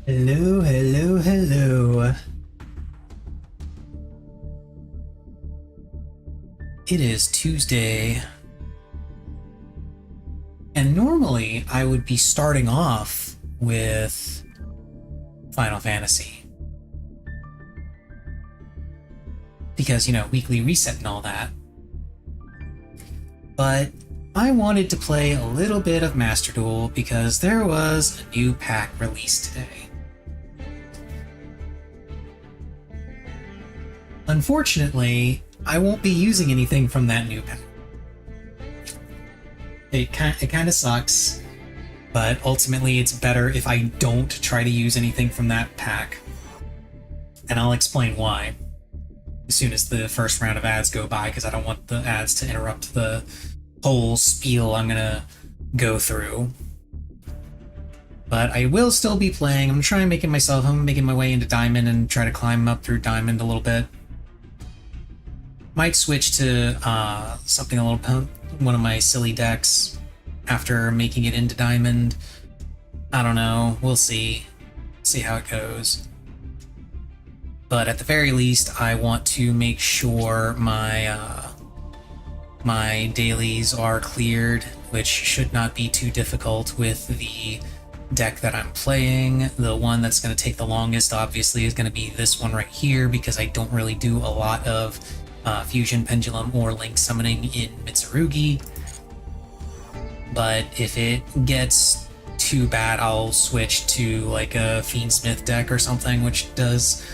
Hello, hello, hello. It is Tuesday, and normally I would be starting off with Final Fantasy. Because, weekly reset and all that. But I wanted to play a little bit of Master Duel because there was a new pack released today. Unfortunately, I won't be using anything from that new pack. It kind of sucks, but ultimately it's better if I don't try to use anything from that pack. And I'll explain why as soon as the first round of ads go by, because I don't want the ads to interrupt the whole spiel I'm gonna go through. But I will still be playing. I'm making my way into Diamond and try to climb up through Diamond a little bit. Might switch to something a little one of my silly decks after making it into Diamond. I don't know. We'll see. See how it goes. But at the very least, I want to make sure my my dailies are cleared, which should not be too difficult with the deck that I'm playing. The one that's going to take the longest, obviously, is going to be this one right here, because I don't really do a lot of Fusion Pendulum or Link Summoning in Mitsurugi. But if it gets too bad, I'll switch to like a Fiendsmith deck or something, which does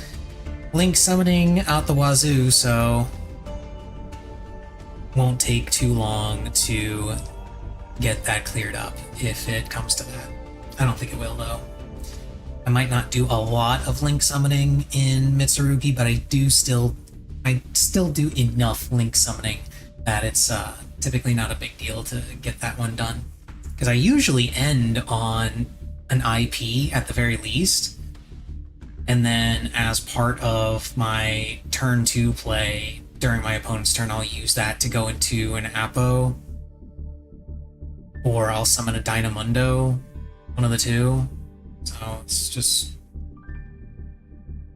Link Summoning out the wazoo, so won't take too long to get that cleared up if it comes to that. I don't think it will, though. I might not do a lot of Link Summoning in Mitsurugi, but I still do enough Link Summoning that it's typically not a big deal to get that one done. Because I usually end on an IP at the very least, and then as part of my turn 2 play during my opponent's turn, I'll use that to go into an Apo, or I'll summon a Dynamundo, one of the two. So it's just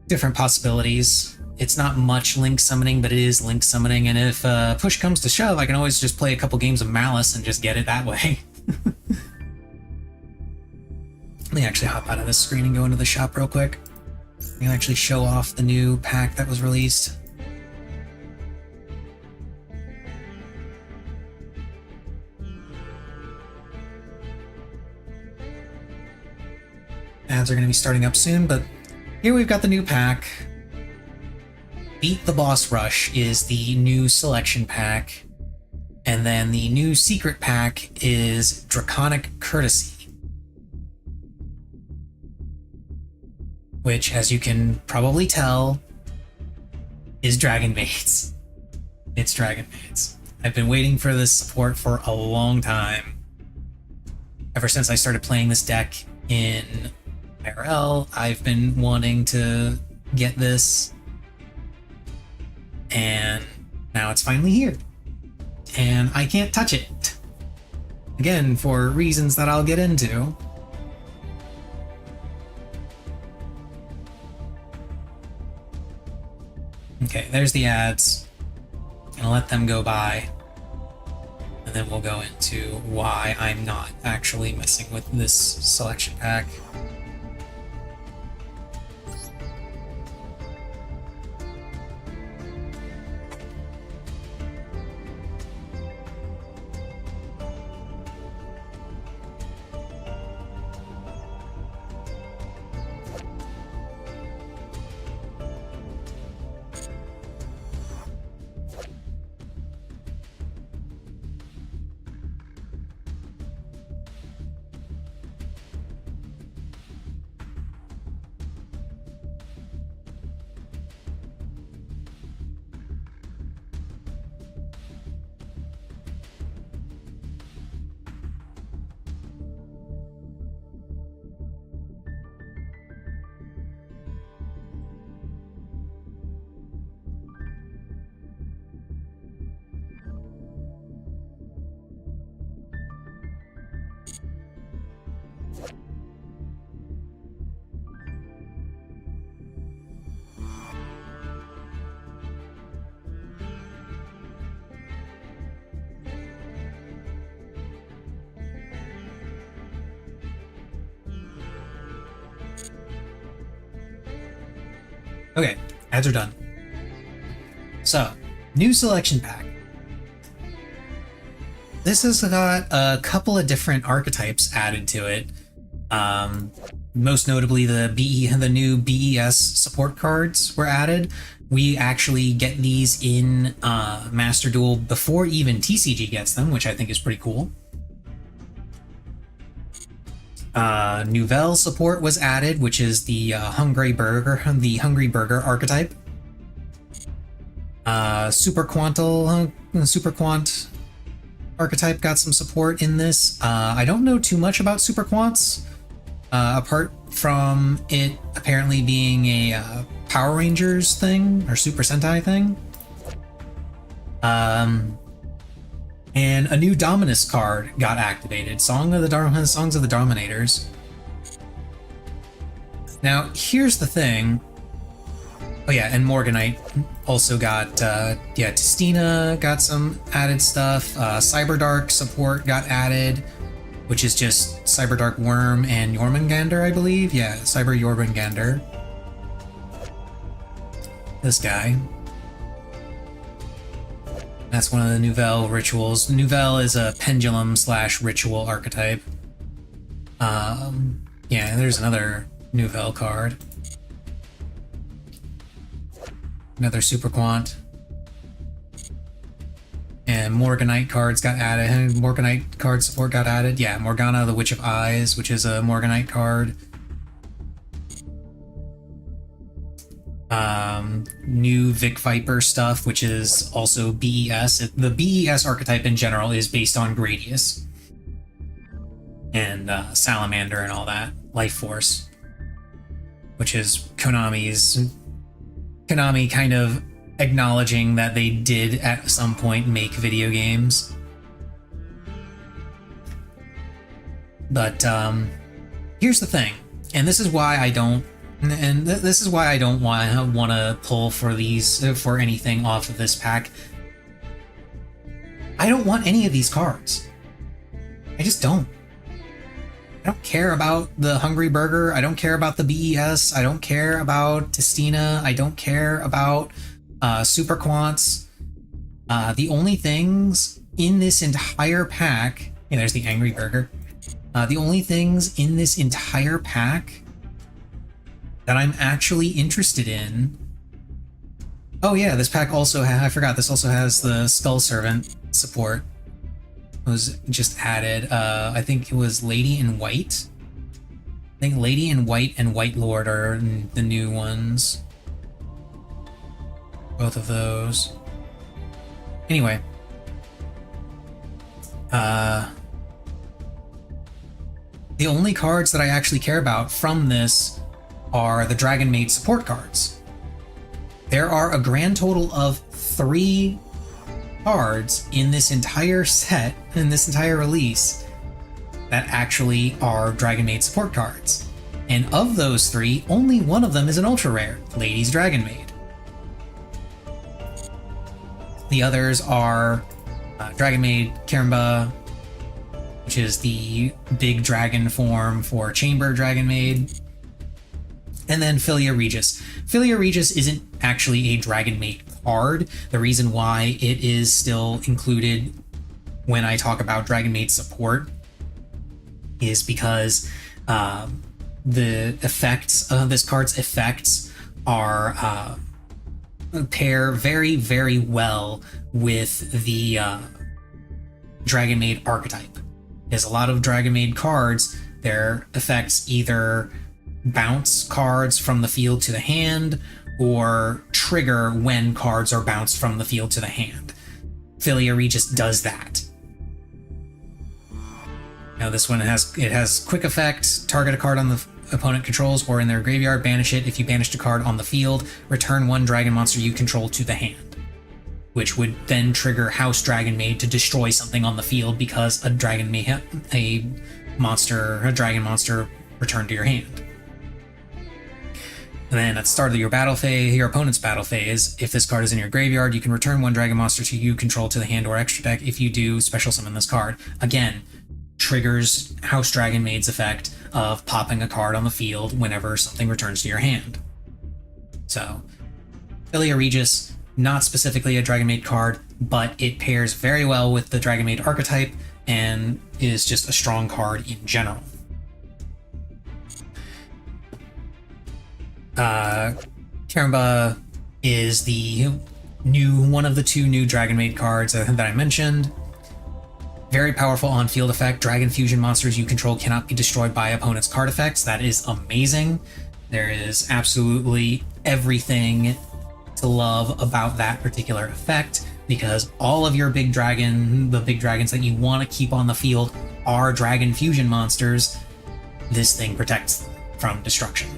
different possibilities. It's not much Link Summoning, but it is Link Summoning, and if push comes to shove, I can always just play a couple games of Malice and just get it that way. Let me actually hop out of this screen and go into the shop real quick. I can actually show off the new pack that was released. Ads are going to be starting up soon, but here we've got the new pack. Beat the Boss Rush is the new selection pack, and then the new secret pack is Draconic Courtesy, which, as you can probably tell, is Dragon Maid's. It's Dragon Maid's. I've been waiting for this support for a long time. Ever since I started playing this deck in IRL, I've been wanting to get this, and now it's finally here. And I can't touch it. Again, for reasons that I'll get into. Okay, there's the ads. Gonna let them go by. And then we'll go into why I'm not actually messing with this selection pack. Okay, ads are done. So, new selection pack. This has got a couple of different archetypes added to it. Most notably, the new BES support cards were added. We actually get these in Master Duel before even TCG gets them, which I think is pretty cool. Nouvelle support was added, which is the Hungry Burger archetype. Super Quant archetype got some support in this. I don't know too much about Super Quants, apart from it apparently being a Power Rangers thing or Super Sentai thing. And a new Dominus card got activated. Songs of the Dominators. Now, here's the thing. Oh yeah, and Morganite also got, Tistina got some added stuff. Cyberdark support got added, which is just Cyberdark Worm and Jormungandr, I believe. Yeah, Cyber Jormungandr. This guy. That's one of the Nouvelle rituals. Nouvelle is a pendulum/ritual archetype. Yeah, there's another Nouvelle card. Another Super Quant. And Morganite cards got added. Morganite card support got added. Yeah, Morgana, the Witch of Eyes, which is a Morganite card. New Vic Viper stuff, which is also BES. The BES archetype in general is based on Gradius and Salamander and all that. Life Force, which is Konami kind of acknowledging that they did at some point make video games. But here's the thing, and this is why I don't want to pull for anything off of this pack. I don't want any of these cards. I just don't. I don't care about the Hungry Burger. I don't care about the BES. I don't care about Tistina. I don't care about Super Quants. The only things in this entire pack... Yeah, there's the Angry Burger. The only things in this entire pack that I'm actually interested in... Oh yeah, this pack also I forgot, this also has the Skull Servant support. It was just added. I think it was Lady in White. I think Lady in White and White Lord are the new ones. Both of those. Anyway. The only cards that I actually care about from this are the Dragon Maid support cards. There are a grand total of 3 cards in this entire set, in this entire release, that actually are Dragon Maid support cards. And of those 3, only one of them is an ultra rare, Lady's Dragon Maid. The others are Dragon Maid Kirimba, which is the big dragon form for Chamber Dragon Maid, and then Philia Regis. Philia Regis isn't actually a Dragon Maid card. The reason why it is still included when I talk about Dragon Maid support is because the effects of this card's effects are pair very, very well with the Dragon Maid archetype. There's a lot of Dragon Maid cards, their effects either bounce cards from the field to the hand or trigger when cards are bounced from the field to the hand. Philia Regis does that. Now this one has quick effect, target a card on the opponent controls or in their graveyard, banish it. If you banished a card on the field, return 1 dragon monster you control to the hand, which would then trigger House Dragon Maid to destroy something on the field because a dragon monster returned to your hand. And then at the start of your battle phase, your opponent's battle phase, if this card is in your graveyard, you can return 1 dragon monster to you control to the hand or extra deck. If you do, special summon this card. Again, triggers House Dragon Maid's effect of popping a card on the field whenever something returns to your hand. So, Philia Regis, not specifically a Dragon Maid card, but it pairs very well with the Dragon Maid archetype and is just a strong card in general. Karamba is the one of the 2 new Dragon Maid cards that I mentioned. Very powerful on-field effect. Dragon fusion monsters you control cannot be destroyed by opponent's card effects. That is amazing. There is absolutely everything to love about that particular effect, because all of your the big dragons that you want to keep on the field are dragon fusion monsters. This thing protects them from destruction.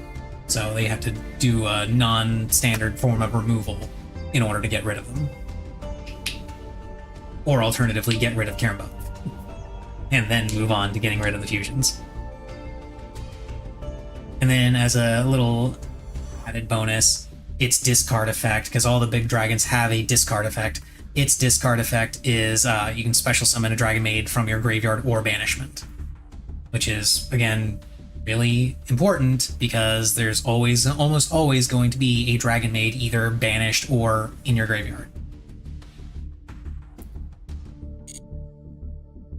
So they have to do a non-standard form of removal in order to get rid of them. Or alternatively, get rid of Karamba. And then move on to getting rid of the fusions. And then as a little added bonus, its discard effect, because all the big dragons have a discard effect. Its discard effect is you can special summon a Dragon Maid from your graveyard or banishment. Which is, again, really important because there's almost always going to be a Dragon Maid either banished or in your graveyard.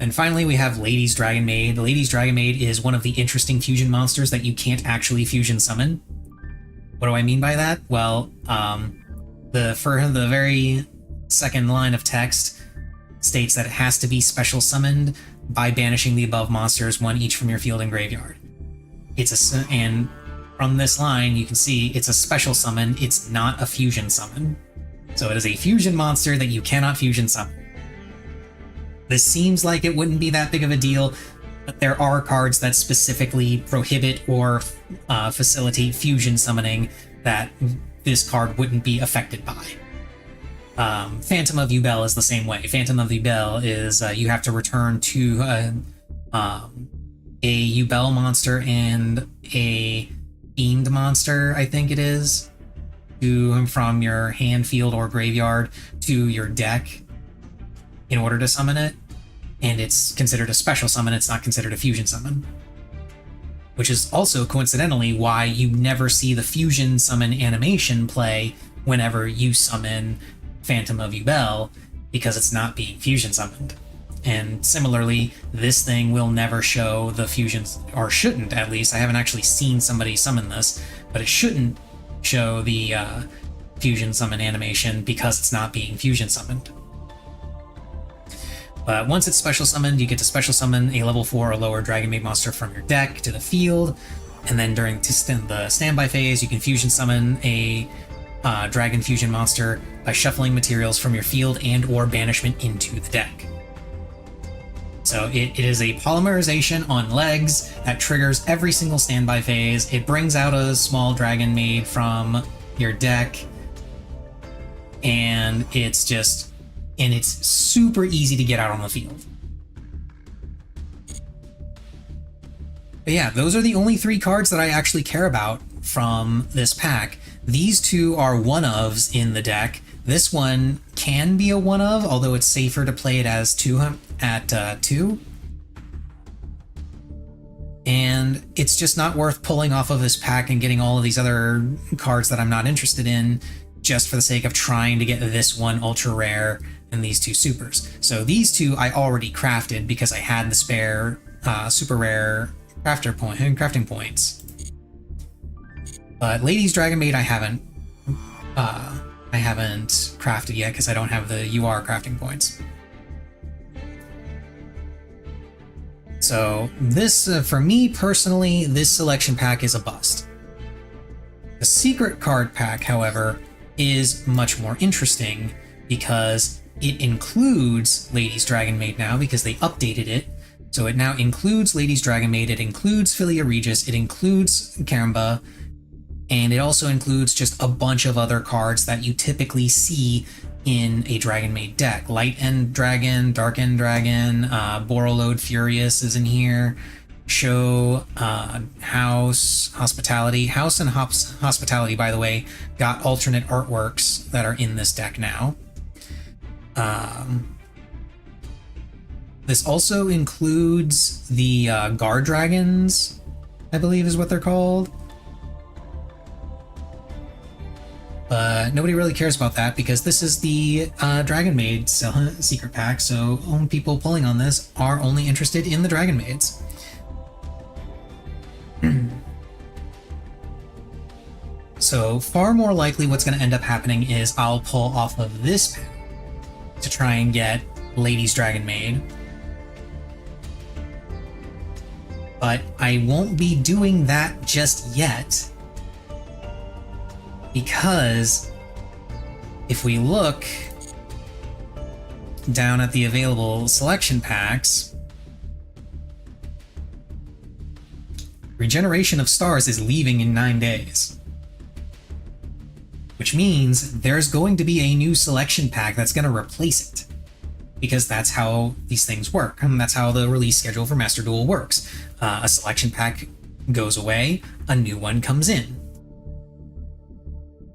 And finally, we have Lady's Dragon Maid. Lady's Dragon Maid is one of the interesting fusion monsters that you can't actually fusion summon. What do I mean by that? Well, the very second line of text states that it has to be special summoned by banishing the above monsters, 1 each from your field and graveyard. And from this line, you can see it's a special summon. It's not a fusion summon. So it is a fusion monster that you cannot fusion summon. This seems like it wouldn't be that big of a deal, but there are cards that specifically prohibit or facilitate fusion summoning that this card wouldn't be affected by. Phantom of Yubel is the same way. Phantom of Yubel is you have to return to a Yubel monster and a Fiend monster, I think it is, from your hand, field, or graveyard to your deck in order to summon it. And it's considered a special summon, it's not considered a fusion summon. Which is also coincidentally why you never see the fusion summon animation play whenever you summon Phantom of Yubel, because it's not being fusion summoned. And similarly, this thing will never show the fusions, or shouldn't at least. I haven't actually seen somebody summon this, but it shouldn't show the fusion summon animation because it's not being fusion summoned. But once it's special summoned, you get to special summon a level 4 or lower Dragon Maid monster from your deck to the field, and then during the standby phase, you can fusion summon a Dragon Fusion monster by shuffling materials from your field and or banishment into the deck. So it is a polymerization on legs that triggers every single standby phase. It brings out a small Dragon Maid from your deck, and it's super easy to get out on the field. But yeah, those are the only 3 cards that I actually care about from this pack. These 2 are one-ofs in the deck. This one can be a one-of, although it's safer to play it as 2 at 2. And it's just not worth pulling off of this pack and getting all of these other cards that I'm not interested in just for the sake of trying to get this one ultra rare and these 2 supers. So these 2 I already crafted because I had the spare super rare crafting points. But Lady's Dragon Maid I haven't crafted yet because I don't have the UR crafting points. So this, for me personally, this selection pack is a bust. The secret card pack, however, is much more interesting because it includes Lady's Dragon Maid now because they updated it. So it now includes Lady's Dragon Maid, it includes Philia Regis, it includes Karamba, and it also includes just a bunch of other cards that you typically see in a Dragon Maid deck. Light End Dragon, Dark End Dragon, Borreload Furious is in here, Show, House, Hospitality. House and Hospitality, by the way, got alternate artworks that are in this deck now. This also includes the Guard Dragons, I believe is what they're called. But nobody really cares about that because this is the Dragon Maid secret pack, so people pulling on this are only interested in the Dragon Maids. So far more likely what's going to end up happening is I'll pull off of this pack to try and get Lady's Dragon Maid. But I won't be doing that just yet, because if we look down at the available selection packs, Regeneration of Stars is leaving in 9 days. Which means there's going to be a new selection pack that's going to replace it. Because that's how these things work. And that's how the release schedule for Master Duel works. A selection pack goes away, a new one comes in.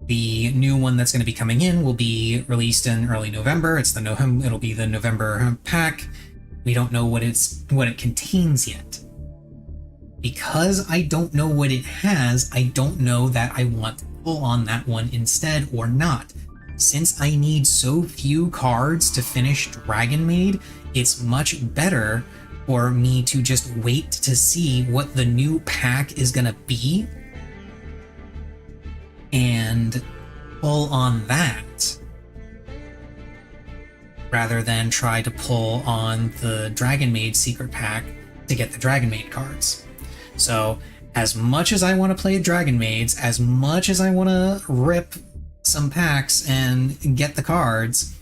The new one that's going to be coming in will be released in early November. It'll be the November pack. We don't know what it contains yet. Because I don't know what it has, I don't know that I want to pull on that one instead or not. Since I need so few cards to finish Dragon Maid, it's much better for me to just wait to see what the new pack is gonna be and pull on that rather than try to pull on the Dragon Maid secret pack to get the Dragon Maid cards. So as much as I want to play Dragon Maids, as much as I want to rip some packs and get the cards,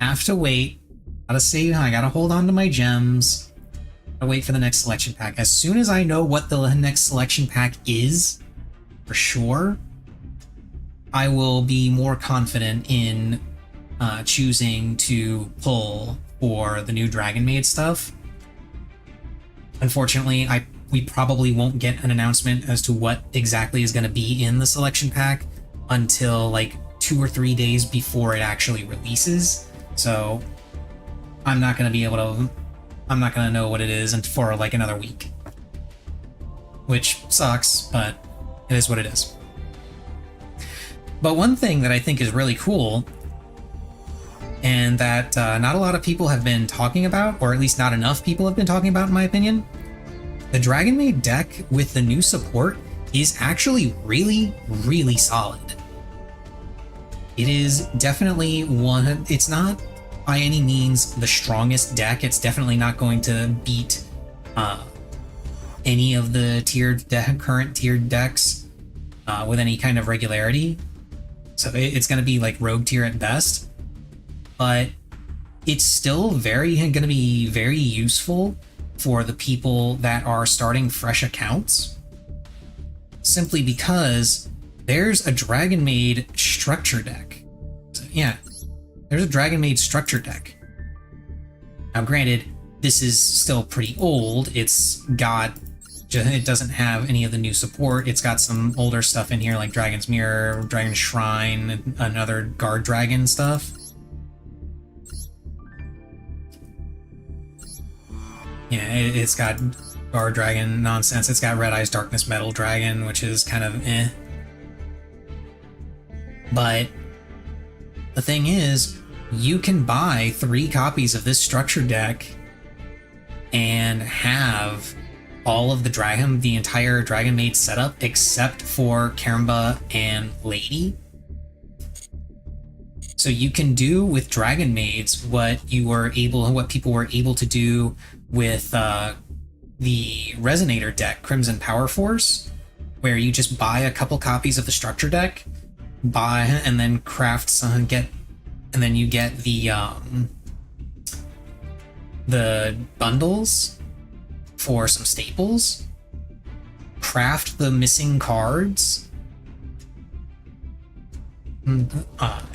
I have to wait. I gotta hold on to my gems. I wait for the next selection pack. As soon as I know what the next selection pack is, for sure, I will be more confident in choosing to pull for the new Dragon Maid stuff. Unfortunately, we probably won't get an announcement as to what exactly is going to be in the selection pack until like 2 or 3 days before it actually releases. So I'm not going to know what it is for like another week. Which sucks, but it is what it is. But one thing that I think is really cool, and that not a lot of people have been talking about, or at least not enough people have been talking about in my opinion, the Dragon Maid deck with the new support is actually really, really solid. It is definitely it's not by any means the strongest deck. It's definitely not going to beat any of the current tiered decks with any kind of regularity. So it's going to be like rogue tier at best, but it's still going to be very useful for the people that are starting fresh accounts, simply because there's a Dragon Maid structure deck. So, yeah, there's a Dragon Maid structure deck. Now granted, this is still pretty old. It doesn't have any of the new support. It's got some older stuff in here like Dragon's Mirror, Dragon's Shrine, and other Guard Dragon stuff. Yeah, it's got Guard Dragon nonsense. It's got Red Eyes Darkness Metal Dragon, which is kind of eh. But the thing is, you can buy 3 copies of this structure deck and have all of the entire Dragon Maid setup except for Karamba and Lady. So you can do with Dragon Maids what people were able to do with the Resonator deck, Crimson Power Force, where you just buy a couple copies of the structure deck, and then craft some, and then you get the bundles for some staples, craft the missing cards,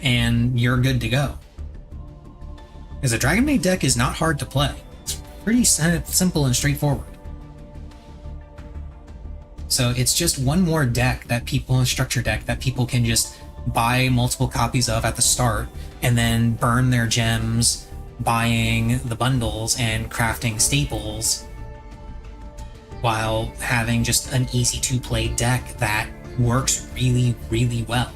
and you're good to go. Because a Dragon Maid deck is not hard to play. It's pretty simple and straightforward. So it's just one more deck structure deck that people can just buy multiple copies of at the start and then burn their gems buying the bundles and crafting staples while having just an easy to play deck that works really, really well.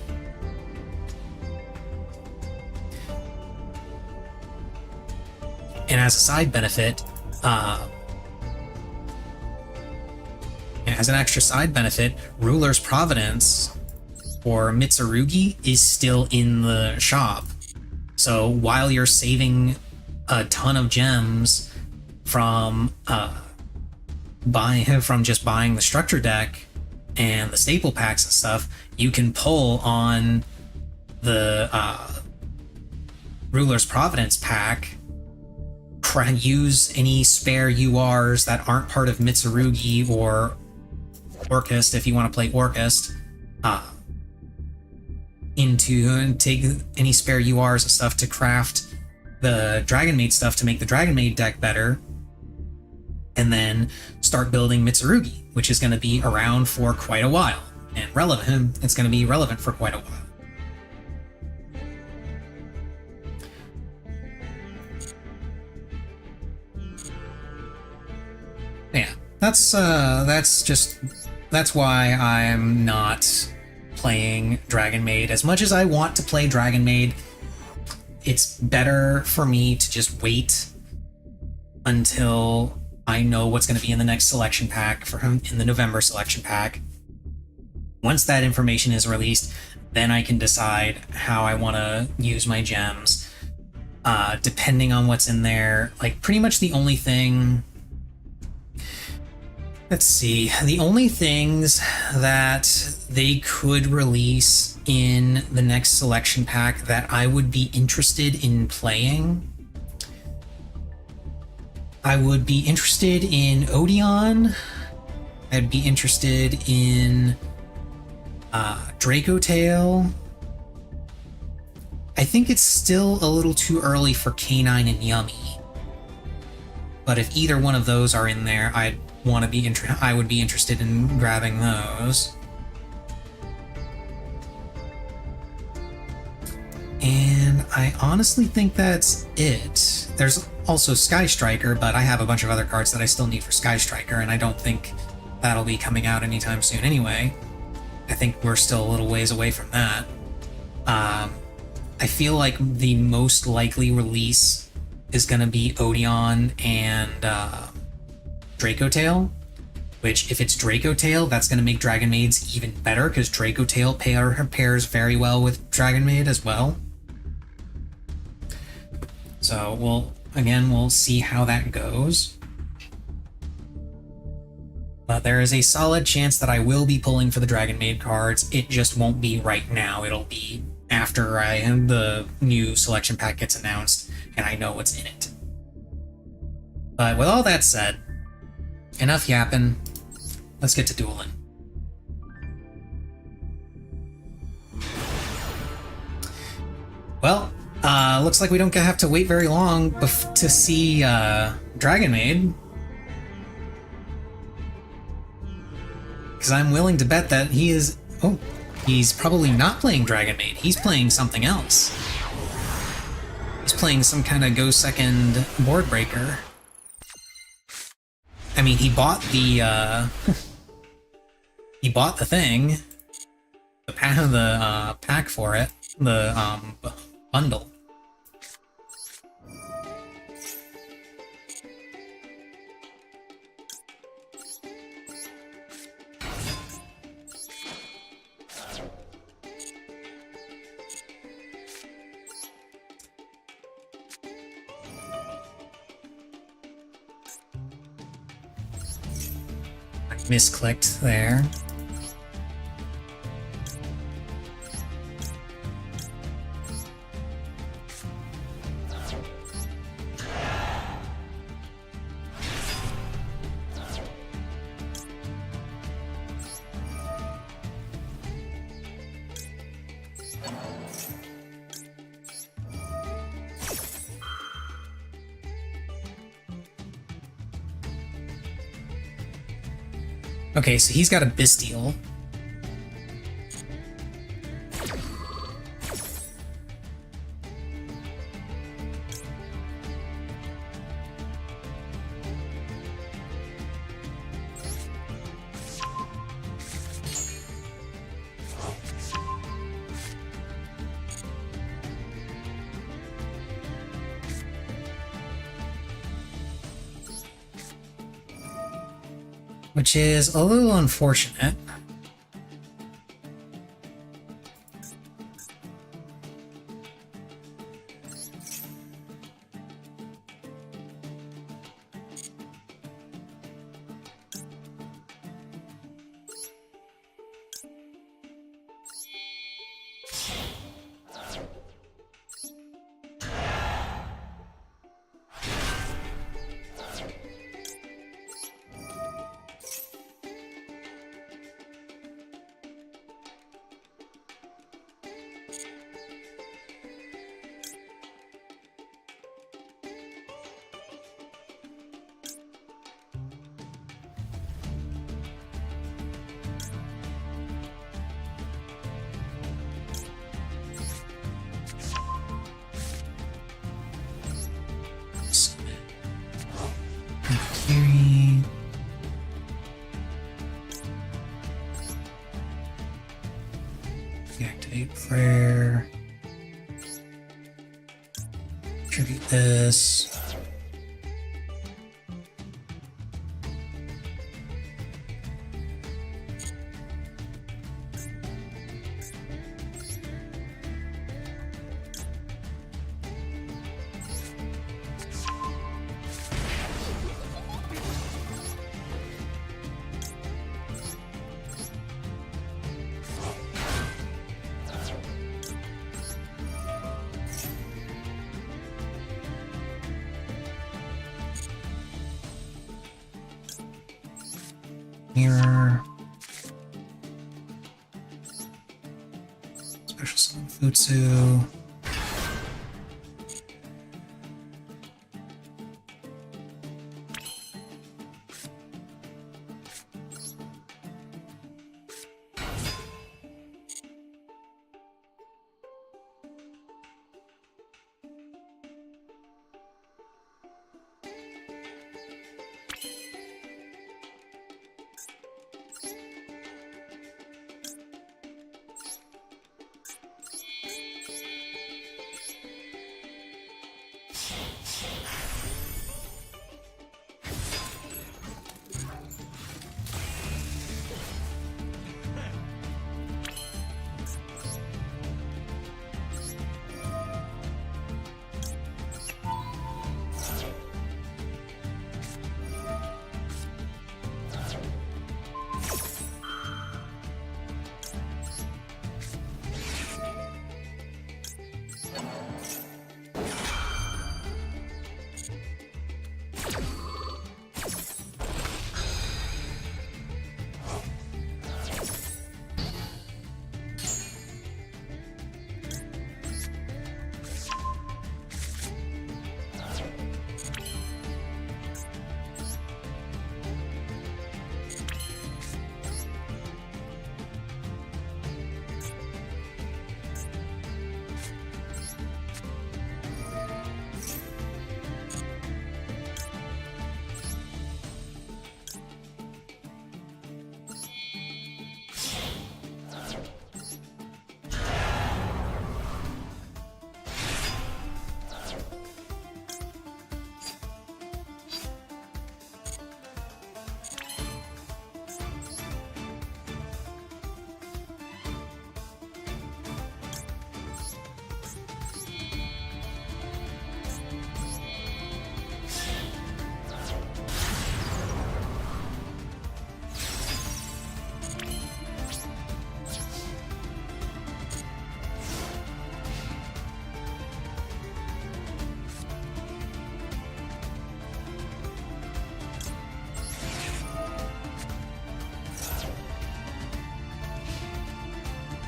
And as a side benefit, as an extra side benefit, Ruler's Providence or Mitsurugi is still in the shop. So while you're saving a ton of gems from just buying the structure deck and the staple packs and stuff, you can pull on the Ruler's Providence pack, use any spare URs that aren't part of Mitsurugi or Orchest if you want to play Orchest, take any spare URs and stuff to craft the Dragon Maid stuff to make the Dragon Maid deck better, and then start building Mitsurugi, which is going to be around for quite a while and relevant. It's going to be relevant for quite a while. Yeah, that's why I'm not playing Dragon Maid. As much as I want to play Dragon Maid, it's better for me to just wait until I know what's going to be in the next selection pack in the November selection pack. Once that information is released, then I can decide how I want to use my gems, depending on what's in there. Like, pretty much the only thing... Let's see. The only things that they could release in the next selection pack that I would be interested in playing... I would be interested in Odeon. I'd be interested in Dracotail. I think it's still a little too early for Canine and Yummy. But if either one of those are in there, I would be interested in grabbing those. And I honestly think that's it. There's also Sky Striker, but I have a bunch of other cards that I still need for Sky Striker, and I don't think that'll be coming out anytime soon anyway. I think we're still a little ways away from that. I feel like the most likely release is going to be Odeon and Dracotail, which, if it's Dracotail, that's going to make Dragon Maids even better, because Dracotail pairs very well with Dragon Maid as well. So we'll see how that goes. But there is a solid chance that I will be pulling for the Dragon Maid cards. It just won't be right now. It'll be after the new selection pack gets announced and I know what's in it. But with all that said, enough yapping. Let's get to dueling. Well, looks like we don't have to wait very long to see Dragon Maid. Because I'm willing to bet that he is... Oh, he's probably not playing Dragon Maid. He's playing something else. He's playing some kind of Go Second board breaker. I mean, he bought the... he bought the thing. The pack for it. The bundle. Misclicked there. Okay, so he's got a Bisteel. which is a little unfortunate. Carry. Activate prayer. Tribute this. Mirror. Special summon Futsu.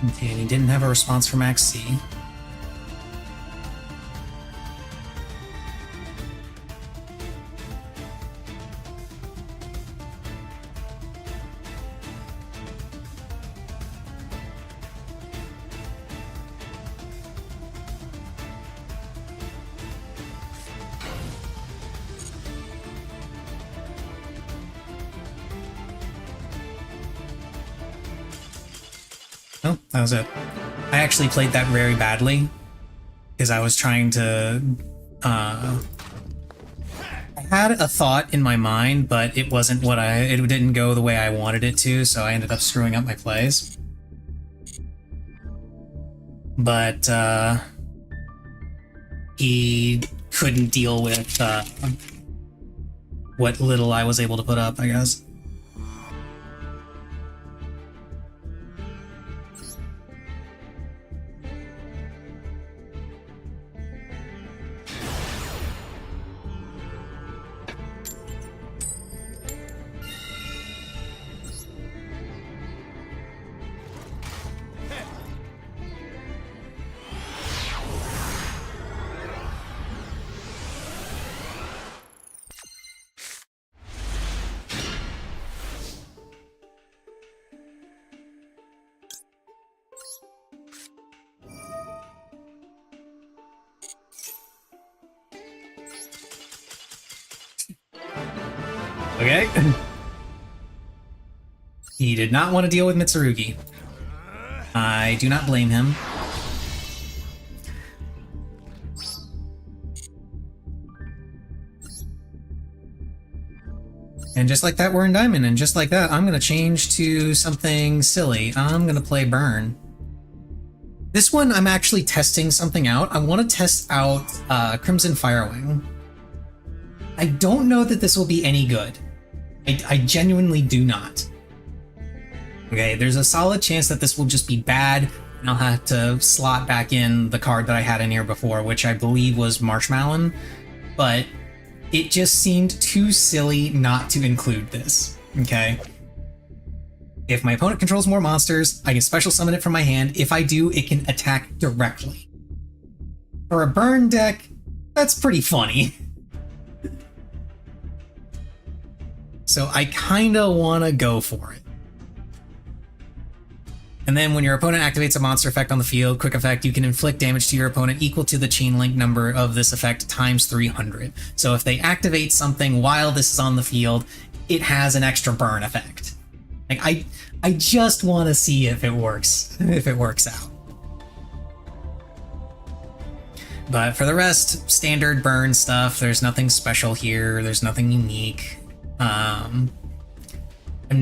Okay, and he didn't have a response from Max C. Oh, that was it. I actually played that very badly because I was trying to I had a thought in my mind, but it wasn't it didn't go the way I wanted it to, so I ended up screwing up my plays. But, he couldn't deal with, what little I was able to put up, I guess. Okay. He did not want to deal with Mitsurugi. I do not blame him. And just like that, we're in Diamond, and just like that, I'm going to change to something silly. I'm going to play Burn. This one, I'm actually testing something out. I want to test out Crimson Firewing. I don't know that this will be any good. I genuinely do not. Okay, there's a solid chance that this will just be bad, and I'll have to slot back in the card that I had in here before, which I believe was Marshmallow, but it just seemed too silly not to include this, okay? If my opponent controls more monsters, I can special summon it from my hand. If I do, it can attack directly. For a burn deck, that's pretty funny. So I kinda wanna go for it. And then when your opponent activates a monster effect on the field, quick effect, you can inflict damage to your opponent equal to the chain link number of this effect times 300. So if they activate something while this is on the field, it has an extra burn effect. Like I just want to see if it works, out. But for the rest, standard burn stuff. There's nothing special here. There's nothing unique. I'm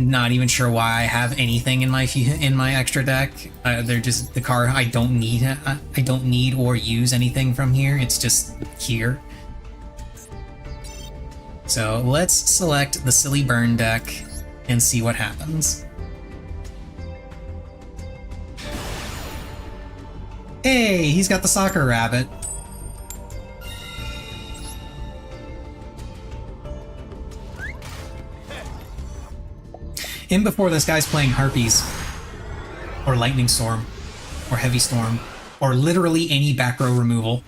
not even sure why I have anything in my extra deck. They're just the card I don't need. I don't need or use anything from here. It's just here. So let's select the silly burn deck and see what happens. Hey, he's got the soccer rabbit. In before this guy's playing Harpies, or Lightning Storm, or Heavy Storm, or literally any back row removal.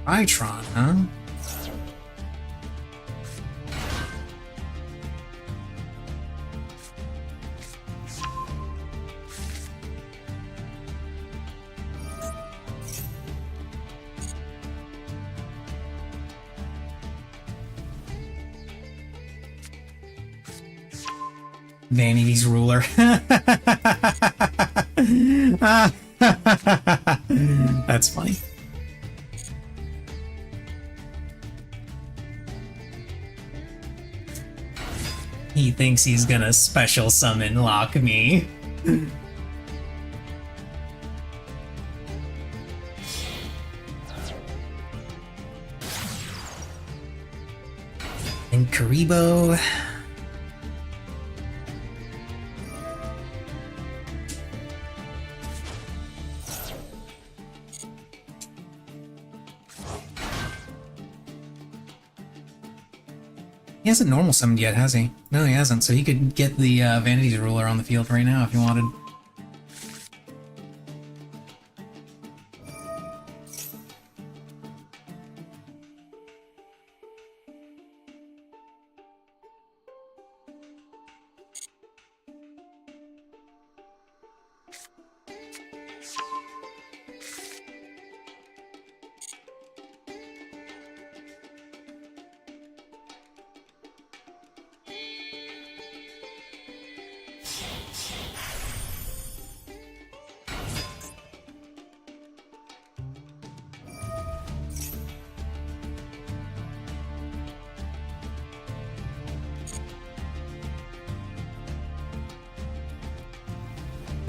Itron, huh? Vanity's ruler. That's funny. He thinks he's gonna special summon lock me. And Karibo. He hasn't normal summoned yet, has he? No, he hasn't, so he could get the Vanity's Ruler on the field right now if he wanted.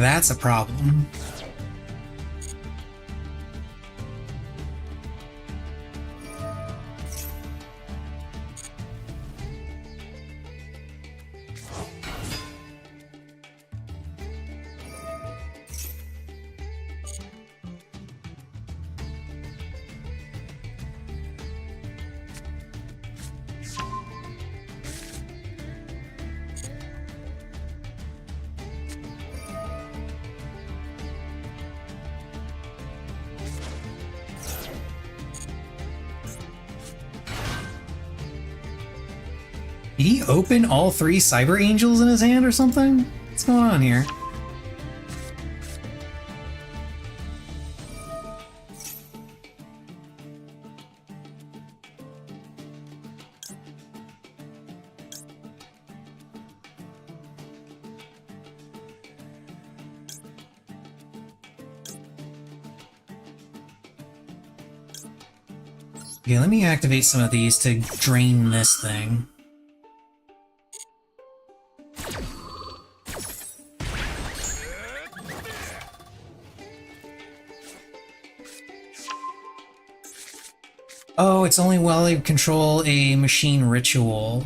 That's a problem. Did he open all 3 Cyber Angels in his hand or something? What's going on here? Okay, let me activate some of these to drain this thing. Oh, it's only while I control a machine ritual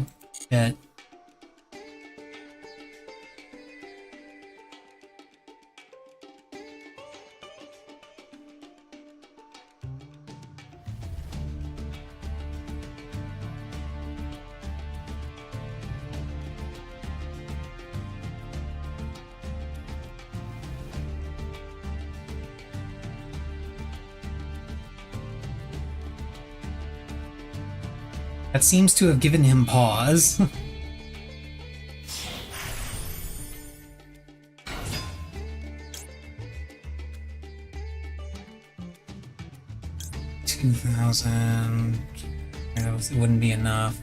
that... That seems to have given him pause. $2,000. It wouldn't be enough.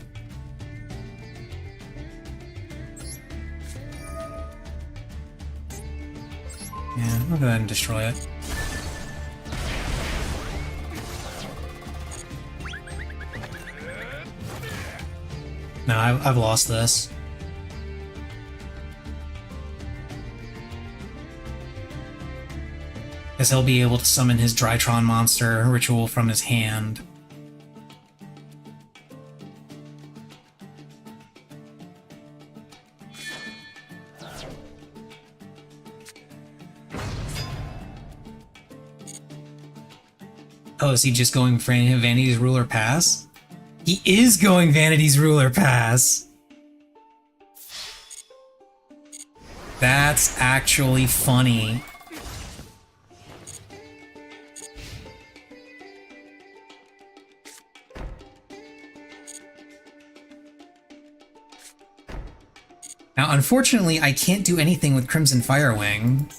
Yeah, I'll go ahead and destroy it. No, I've lost this. Guess he'll be able to summon his Drytron monster ritual from his hand. Oh, is he just going for Vanity's Ruler Pass? He is going Vanity's Ruler Pass! That's actually funny. Now, unfortunately, I can't do anything with Crimson Firewing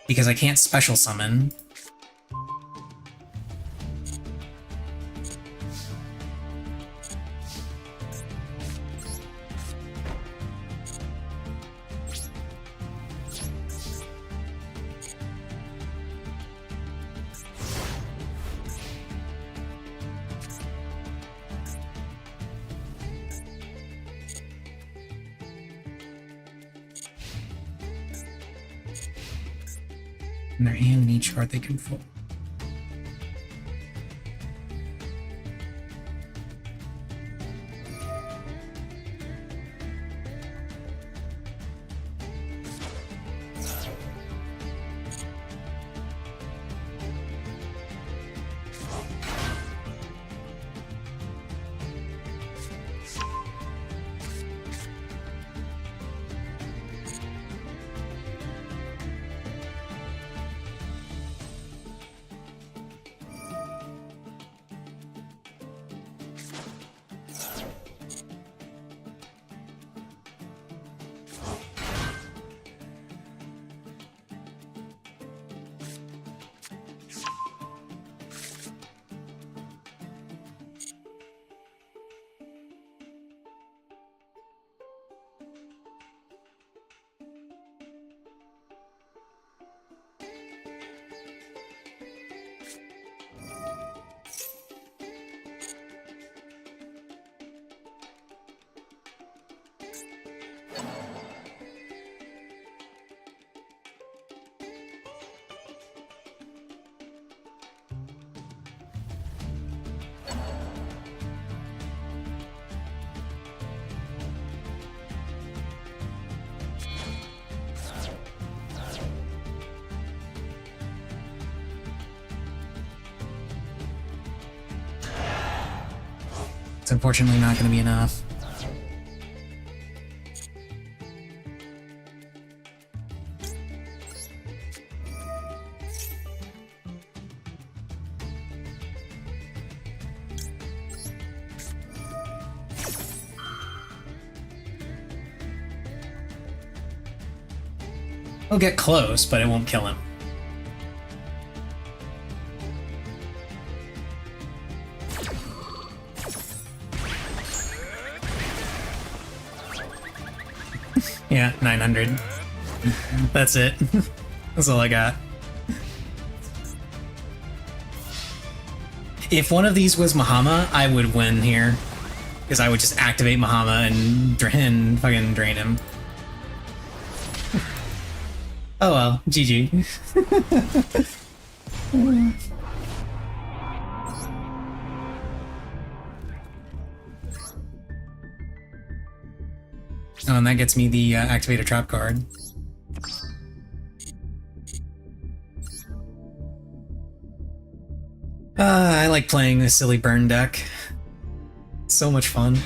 because I can't special summon. In their hand, in each card they control. It's unfortunately not going to be enough. He'll get close, but it won't kill him. Yeah, 900. That's it. That's all I got. If one of these was Mahama, I would win here. Because I would just activate Mahama and fucking drain him. Oh well, GG. Oh, and that gets me the activate a trap card. I like playing this silly burn deck. It's so much fun.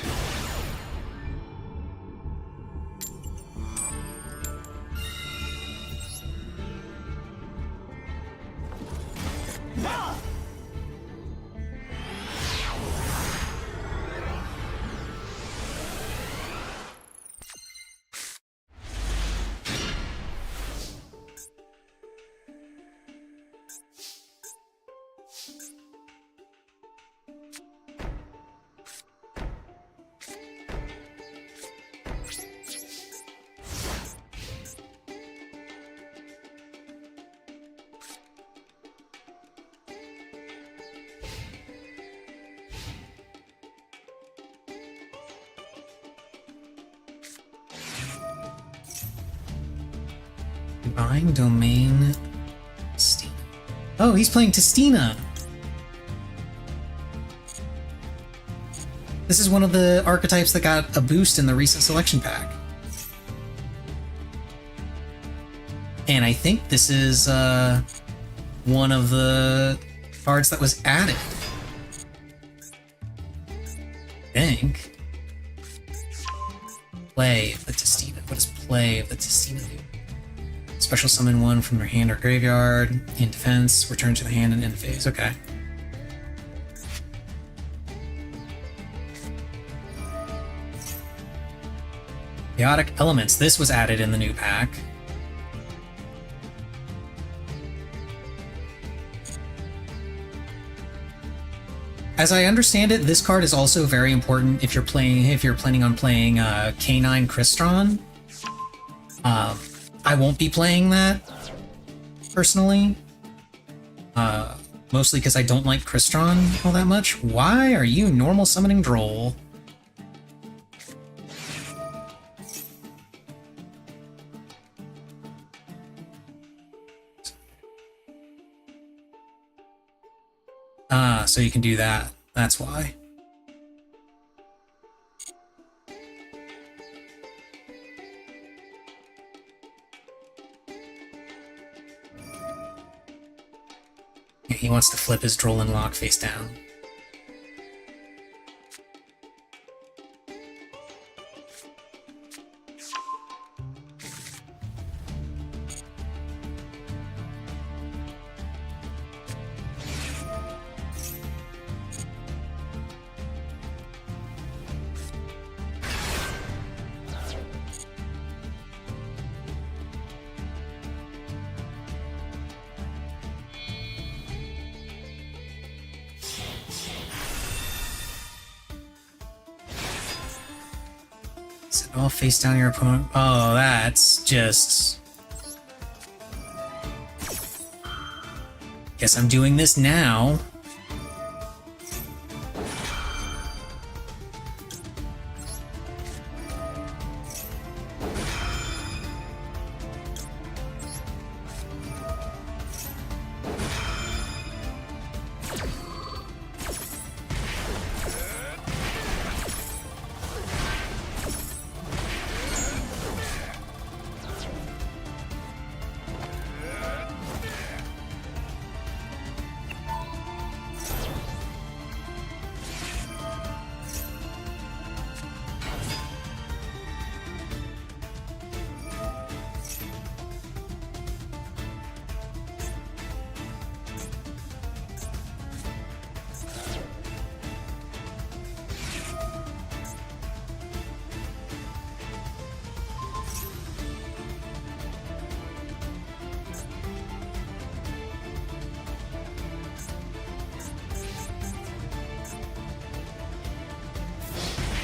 Divine Domain. Stina. Oh, he's playing Testina. This is one of the archetypes that got a boost in the recent selection pack. And I think this is one of the cards that was added. I think. Play of the Testina. What does play of the Testina do? Special summon one from your hand or graveyard. In defense, return to the hand and end phase. Okay. Chaotic Elements. This was added in the new pack. As I understand it, this card is also very important if you're planning on playing K9 Crystron. I won't be playing that personally. Mostly because I don't like Crystron all that much. Why are you normal summoning Droll? So you can do that. That's why. He wants to flip his Droll and Lock face down. Oh, face down your opponent. Oh, that's just... Guess I'm doing this now.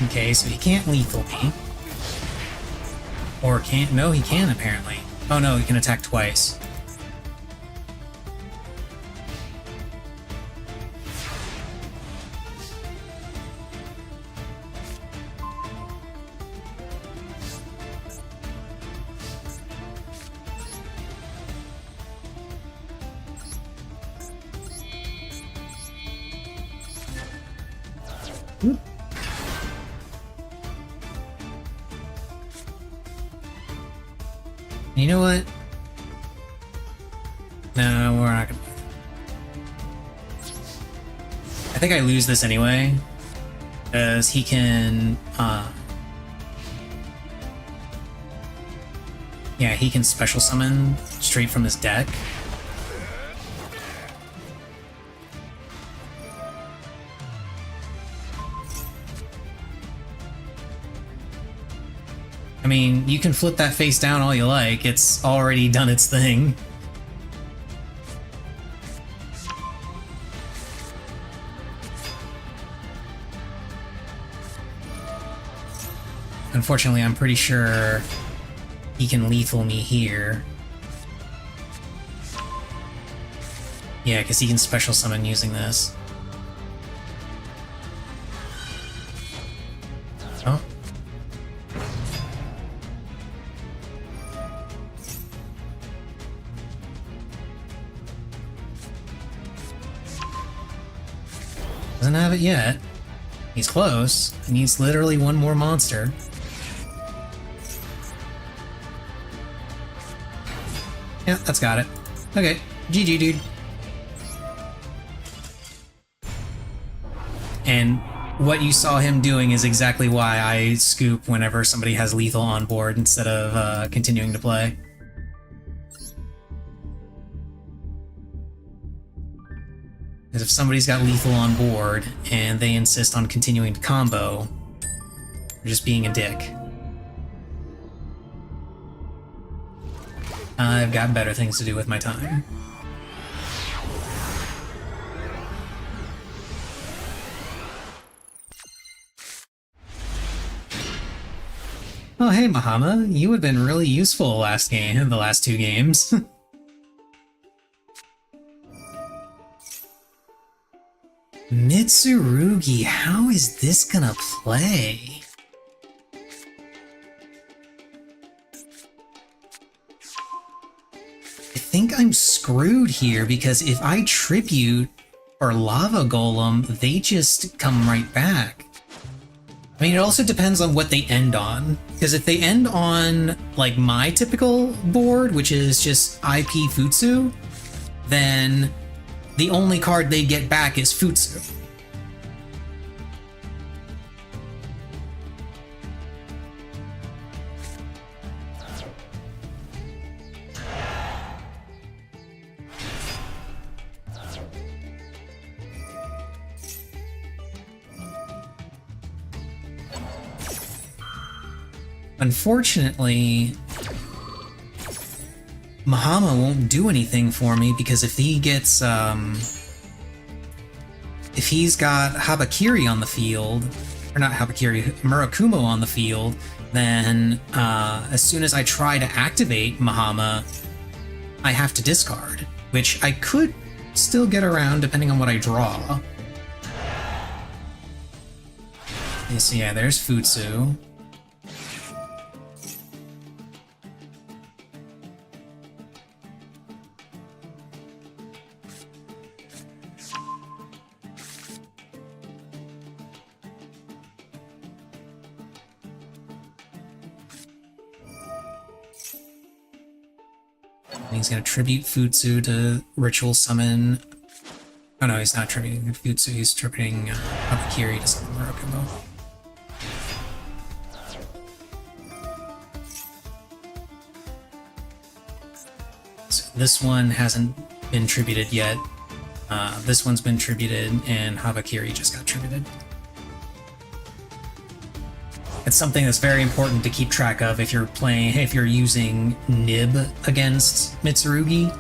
Okay, so he can't lethal me. Or can't... No, he can, apparently. Oh no, he can attack twice. You know what? No, we're not gonna... I think I lose this anyway, because he can, yeah, he can special summon straight from his deck. I mean, you can flip that face down all you like, it's already done its thing. Unfortunately, I'm pretty sure he can lethal me here. Yeah, because he can special summon using this. Oh. Doesn't have it yet. He's close. He needs literally one more monster. Yeah, that's got it. Okay, GG, dude. And what you saw him doing is exactly why I scoop whenever somebody has lethal on board instead of continuing to play. Because if somebody's got lethal on board and they insist on continuing to combo, they're just being a dick. I've got better things to do with my time. Oh hey Mahama, you have been really useful the last two games. Mitsurugi, how is this gonna play? I think I'm screwed here because if I tribute or lava golem, they just come right back. I mean, it also depends on what they end on. Because if they end on, like, my typical board, which is just IP Futsu, then the only card they get back is Futsu. Unfortunately, Mahama won't do anything for me because if he gets, if he's got Habakiri on the field, or not Habakiri, Murakumo on the field, then as soon as I try to activate Mahama, I have to discard, which I could still get around depending on what I draw. So yeah, there's Futsu. He's gonna tribute Futsu to ritual summon. Oh no, he's not tributing Futsu, he's tributing Habakiri to summon Murakumo. So this one hasn't been tributed yet. This one's been tributed, and Habakiri just got tributed. It's something that's very important to keep track of if you're using Nib against Mitsurugi,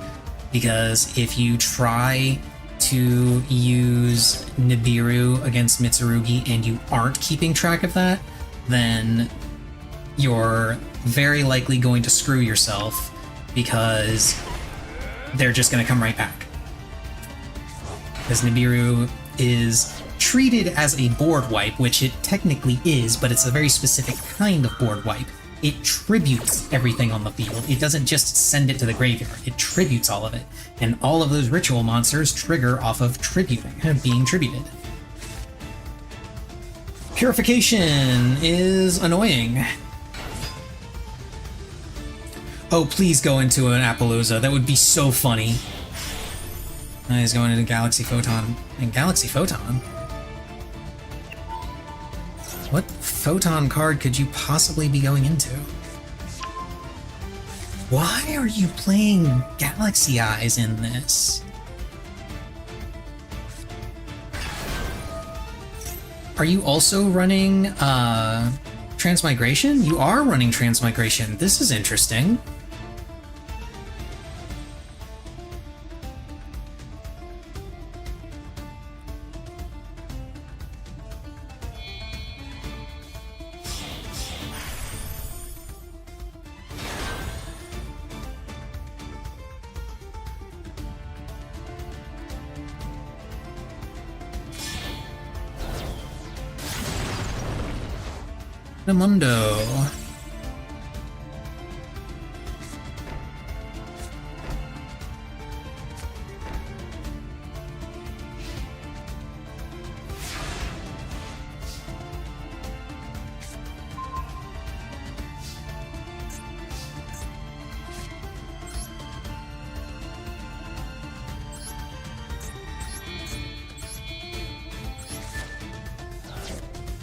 because if you try to use Nibiru against Mitsurugi and you aren't keeping track of that, then you're very likely going to screw yourself because they're just going to come right back. Because Nibiru is treated as a board wipe, which it technically is, but it's a very specific kind of board wipe. It tributes everything on the field. It doesn't just send it to the graveyard. It tributes all of it. And all of those ritual monsters trigger off of being tributed. Purification is annoying. Oh, please go into an Appaloosa. That would be so funny. He's going into Galaxy Photon. And Galaxy Photon? What Photon card could you possibly be going into? Why are you playing Galaxy Eyes in this? Are you also running Transmigration? You are running Transmigration. This is interesting. Mundo.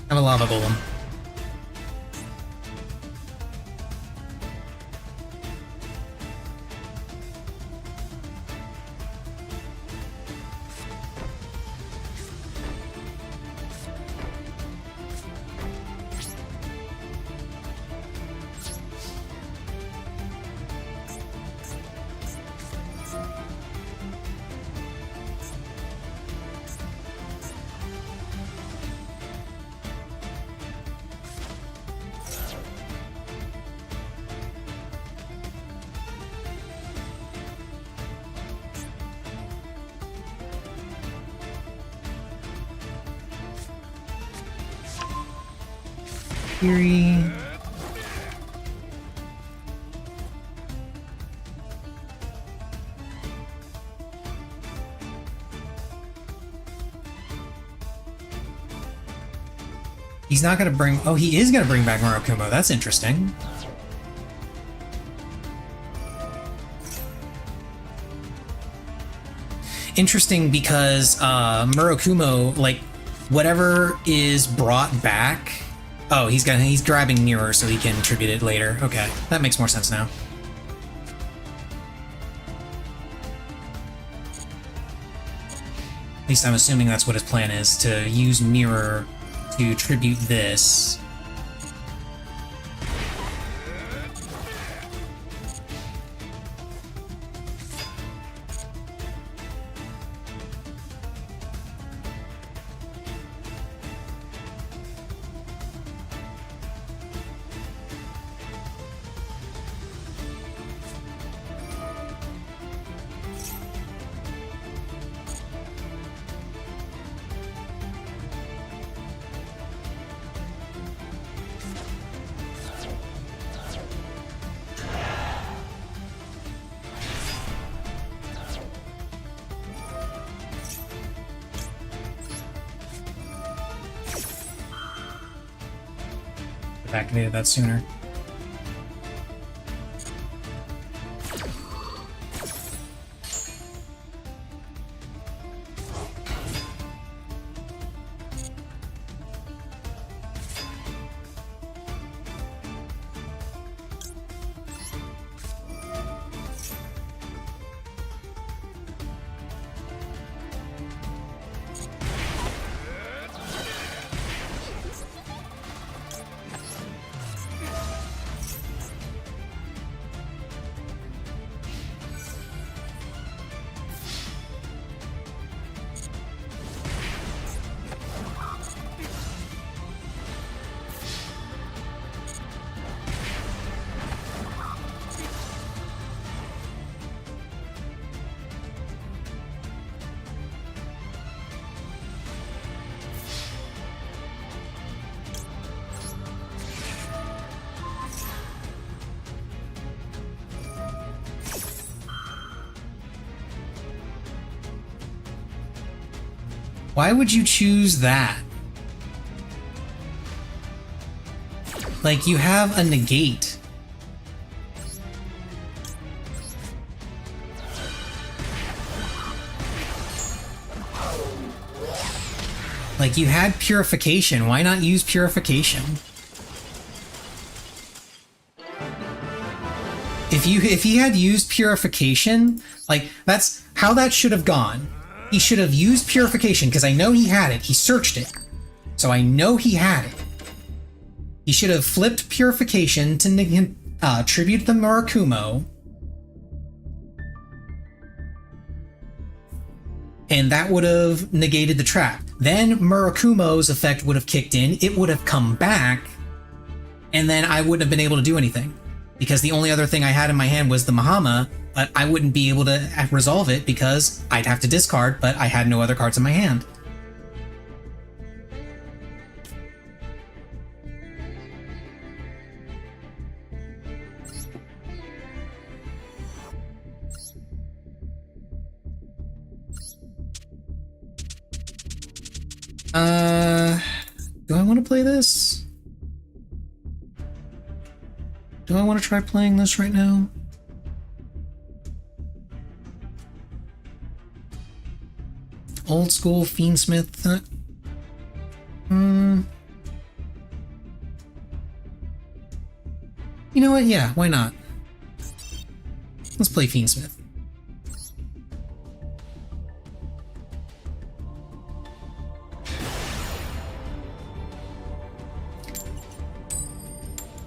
Have a lava golem. Fury. He's not gonna bring... Oh, he is gonna bring back Murakumo. That's interesting. Interesting because Murakumo, like, whatever is brought back... Oh, he's grabbing Mirror so he can tribute it later. Okay, that makes more sense now. At least I'm assuming that's what his plan is, to use Mirror to tribute this. Activated that sooner. Why would you choose that? Like, you have a negate. Like, you had purification. Why not use purification? If he had used purification, like, that's how that should have gone. He should have used purification, because I know he had it. He searched it. So I know he had it. He should have flipped purification to tribute the Murakumo. And that would have negated the trap. Then Murakumo's effect would have kicked in, it would have come back, and then I wouldn't have been able to do anything. Because the only other thing I had in my hand was the Mahama, but I wouldn't be able to resolve it because I'd have to discard, but I had no other cards in my hand. Do I want to play this? Do I want to try playing this right now? Old school Fiendsmith. You know what? Yeah, why not? Let's play Fiendsmith.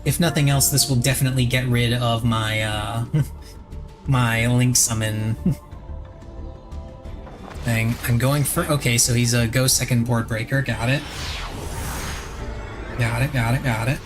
If nothing else, this will definitely get rid of my, my Link Summon thing. I'm going for... Okay, so he's a Go Second Board Breaker. Got it. Got it, got it, got it.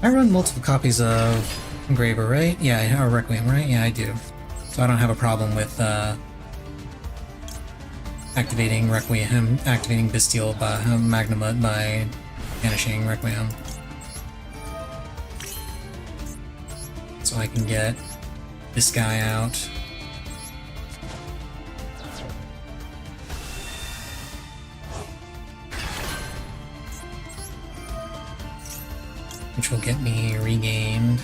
I run multiple copies of Engraver, right? Yeah, or Requiem, right? Yeah, I do. So I don't have a problem with activating Requiem, activating Bestial by Magnamut by banishing Requiem. So I can get this guy out. Which will get me regained.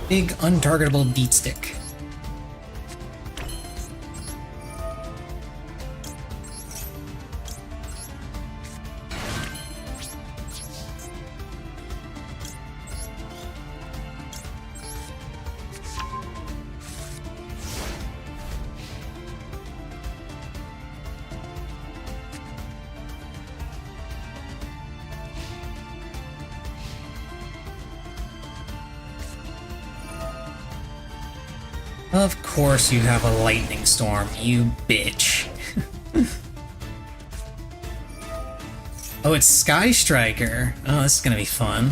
Big untargetable beat stick. Of course you have a lightning storm, you bitch. Oh, it's Sky Striker. Oh, this is gonna be fun.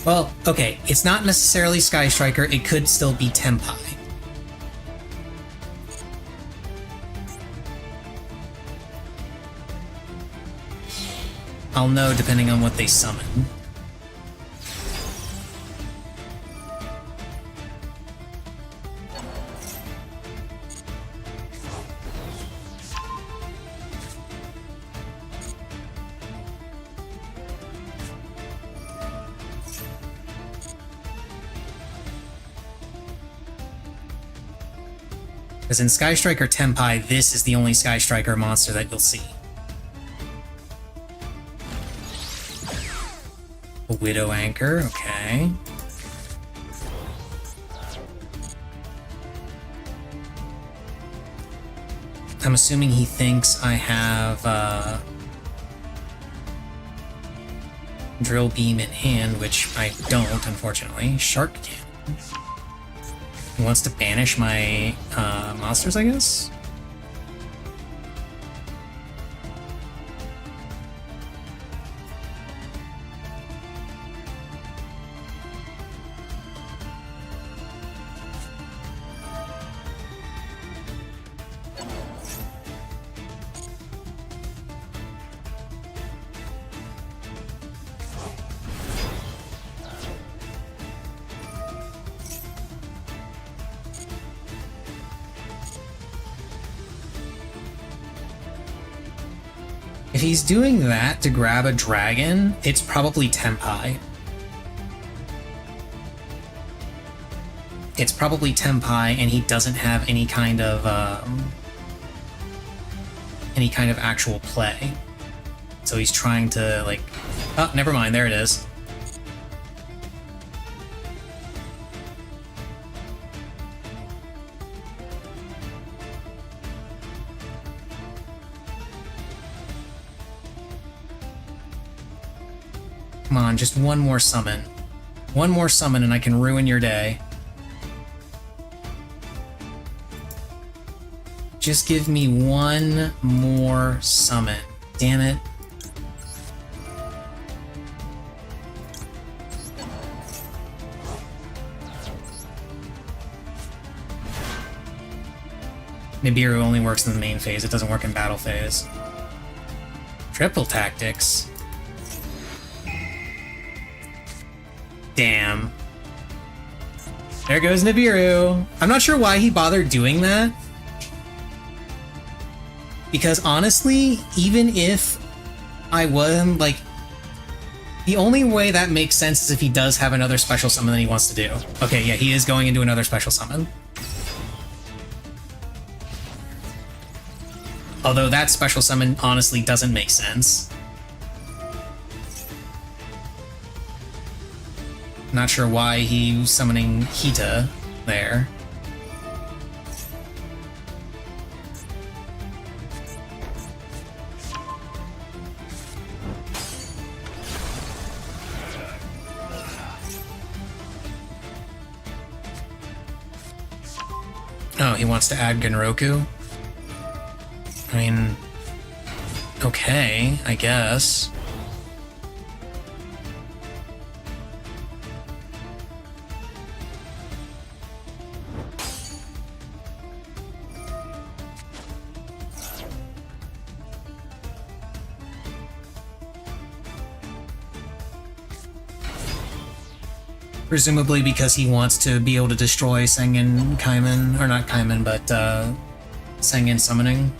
Well, okay, it's not necessarily Sky Striker, it could still be Tenpai. I'll know depending on what they summon. Because in Sky Striker Tenpai, this is the only Sky Striker monster that you'll see. A Widow Anchor, okay. I'm assuming he thinks I have Drill Beam in hand, which I don't, unfortunately. Shark Cannon. He wants to banish my monsters, I guess? If he's doing that to grab a dragon, it's probably Tenpai. It's probably Tenpai, and he doesn't have any kind of actual play. So he's trying to, like... Oh, never mind, there it is. Come on, just one more summon. One more summon and I can ruin your day. Just give me one more summon. Damn it. Nibiru only works in the main phase, it doesn't work in battle phase. Triple tactics. Damn. There goes Nibiru. I'm not sure why he bothered doing that. Because honestly, even if I wasn't, like... The only way that makes sense is if he does have another special summon that he wants to do. Okay, yeah, he is going into another special summon. Although that special summon honestly doesn't make sense. Not sure why he was summoning Hita there. Oh, he wants to add Genroku? I mean... Okay, I guess. Presumably because he wants to be able to destroy Sengen Kaiman, or not Kaiman, but Sengen summoning.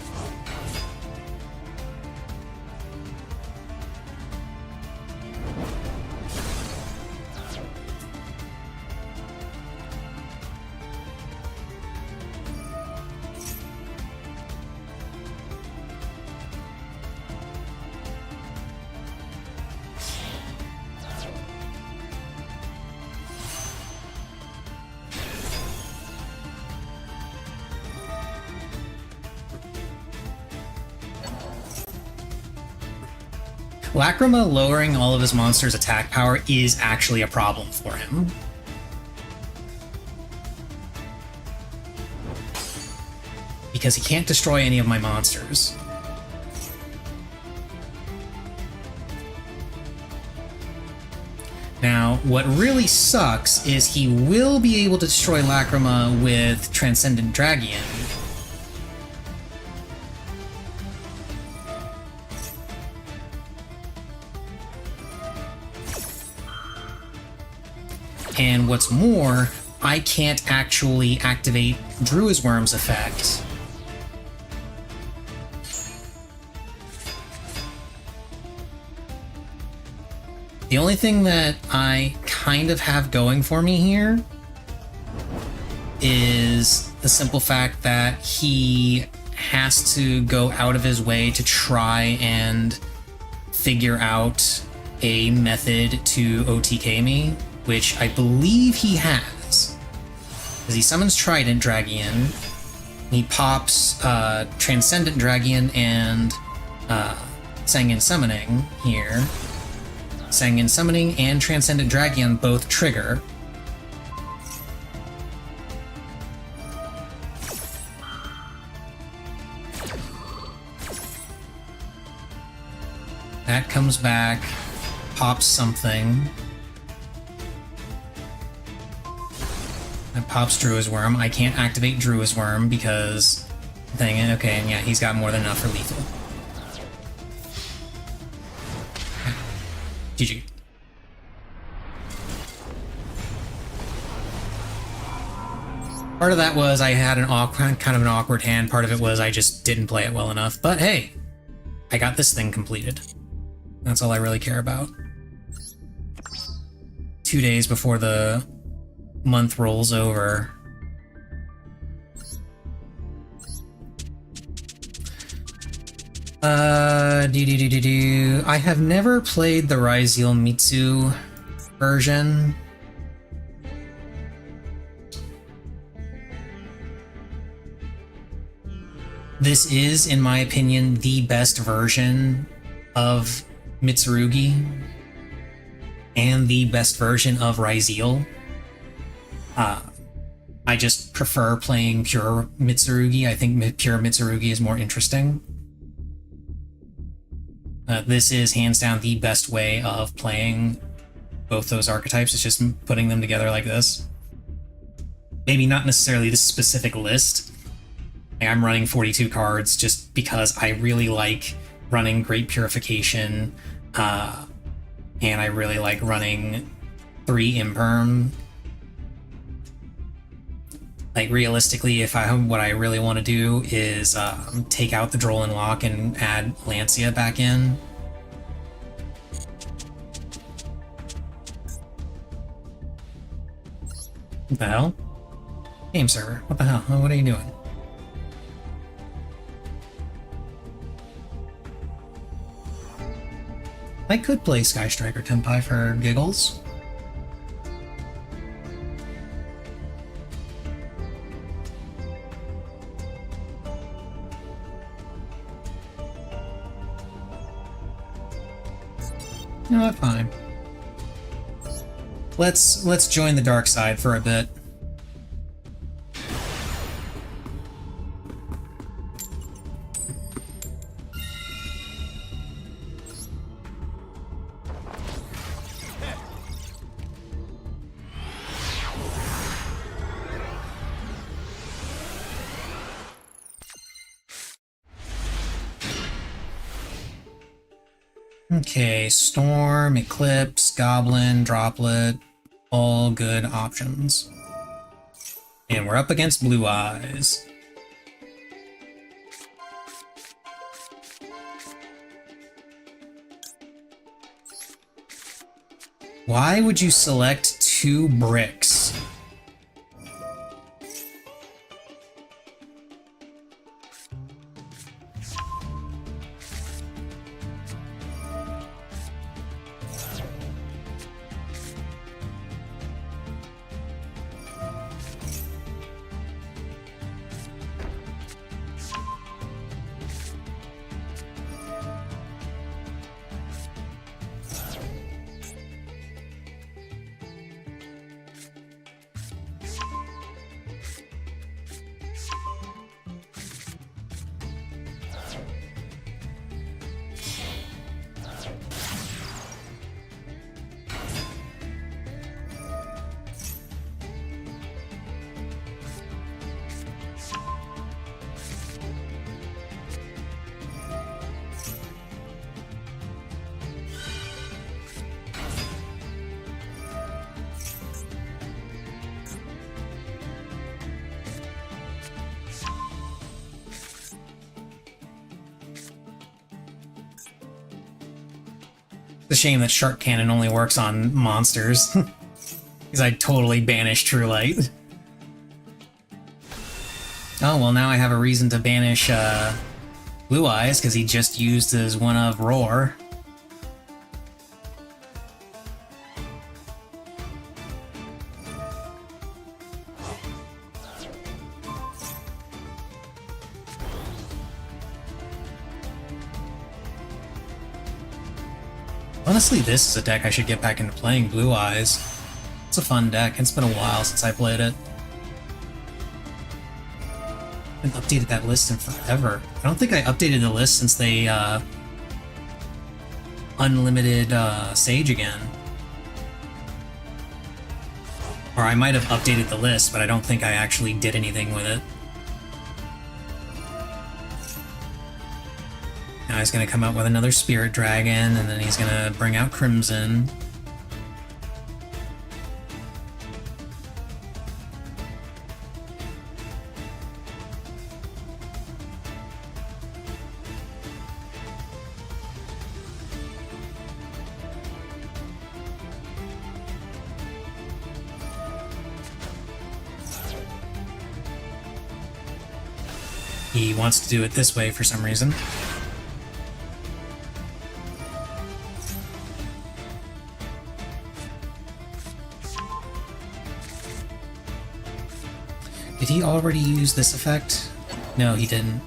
Lacrima lowering all of his monsters' attack power is actually a problem for him. Because he can't destroy any of my monsters. Now, what really sucks is he will be able to destroy Lacrima with Transcendent Dragion. And what's more, I can't actually activate Drua's Worm's effect. The only thing that I kind of have going for me here is the simple fact that he has to go out of his way to try and figure out a method to OTK me, which I believe he has. Because he summons Trident Dragion, he pops Transcendent Dragion and Sanguine Summoning here. Sanguine Summoning and Transcendent Dragion both trigger. That comes back, pops something. That pops Drua's Worm. I can't activate Drua's Worm because... Dang it, okay, and yeah, he's got more than enough for lethal. GG. Part of that was I had kind of an awkward hand. Part of it was I just didn't play it well enough. But hey, I got this thing completed. That's all I really care about. 2 days before the month rolls over. I have never played the Ryzeal Mitsu version. This is, in my opinion, the best version of Mitsurugi and the best version of Ryzeal. I just prefer playing pure Mitsurugi. I think pure Mitsurugi is more interesting. This is hands down the best way of playing both those archetypes. It's just putting them together like this. Maybe not necessarily this specific list. I'm running 42 cards just because I really like running Great Purification, and I really like running 3 Imperm. Like, realistically, what I really want to do is take out the Droll Lock and add Lancia back in. What the hell? Game server, what the hell? What are you doing? I could play Sky Striker Tenpai for giggles. No, fine. Let's join the dark side for a bit. Okay, Storm, Eclipse, Goblin, Droplet, all good options. And we're up against Blue Eyes. Why would you select 2 bricks? It's a shame that Shark Cannon only works on monsters. Because I'd totally banish True Light. Oh, well now I have a reason to banish Blue Eyes, because he just used his one of Roar. Honestly, this is a deck I should get back into playing, Blue Eyes. It's a fun deck, it's been a while since I played it. I haven't updated that list in forever. I don't think I updated the list since they, unlimited, Sage again. Or I might have updated the list, but I don't think I actually did anything with it. Now he's gonna come out with another Spirit Dragon, and then he's gonna bring out Crimson. He wants to do it this way for some reason. Did he already use this effect? No, he didn't.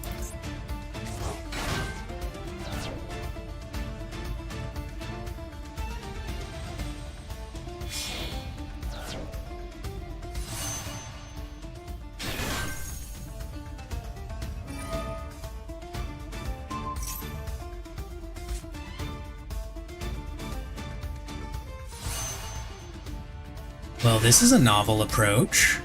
Well, this is a novel approach.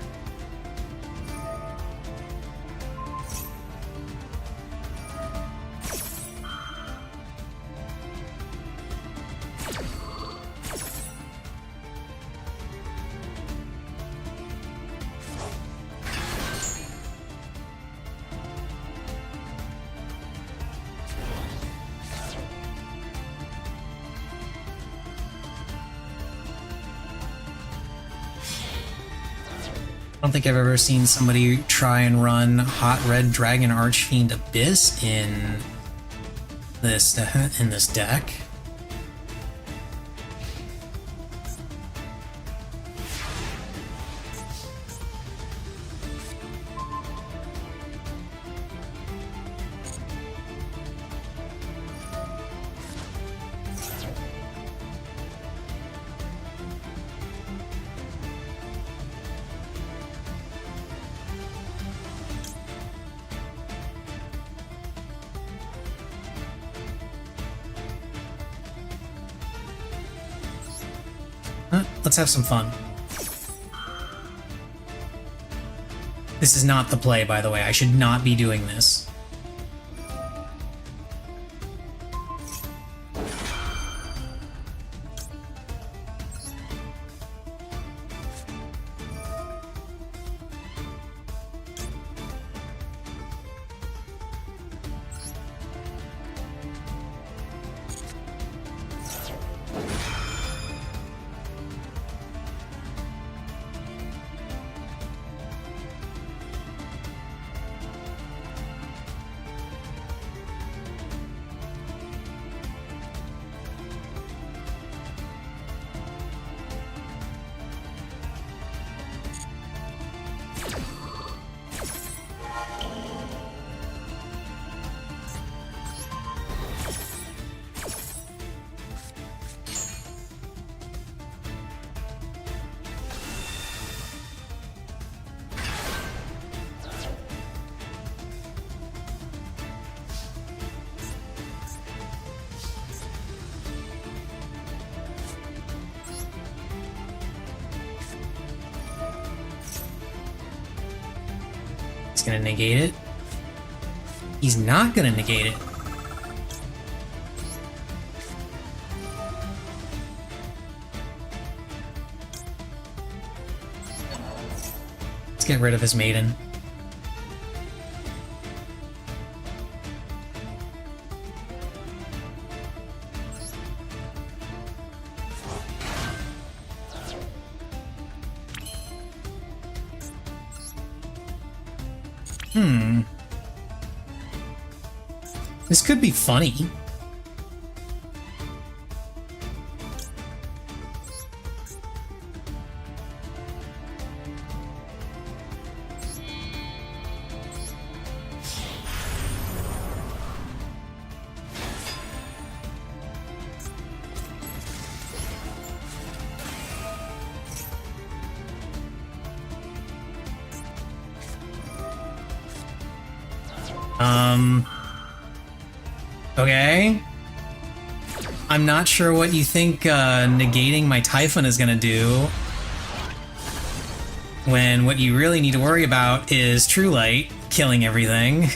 I don't think I've ever seen somebody try and run Hot Red Dragon Archfiend Abyss in this deck. Let's have some fun. This is not the play, by the way. I should not be doing this. Gonna negate it. He's not gonna negate it. Let's get rid of his maiden. This could be funny. Okay. I'm not sure what you think negating my Typhon is gonna do, when what you really need to worry about is True Light killing everything.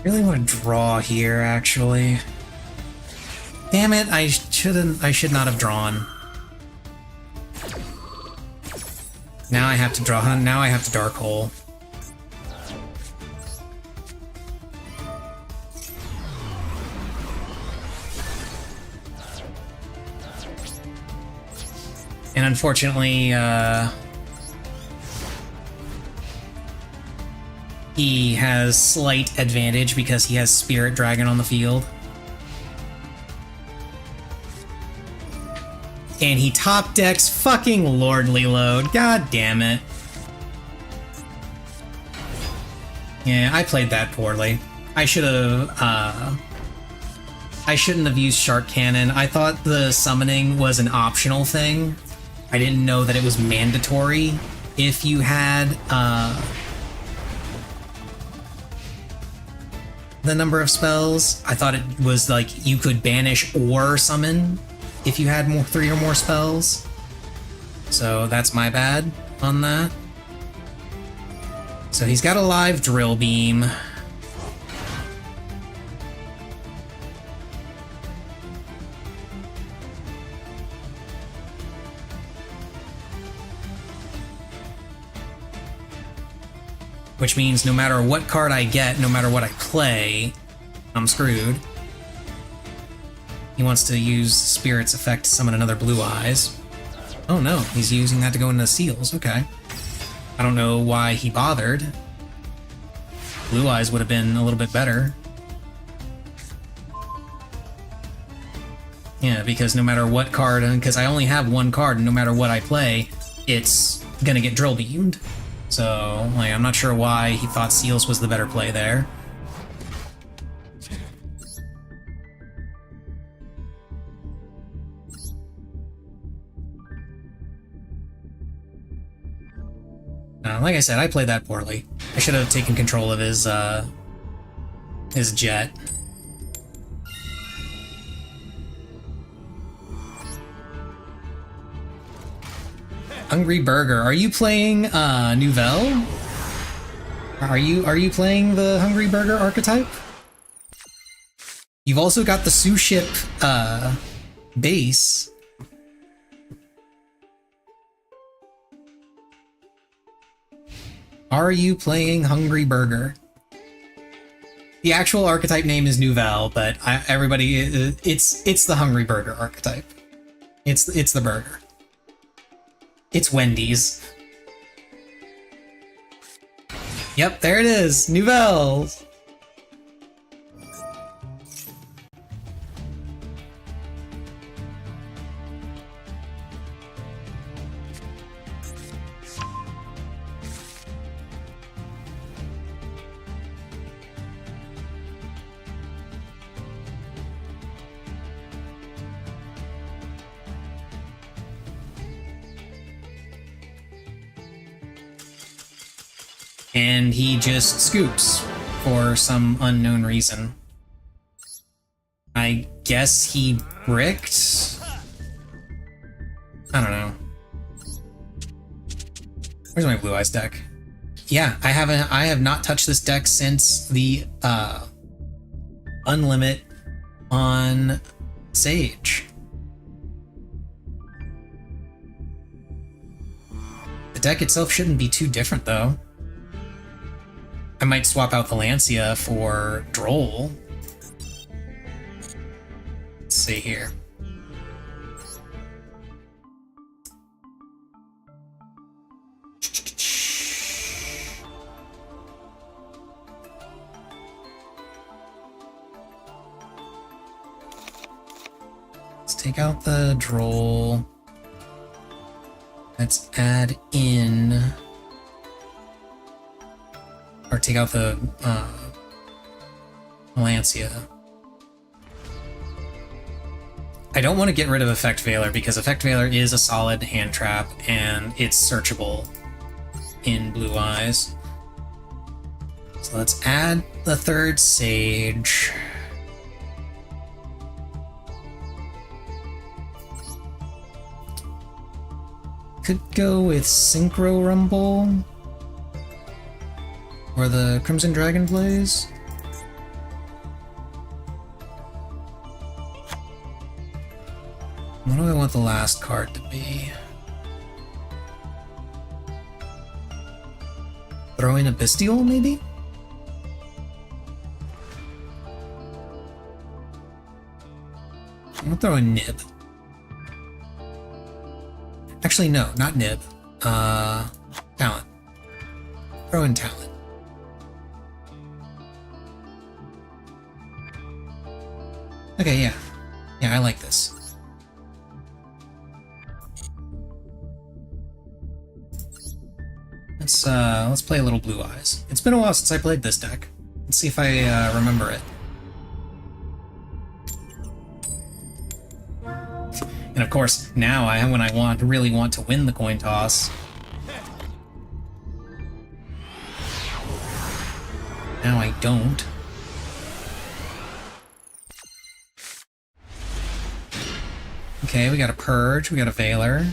Really want to draw here, actually. Damn it, I should not have drawn. Now I have to draw, now I have to Dark Hole. And unfortunately, he has slight advantage because he has Spirit Dragon on the field. And he top decks fucking Lordly Load. God damn it. Yeah, I played that poorly. I should have, I shouldn't have used Shark Cannon. I thought the summoning was an optional thing. I didn't know that it was mandatory if you had, the number of spells. I thought it was like you could banish or summon if you had 3 or more spells. So that's my bad on that. So he's got a live Drill Beam. Which means no matter what card I get, no matter what I play, I'm screwed. He wants to use Spirit's effect to summon another Blue Eyes. Oh no, he's using that to go into Seals, okay. I don't know why he bothered. Blue Eyes would have been a little bit better. Yeah, because no matter what card, because I only have one card, and no matter what I play, it's gonna get Drill Beamed. So, like, I'm not sure why he thought Seals was the better play there. Like I said, I played that poorly. I should have taken control of his jet. Hungry Burger. Are you playing Nouvelle? Are you playing the Hungry Burger archetype? You've also got the Sous Ship base. Are you playing Hungry Burger? The actual archetype name is Nouvelle, but everybody, it's the Hungry Burger archetype. It's the burger. It's Wendy's. Yep, there it is. Nouvelle. And he just scoops for some unknown reason. guess he bricked? I don't know. Where's my Blue Eyes deck? Yeah, I have not touched this deck since the Unlimit on Sage. The deck itself shouldn't be too different though. I might swap out the Lancia for Droll. Let's see here. Let's take out the Droll. Let's add in, or take out the Lancia. I don't want to get rid of Effect Veiler because Effect Veiler is a solid hand trap and it's searchable in Blue Eyes. So let's add the third Sage. Could go with Synchro Rumble or the Crimson Dragon Blaze. What do I want the last card to be? Throw in a Bestial, maybe? I'm gonna throw in Nib. Actually, no, not Nib. Talent. Throw in Talent. Okay, yeah. Yeah, I like this. Let's play a little Blue Eyes. It's been a while since I played this deck. Let's see if I remember it. And of course, now when I really want to win the coin toss. Now I don't. Okay, we got a Purge, we got a Veiler.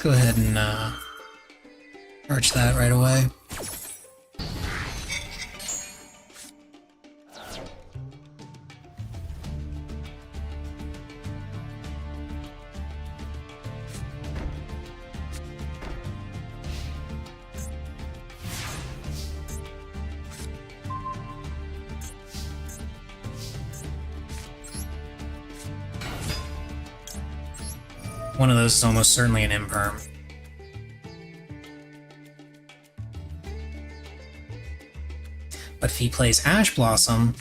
Go ahead and arch that right away. One of those is almost certainly an imperm. But if he plays Ash Blossom,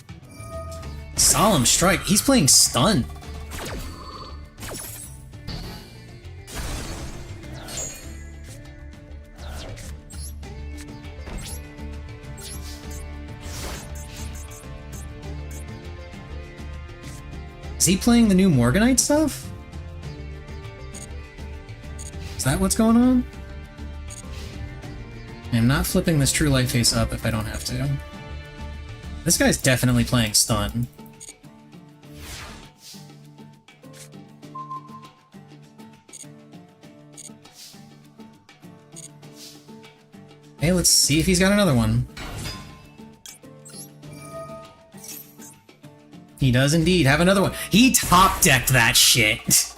Solemn Strike, he's playing Stun. Is he playing the new Morganite stuff? Is that what's going on? I'm not flipping this True Light face up if I don't have to. This guy's definitely playing Stun. Hey, let's see if he's got another one. He does indeed have another one. He top-decked that shit.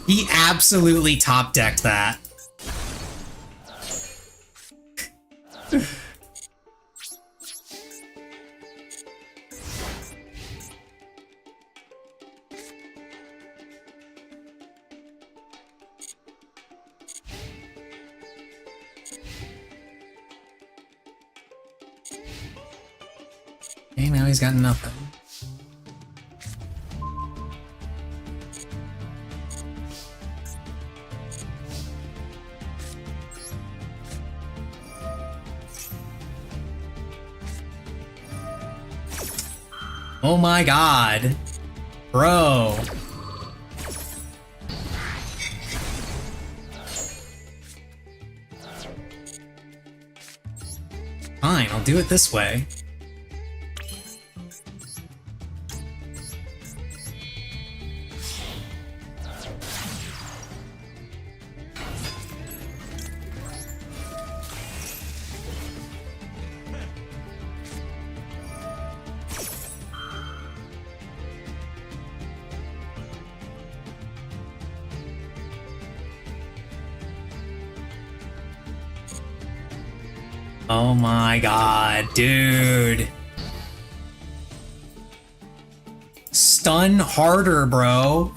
He absolutely top-decked that. Okay, now he's got nothing. Oh my god. Bro. Fine, I'll do it this way. Oh my god, dude. Stun harder, bro.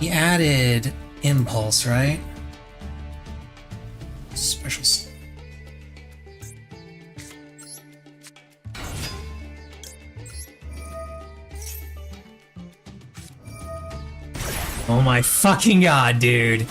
He added impulse, right? Special. Oh my fucking god, dude.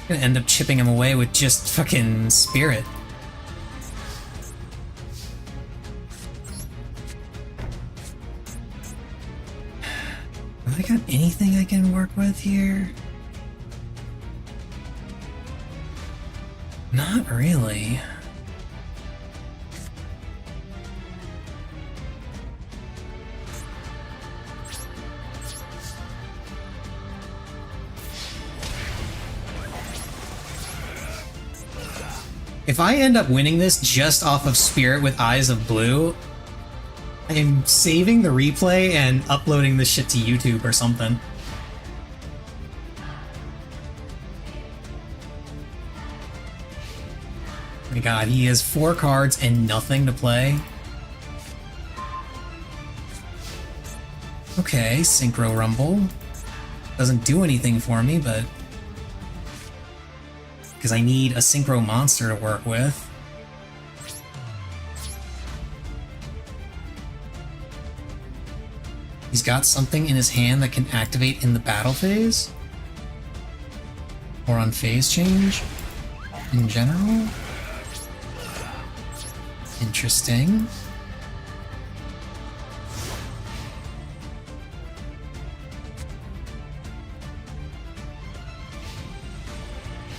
Gonna end up chipping him away with just fucking spirit. Have I got anything I can work with here? Not really. If I end up winning this just off of Spirit with Eyes of Blue, I'm saving the replay and uploading this shit to YouTube or something. Oh my god, he has 4 cards and nothing to play. Okay, Synchro Rumble. Doesn't do anything for me, but... because I need a Synchro monster to work with. He's got something in his hand that can activate in the battle phase? Or on phase change? In general? Interesting.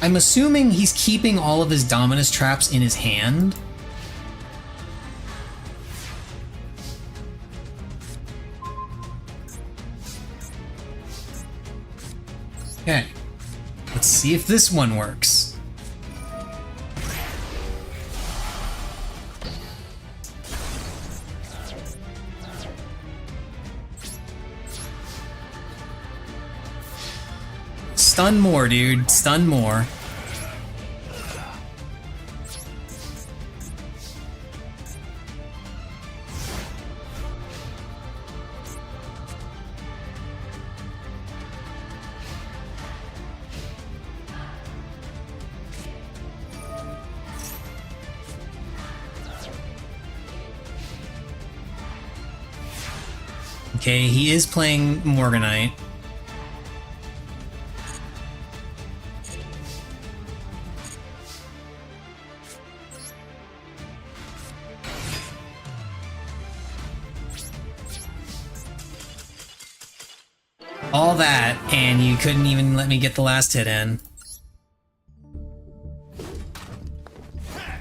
I'm assuming he's keeping all of his Dominus traps in his hand. Okay. Let's see if this one works. Stun more, dude. Stun more. Okay, he is playing Morganite. All that, and you couldn't even let me get the last hit in.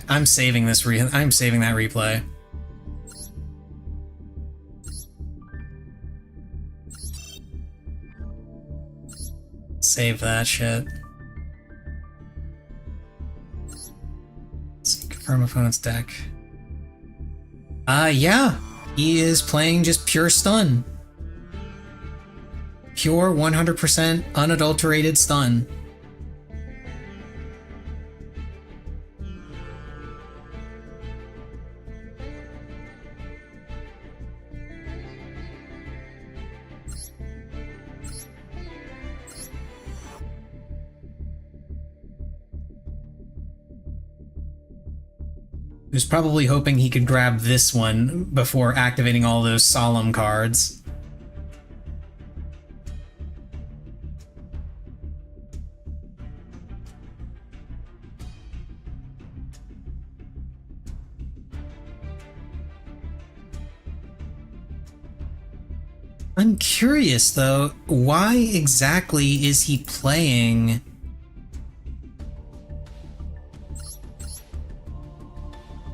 I'm saving this I'm saving that replay. Save that shit. Let's see, confirm opponent's deck. Yeah. He is playing just pure stun. Pure 100% unadulterated stun. He was probably hoping he could grab this one before activating all those solemn cards. I'm curious though, why exactly is he playing...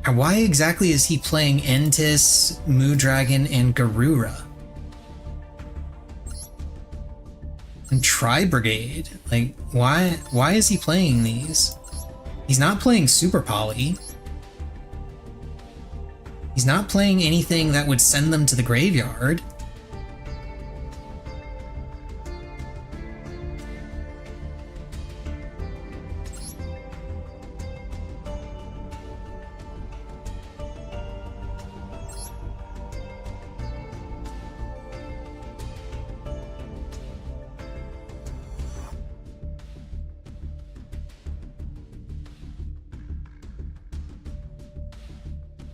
Why exactly is he playing Entis, Moondragon, and Garura? And Tri-Brigade? Like, why is he playing these? He's not playing Super Poly. He's not playing anything that would send them to the graveyard.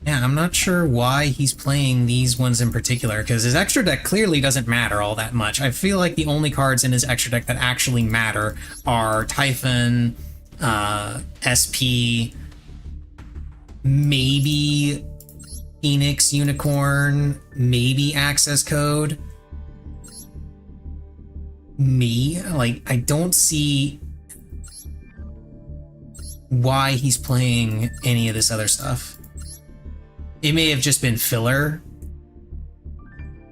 Yeah, I'm not sure why he's playing these ones in particular, because his extra deck clearly doesn't matter all that much. I feel like the only cards in his extra deck that actually matter are Typhon, SP, maybe Phoenix Unicorn, maybe Access Code. I don't see why he's playing any of this other stuff. It may have just been filler,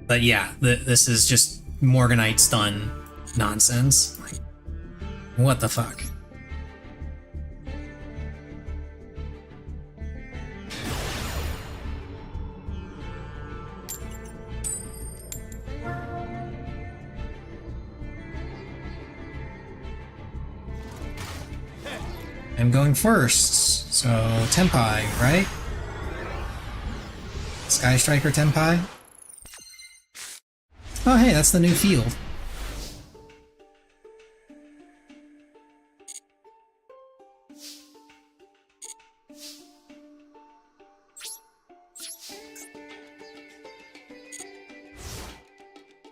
but yeah, this is just Morganite stun nonsense. Like, what the fuck? I'm going first, so Tenpai, right? Sky Striker Tenpai? Oh hey, that's the new field.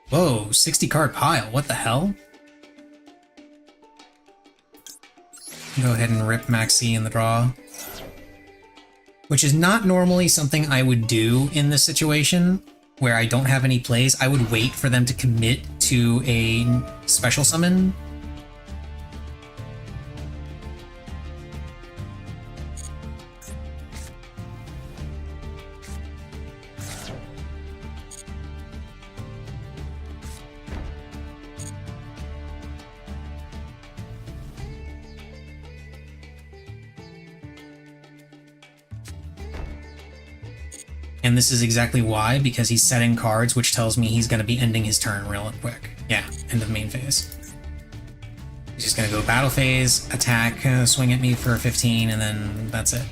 Whoa, 60 card pile, what the hell? Go ahead and rip Maxi in the draw. Which is not normally something I would do in this situation, where I don't have any plays. I would wait for them to commit to a special summon. And this is exactly why, because he's setting cards, which tells me he's going to be ending his turn real quick. Yeah, end of main phase. He's just going to go battle phase, attack, swing at me for 15, and then that's it.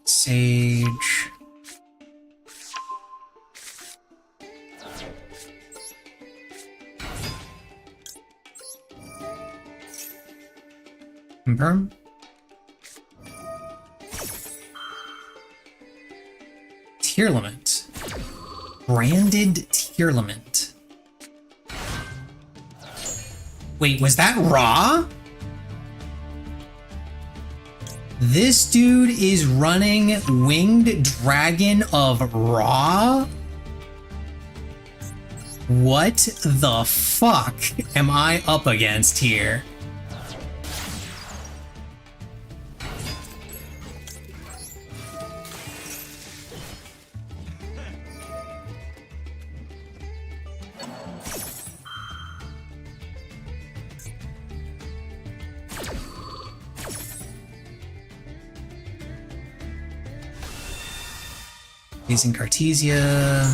Sage. Confirm. Tearlament. Branded Tearlament. Wait, was that raw? This dude is running Winged Dragon of Raw? What the fuck am I up against here? Using Cartesia.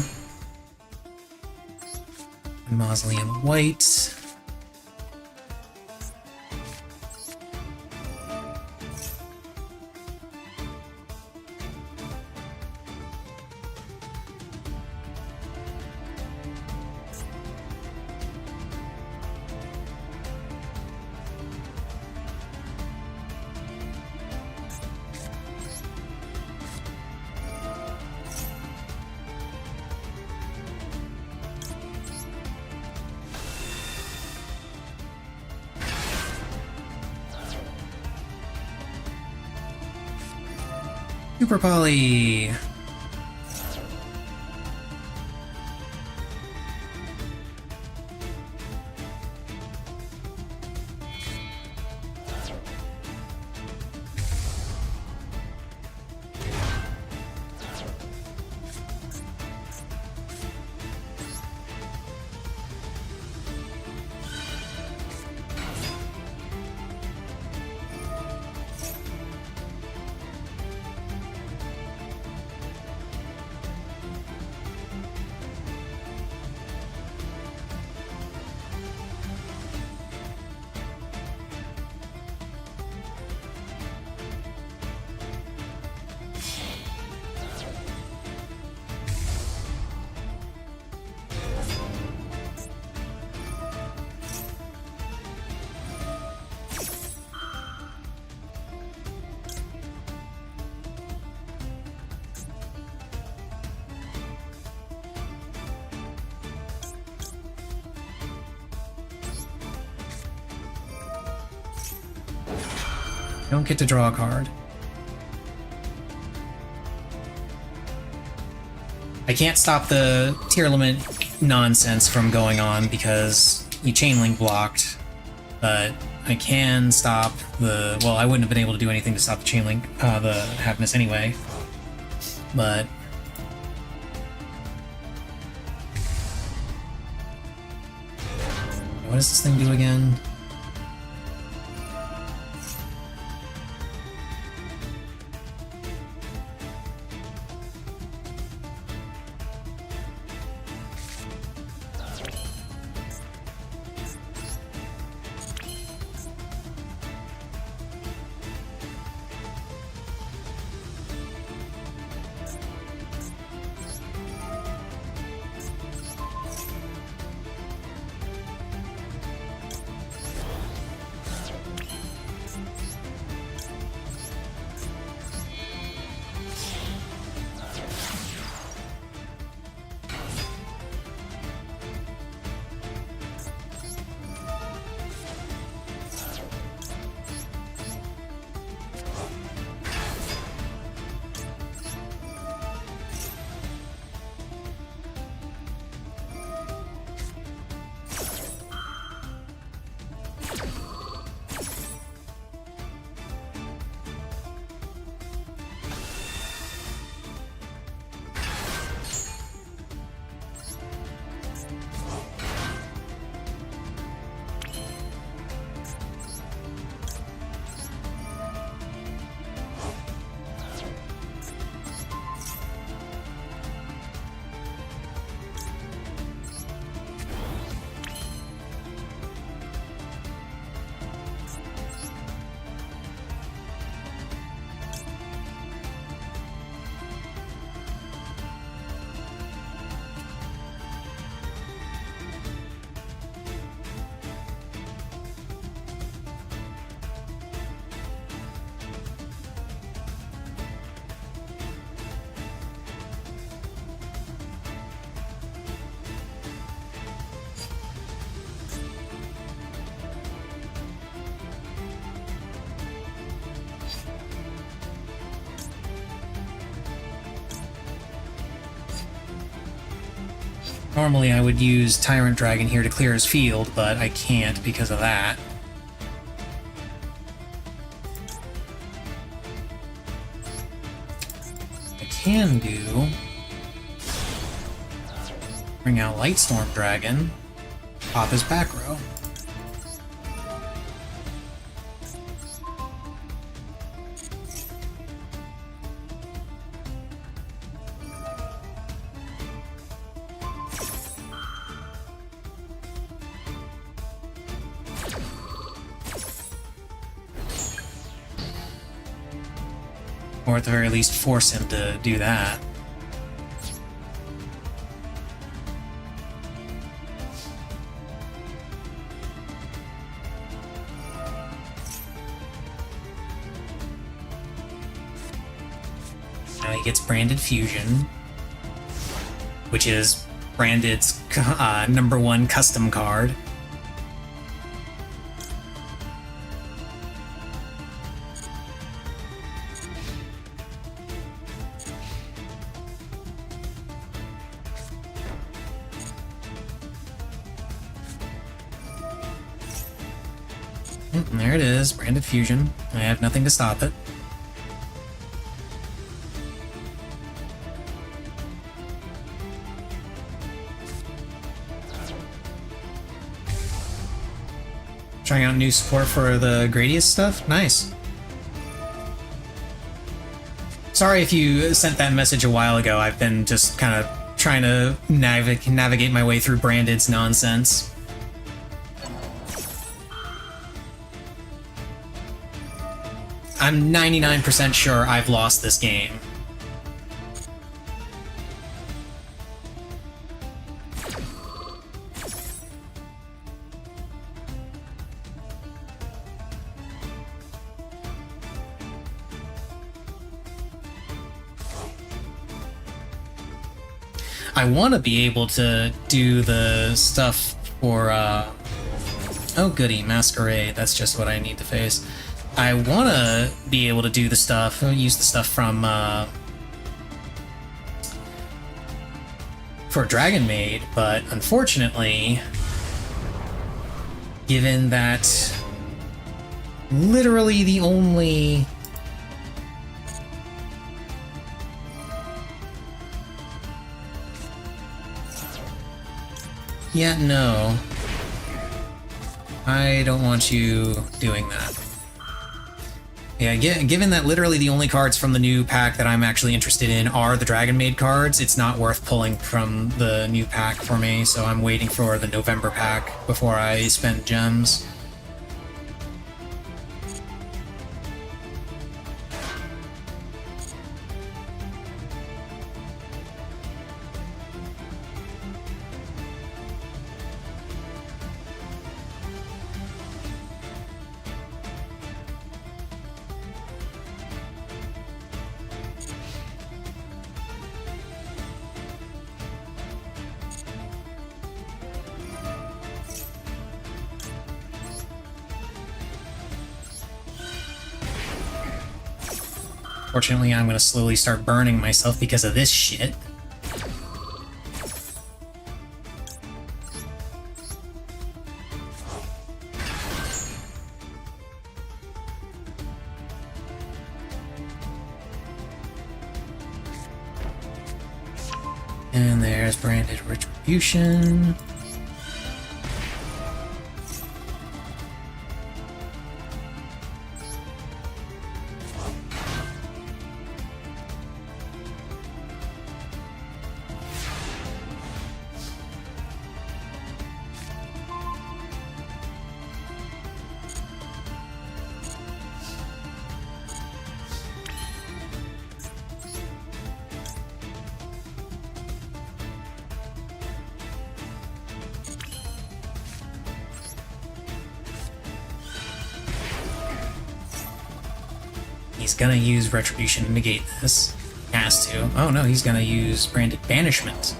Mausoleum White. Super Poly. I don't get to draw a card. I can't stop the Tearlament nonsense from going on because you chain link blocked, but I can stop the, well, I wouldn't have been able to do anything to stop the chain link, the happiness anyway, but what does this thing do again? Normally I would use Tyrant Dragon here to clear his field, but I can't because of that. I can do... bring out Lightstorm Dragon, pop his back row. Or at the very least force him to do that. Now he gets Branded Fusion, which is Branded's #1 custom card. And there it is, Branded Fusion. I have nothing to stop it. Trying out new support for the Gradius stuff? Nice. Sorry if you sent that message a while ago. I've been just kind of trying to navigate my way through Branded's nonsense. I'm 99% sure I've lost this game. I want to be able to do the stuff for, oh goody, Masquerade, that's just what I need to face. I want to be able to do the stuff, use the stuff from, for Dragon Maid, but unfortunately, given that literally the only... Yeah, no. I don't want you doing that. Yeah, given that literally the only cards from the new pack that I'm actually interested in are the Dragon Maid cards, it's not worth pulling from the new pack for me, so I'm waiting for the November pack before I spend gems. Fortunately, I'm gonna slowly start burning myself because of this shit. And there's Branded Retribution. He's gonna use Retribution to negate this. Has to. Oh no, he's gonna use Branded Banishment.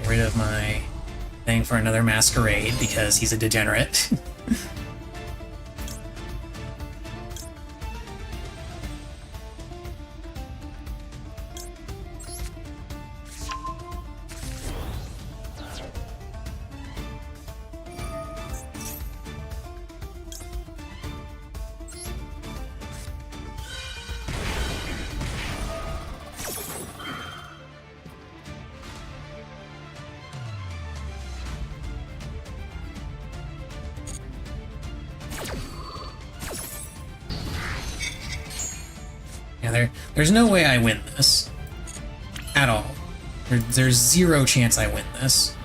rid of my thing for another masquerade because he's a degenerate. Yeah, there's no way I win this. At all. There's zero chance I win this.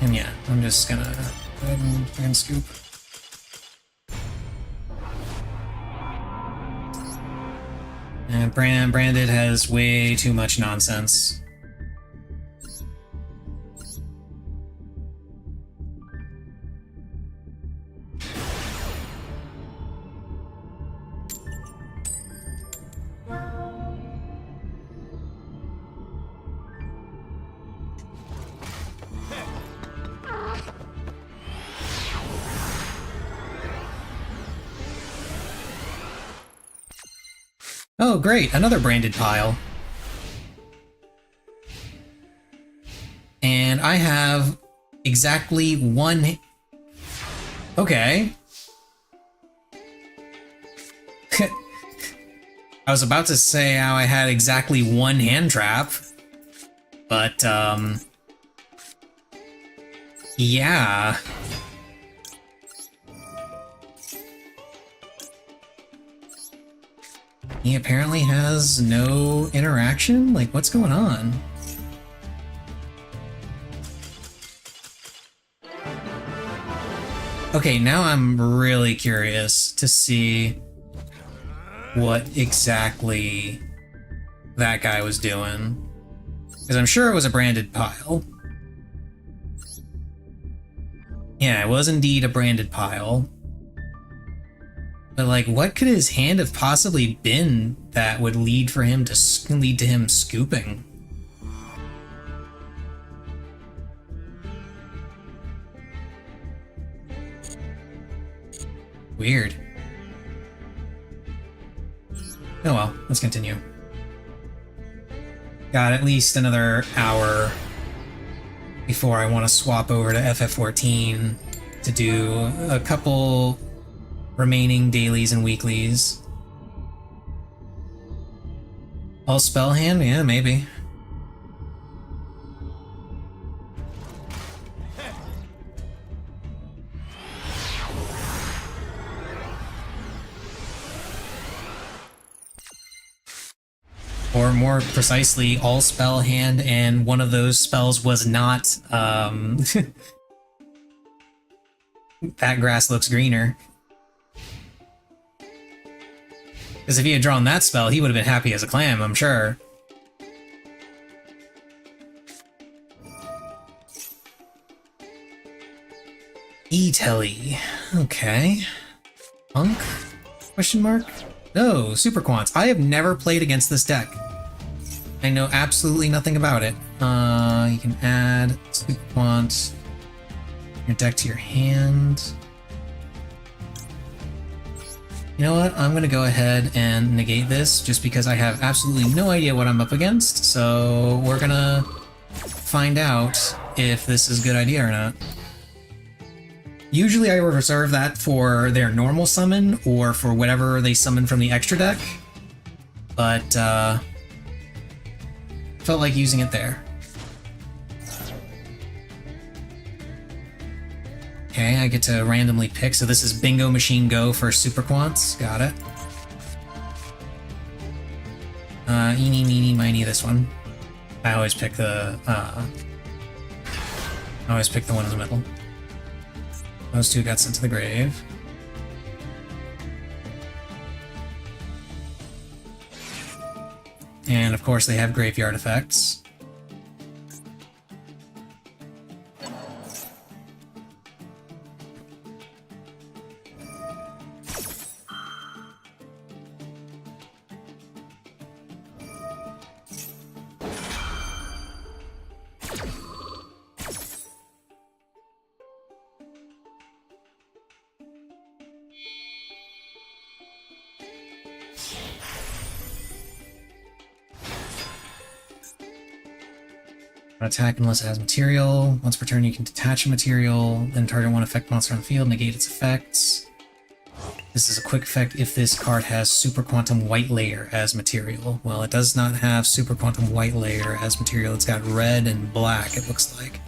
And yeah, I'm just gonna go ahead and freaking scoop. And Branded has way too much nonsense. Oh, great, another branded pile. And I have exactly one... Okay. I was about to say how I had exactly one hand trap, but, yeah. He apparently has no interaction? Like, what's going on? Okay, now I'm really curious to see what exactly that guy was doing. Because I'm sure it was a branded pile. Yeah, it was indeed a branded pile. But like, what could his hand have possibly been that would lead to him scooping? Weird. Oh well, let's continue. Got at least another hour before I want to swap over to FF14 to do a couple remaining dailies and weeklies. All spell hand? Yeah, maybe. Or more precisely, all spell hand, and one of those spells was not, that grass looks greener. Because if he had drawn that spell, he would have been happy as a clam, I'm sure. E-Telly. Okay. Punk? Question mark? No, Super Quants. I have never played against this deck. I know absolutely nothing about it. You can add Super Quant your deck to your hand. You know what? I'm gonna go ahead and negate this just because I have absolutely no idea what I'm up against. So we're gonna find out if this is a good idea or not. Usually I reserve that for their normal summon or for whatever they summon from the extra deck, but felt like using it there. Okay, I get to randomly pick, so this is Bingo Machine Go for Super Quants. Got it. Eeny, meeny, miny, this one. I always pick the one in the middle. Those two got sent to the grave. And of course they have graveyard effects. Attack unless it has material. Once per turn, you can detach a material, then target one effect monster on the field, negate its effects. This is a quick effect if this card has Super Quantum White Layer as material. Well, it does not have Super Quantum White Layer as material. It's got red and black, it looks like.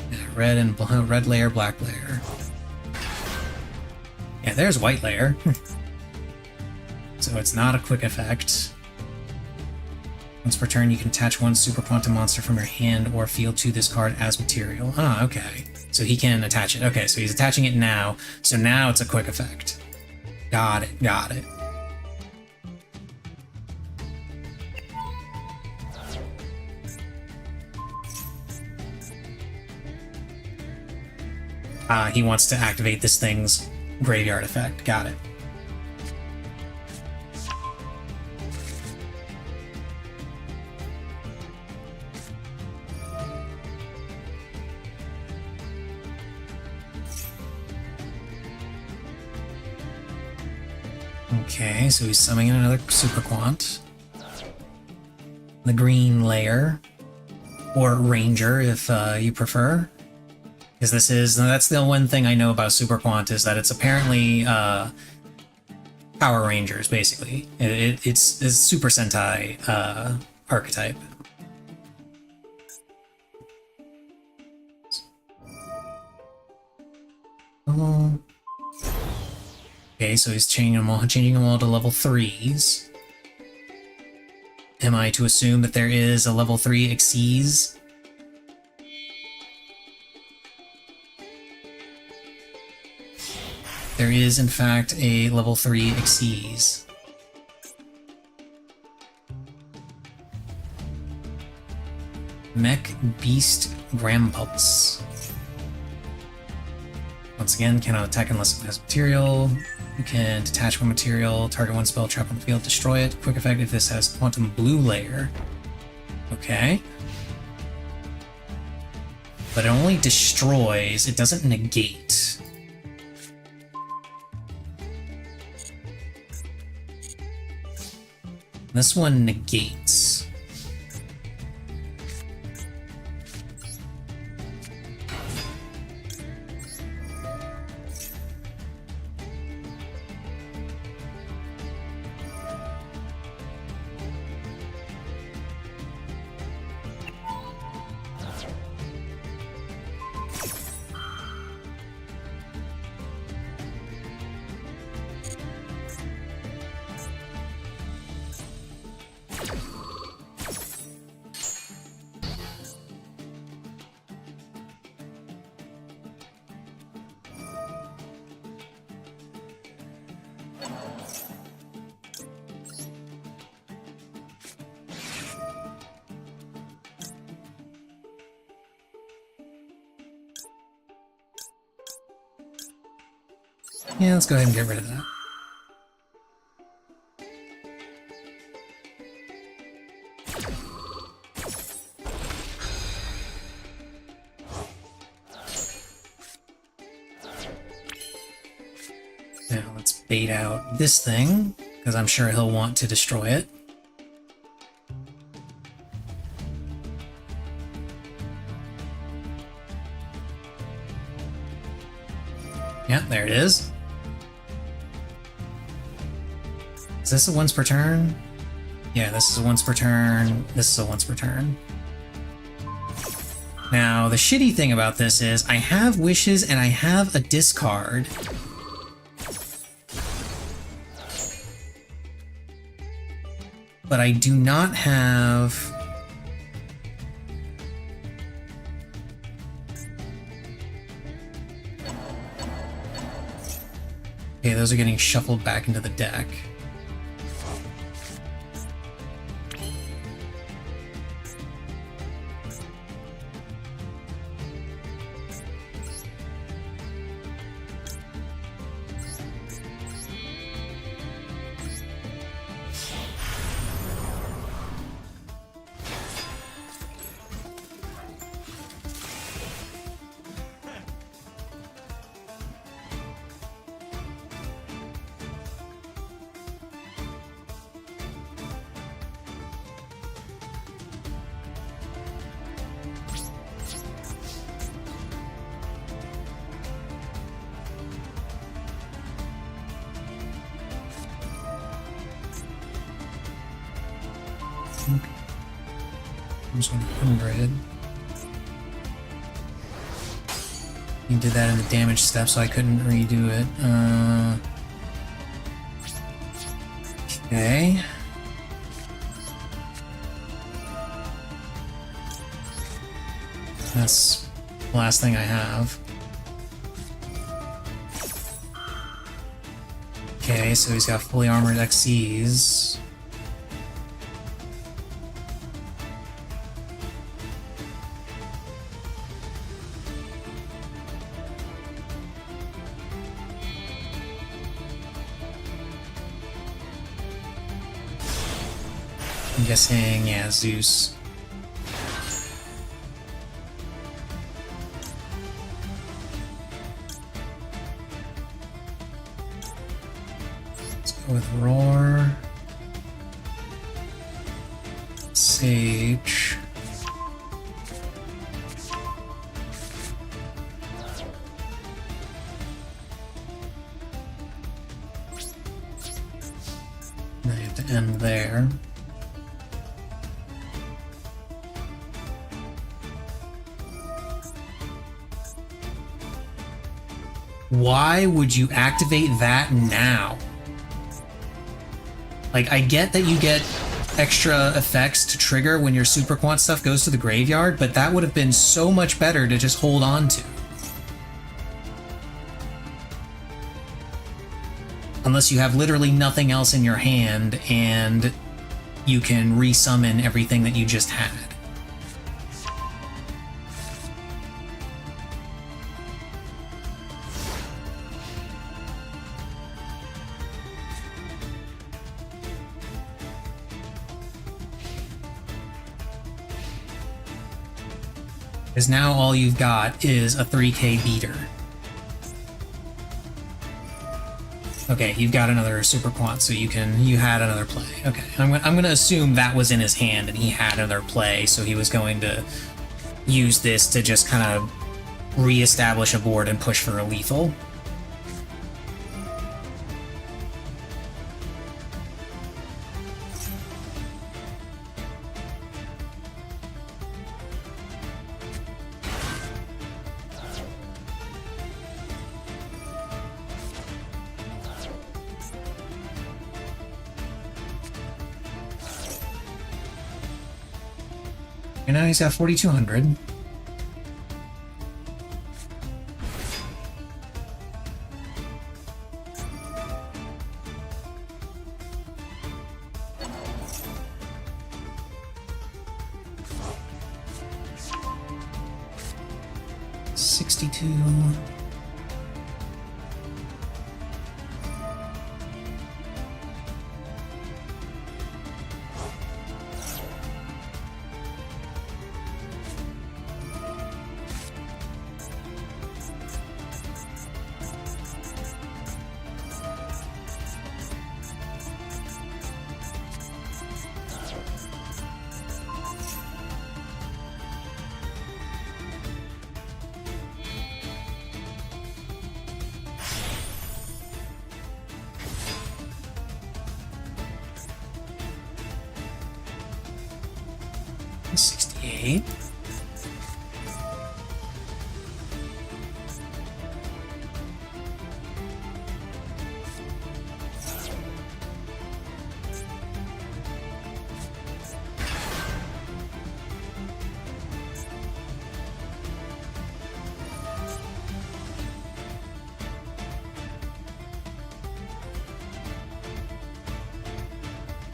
Yeah, red layer, black layer. Yeah, there's white layer. So it's not a quick effect. Once per turn, you can attach one Super Quantum monster from your hand or field to this card as material. Ah, okay. So he can attach it. Okay, so he's attaching it now. So now it's a quick effect. Got it, got it. He wants to activate this thing's graveyard effect. Got it. Okay, so he's summoning another Super Quant. The green layer. Or Ranger, if you prefer. Because that's the one thing I know about Super Quant, is that it's apparently Power Rangers, basically. It's Super Sentai archetype. Okay, so he's changing them all to level 3s. Am I to assume that there is a level 3 XIV? There is, in fact, a level 3 XIV. Mech Beast Grampulse. Once again, cannot attack unless it has material. You can detach one material, target one spell, trap on the field, destroy it. Quick effect if this has Quantum Blue Layer. Okay. But it only destroys, it doesn't negate. This one negates. Yeah, let's go ahead and get rid of that. Now let's bait out this thing, because I'm sure he'll want to destroy it. Yeah, there it is. Is this a once per turn? Yeah, this is a once per turn. This is a once per turn. Now, the shitty thing about this is I have wishes and I have a discard. But I do not have... Okay, those are getting shuffled back into the deck. Comes 100. You did that in the damage step, so I couldn't redo it. Okay. That's the last thing I have. Okay, so he's got fully armored XCs. I'm guessing, yeah, Zeus. Let's go with Roar. Sage. I have to end there. Why would you activate that now? Like, I get that you get extra effects to trigger when your super quant stuff goes to the graveyard, but that would have been so much better to just hold on to. Unless you have literally nothing else in your hand and you can resummon everything that you just had. Because now all you've got is a 3k beater. Okay, you've got another super quant, so you had another play. Okay, I'm gonna assume that was in his hand and he had another play, so he was going to use this to just kind of re-establish a board and push for a lethal. And now he's got 4,200.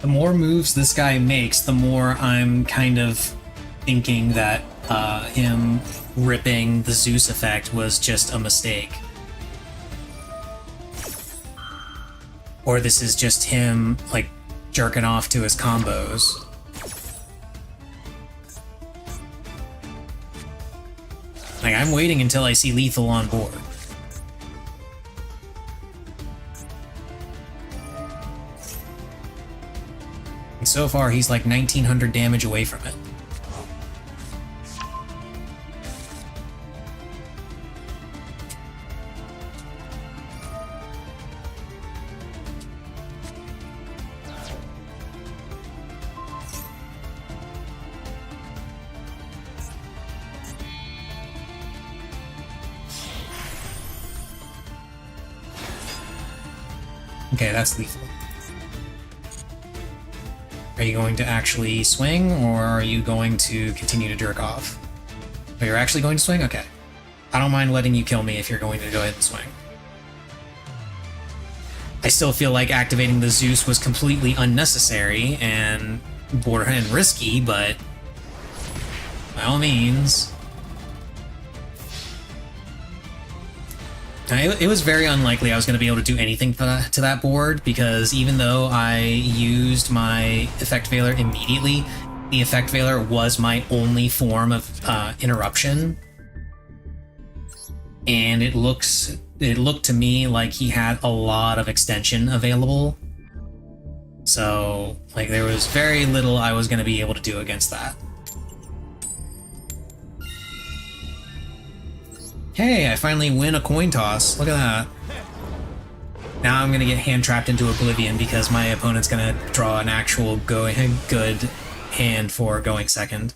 The more moves this guy makes, the more I'm kind of thinking that him ripping the Zeus effect was just a mistake. Or this is just him, like, jerking off to his combos. Like, I'm waiting until I see lethal on board. And so far, he's like 1,900 damage away from it. Okay, that's lethal. Are you going to actually swing, or are you going to continue to jerk off? Oh, you're actually going to swing? Okay. I don't mind letting you kill me if you're going to go ahead and swing. I still feel like activating the Zeus was completely unnecessary and borderline risky, but by all means. It was very unlikely I was going to be able to do anything to that board, because even though I used my Effect Veiler immediately, the Effect Veiler was my only form of interruption. And it looked to me like he had a lot of extension available. So, like, there was very little I was going to be able to do against that. Hey, I finally win a coin toss. Look at that. Now I'm gonna get hand-trapped into oblivion because my opponent's gonna draw an actual good hand for going second.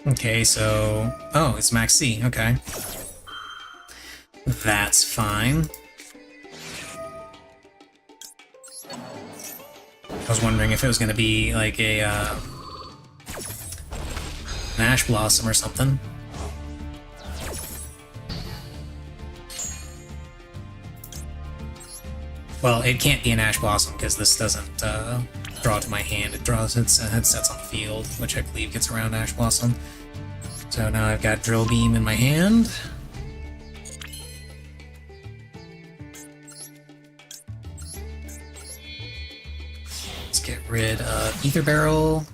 Okay, so... Oh, it's Max C, okay. That's fine. I was wondering if it was going to be like a, an Ash Blossom or something. Well, it can't be an Ash Blossom because this doesn't draw to my hand. It sets on the field, which I believe gets around Ash Blossom. So now I've got Drill Beam in my hand. Let's get rid of Ether Barrel,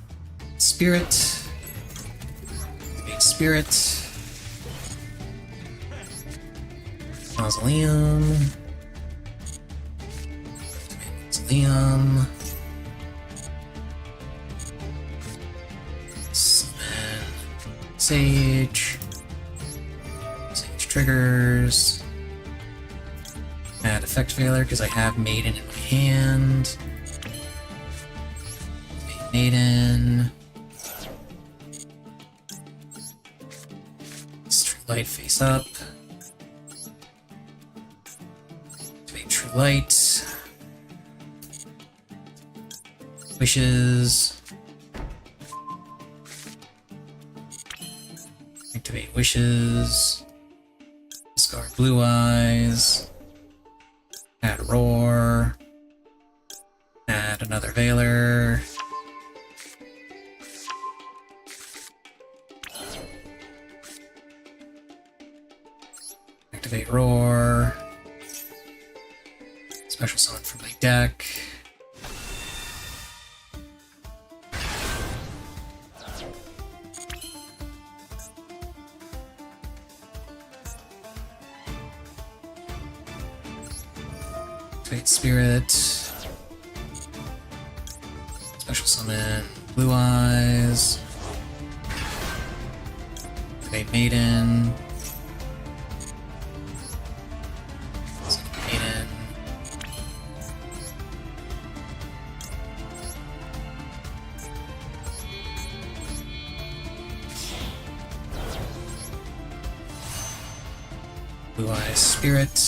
Spirit, Big Spirit, Mausoleum, Mausoleum, Sage triggers, add Effect Veiler because I have Maiden in my hand, Maiden, True Light face up, activate True Light, Wishes, activate Wishes, discard Blue Eyes, add Roar, add another Veiler, activate Roar, special summon from my deck, activate Spirit, special summon Blue Eyes, activate Maiden, Maiden, Blue Eyes Spirit,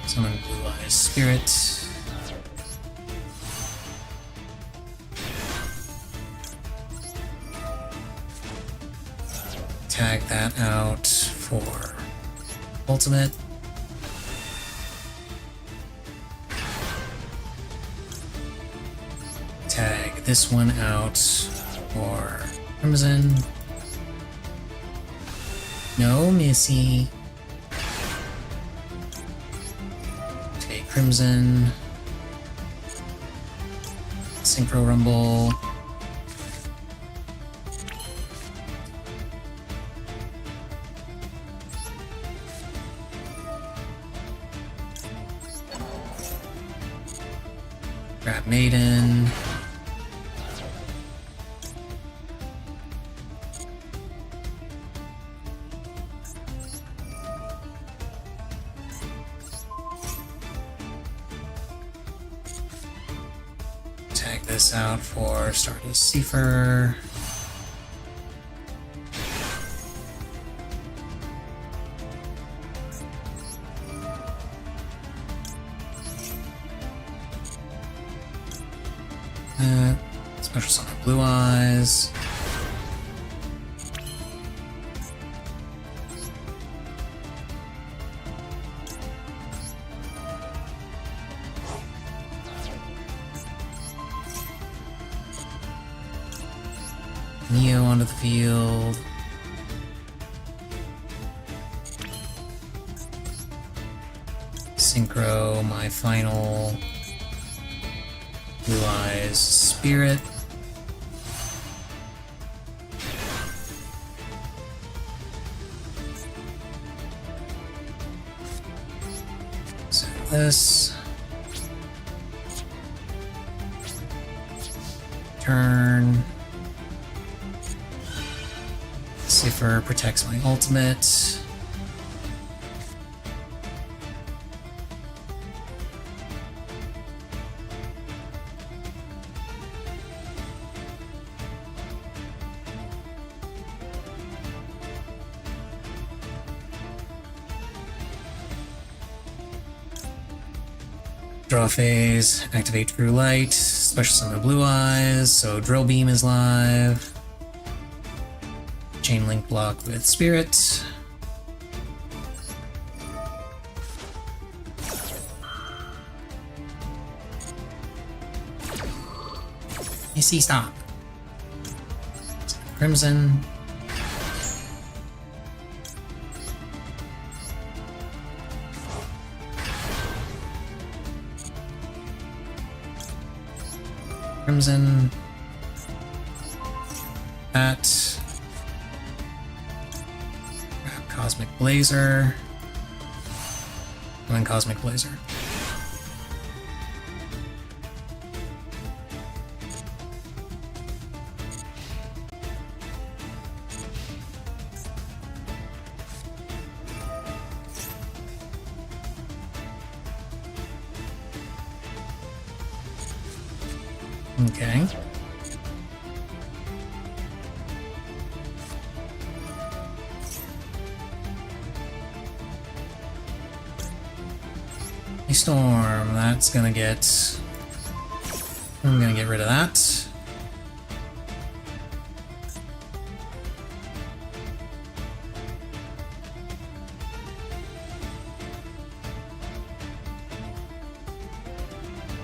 summon Blue Eyes Spirit, tag that out for ultimate, tag this one out for Crimson, no Missy, take Crimson, Synchro Rumble, grab Maiden, this out for Stardust Cipher. Special Summon Blue Eyes. Neo onto the field. Synchro, my final Blue Eyes Spirit. So this. Turn. Cipher protects my ultimate. Draw phase, activate True Light, special summon Blue Eyes, so Drill Beam is live. Chain Link block with Spirit. You see, stop. Crimson. Crimson. That. Grab Cosmic Blazer. And then Cosmic Blazer. Okay. A storm, that's gonna get... I'm gonna get rid of that.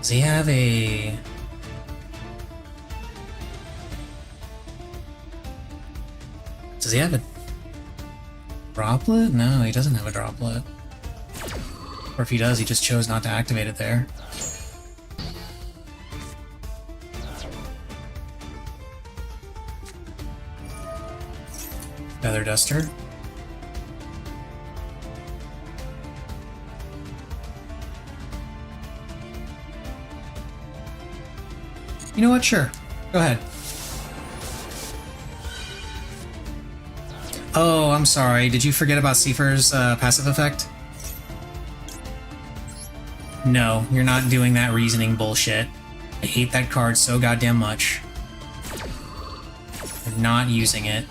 Does he have a... Does he have a droplet? No, he doesn't have a droplet. Or if he does, he just chose not to activate it there. Feather Duster. You know what? Sure. Go ahead. Oh, I'm sorry. Did you forget about Cipher's passive effect? No, you're not doing that reasoning bullshit. I hate that card so goddamn much. You're not using it.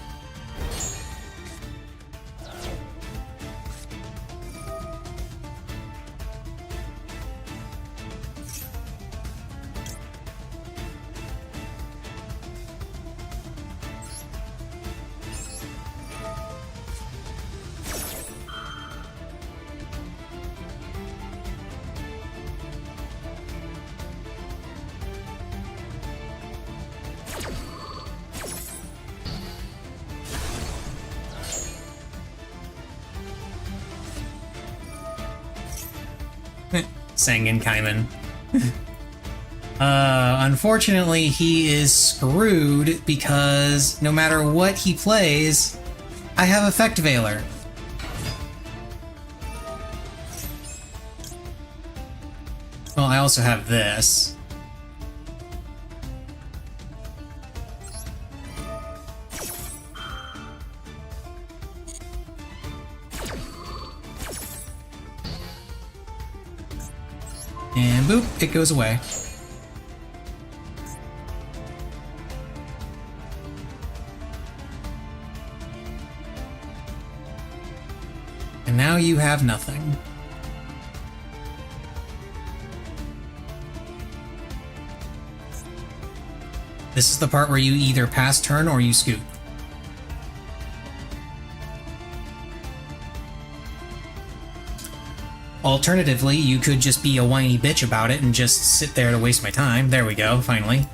Sangan Kaiman. Unfortunately, he is screwed because no matter what he plays, I have Effect Veiler. Well, I also have this. And boop, it goes away. And now you have nothing. This is the part where you either pass turn or you scoop. Alternatively, you could just be a whiny bitch about it and just sit there to waste my time. There we go, finally.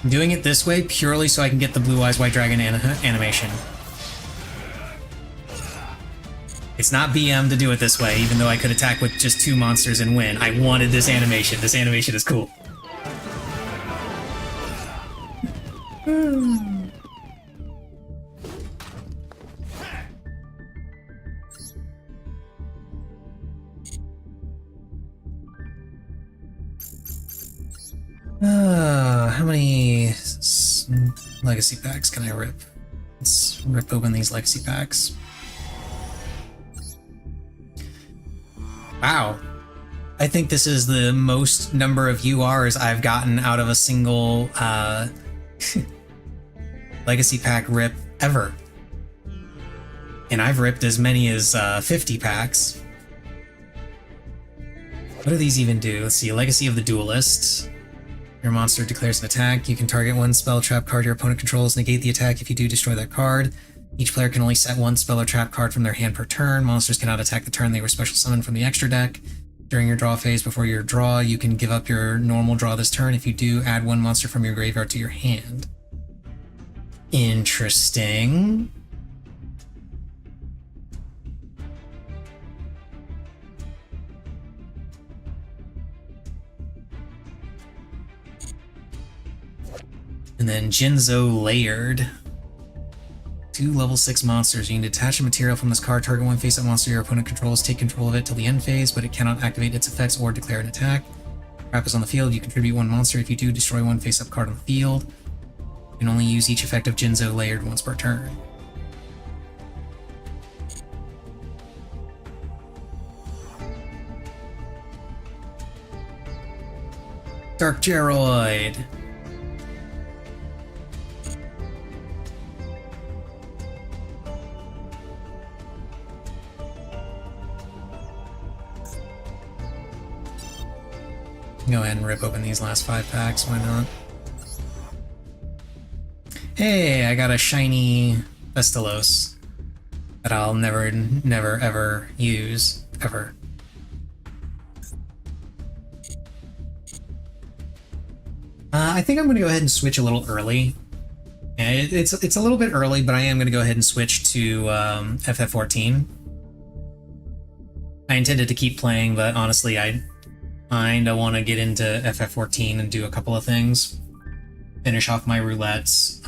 I'm doing it this way purely so I can get the Blue Eyes White Dragon animation. It's not BM to do it this way, even though I could attack with just 2 monsters and win. I wanted this animation. This animation is cool. How many legacy packs can I rip? Let's rip open these legacy packs. Wow. I think this is the most number of URs I've gotten out of a single legacy pack rip ever. And I've ripped as many as 50 packs. What do these even do? Let's see, Legacy of the Duelist. Your monster declares an attack. You can target one spell trap card your opponent controls, negate the attack if you do destroy that card. Each player can only set one spell or trap card from their hand per turn. Monsters cannot attack the turn they were special summoned from the extra deck. During your draw phase, before your draw, you can give up your normal draw this turn. If you do, add one monster from your graveyard to your hand. Interesting. And then Jinzo Layered. 2 level 6 monsters. You can detach a material from this card, target one face-up monster your opponent controls, take control of it till the end phase, but it cannot activate its effects or declare an attack. Trap is on the field. You contribute 1 monster. If you do, destroy one face-up card on the field. You can only use each effect of Jinzo Layered once per turn. Dark Geroid. Go ahead and rip open these last 5 packs, why not? Hey, I got a shiny Vestalos that I'll never, ever use, ever. I think I'm going to go ahead and switch a little early. Yeah, it's a little bit early, but I am going to go ahead and switch to FF14. I intended to keep playing, but honestly, I kind of want to get into FF14 and do a couple of things. Finish off my roulettes,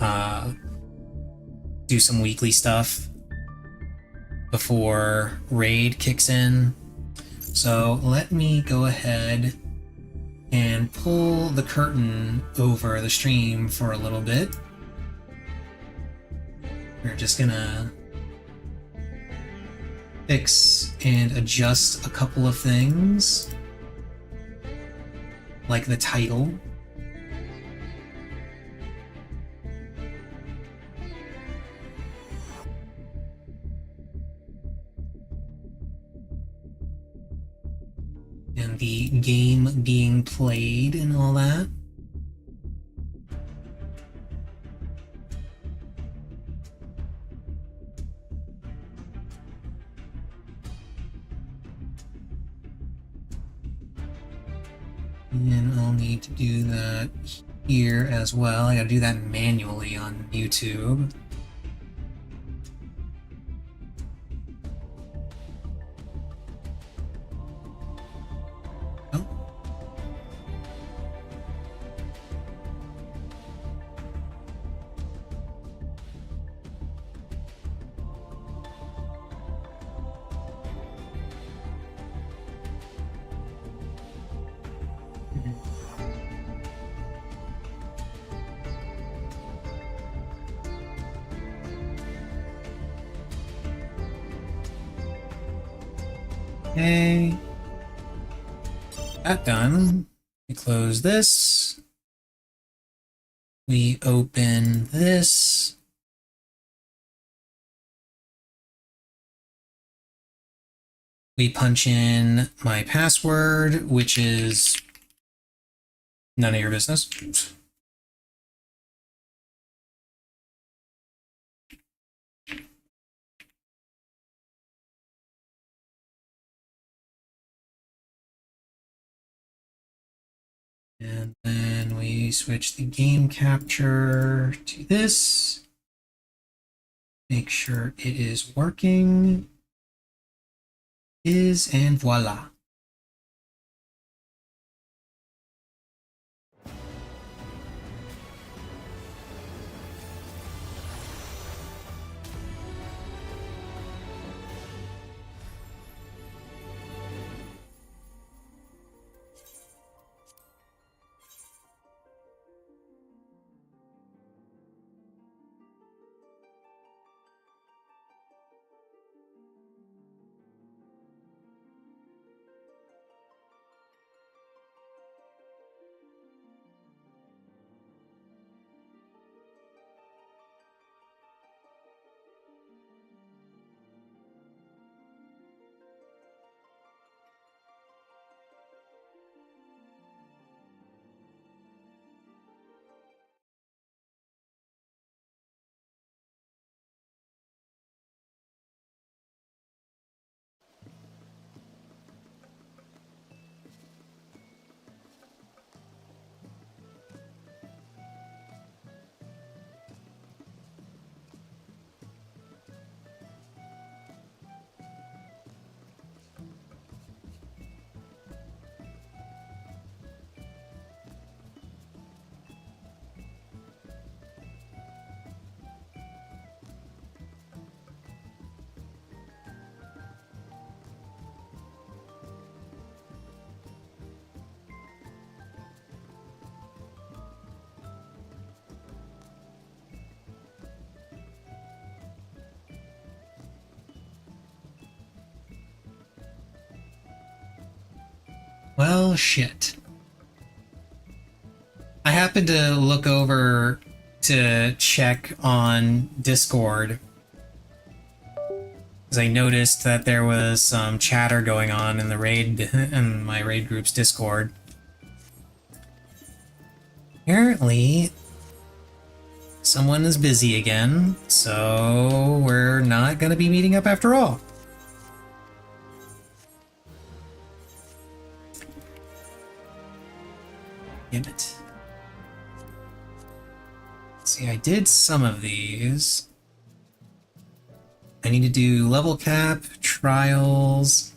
do some weekly stuff before Raid kicks in. So let me go ahead and pull the curtain over the stream for a little bit. We're just gonna fix and adjust a couple of things, like the title. And the game being played and all that. And I'll need to do that here as well. I gotta do that manually on YouTube. Oh. Okay. That done. We close this. We open this. We punch in my password, which is none of your business. And then we switch the game capture to this. Make sure it is working. And voila. Well, shit. I happened to look over to check on Discord because I noticed that there was some chatter going on in the raid in my raid group's Discord. Apparently, someone is busy again, so we're not going to be meeting up after all. Damn it. See, I did some of these. I need to do level cap, trials,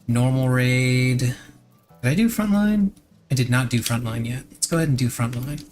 normal raid. Did I do frontline? I did not do frontline yet. Let's go ahead and do frontline.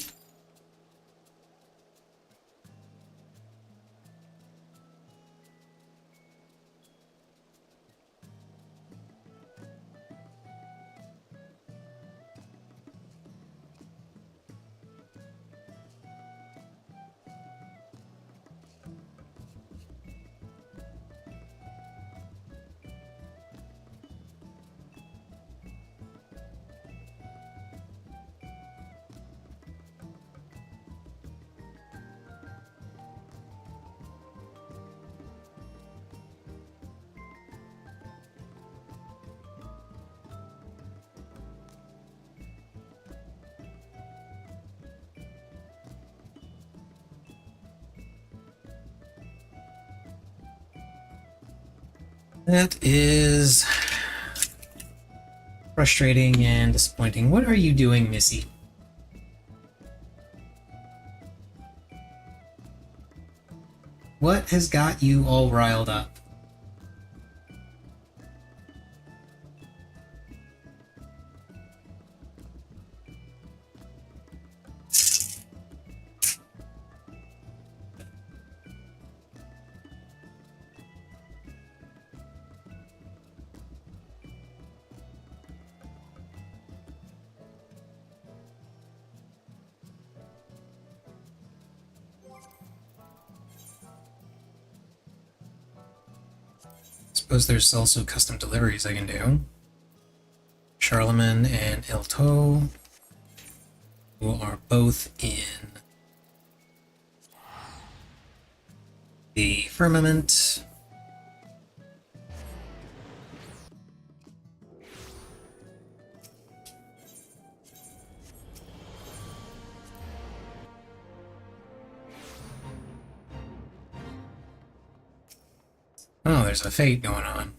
That is frustrating and disappointing. What are you doing, Missy? What has got you all riled up? Suppose there's also custom deliveries I can do. Charlemagne and Elto, who are both in the Firmament. Oh, there's a fate going on.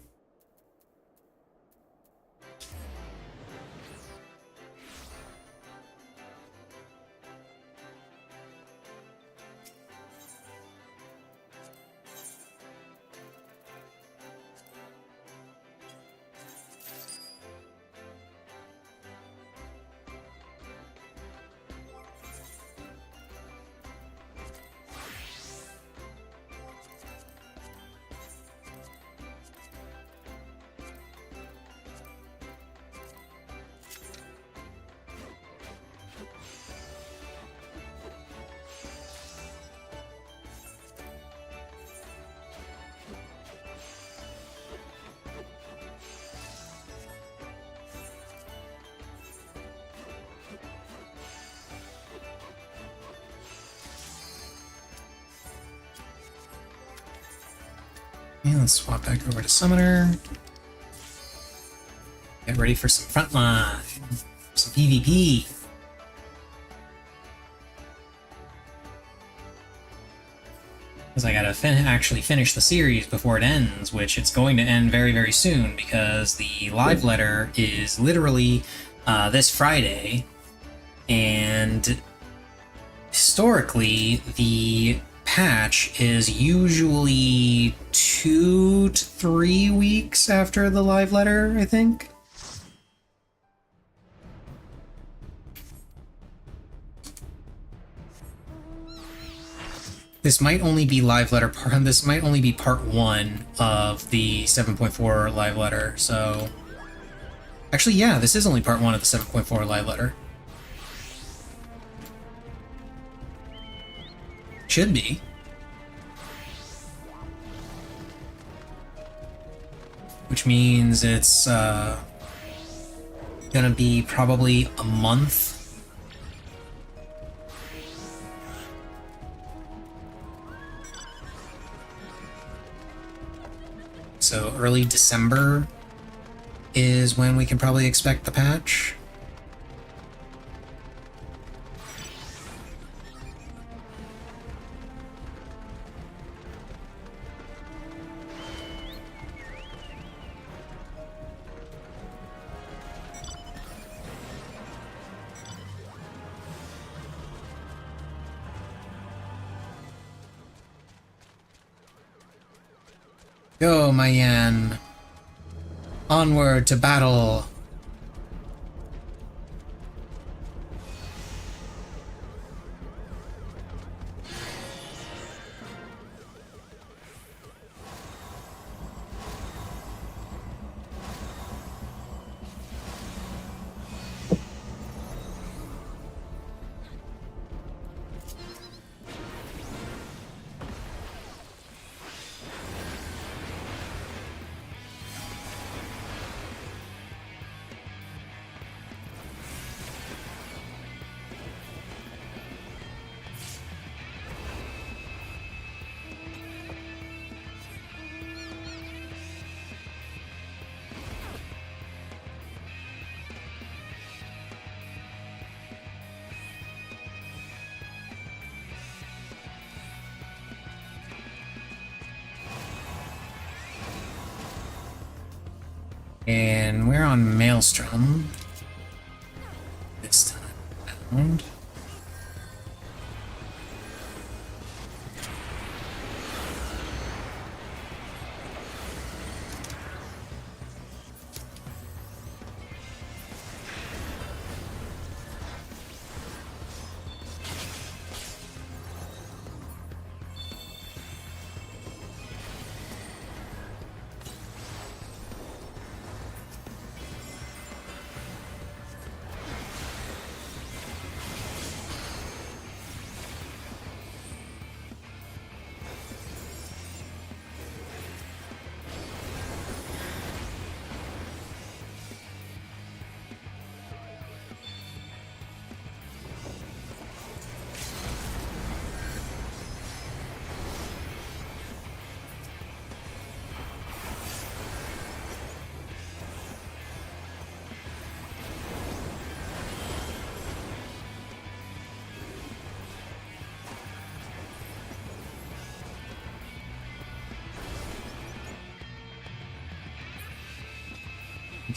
Yeah, let's swap back over to Summoner. Get ready for some frontline, some PvP. Because I gotta actually finish the series before it ends, which it's going to end very, very soon because the live letter is literally this Friday, and historically the patch is usually 2 to 3 weeks after the live letter, I think. This might only be live letter part. This might only be part 1 of the 7.4 live letter. So, actually, yeah, this is only part 1 of the 7.4 live letter. Should be. Which means it's gonna be probably a month. So early December is when we can probably expect the patch. Go, my Yan. Onward to battle. And we're on Maelstrom this time around.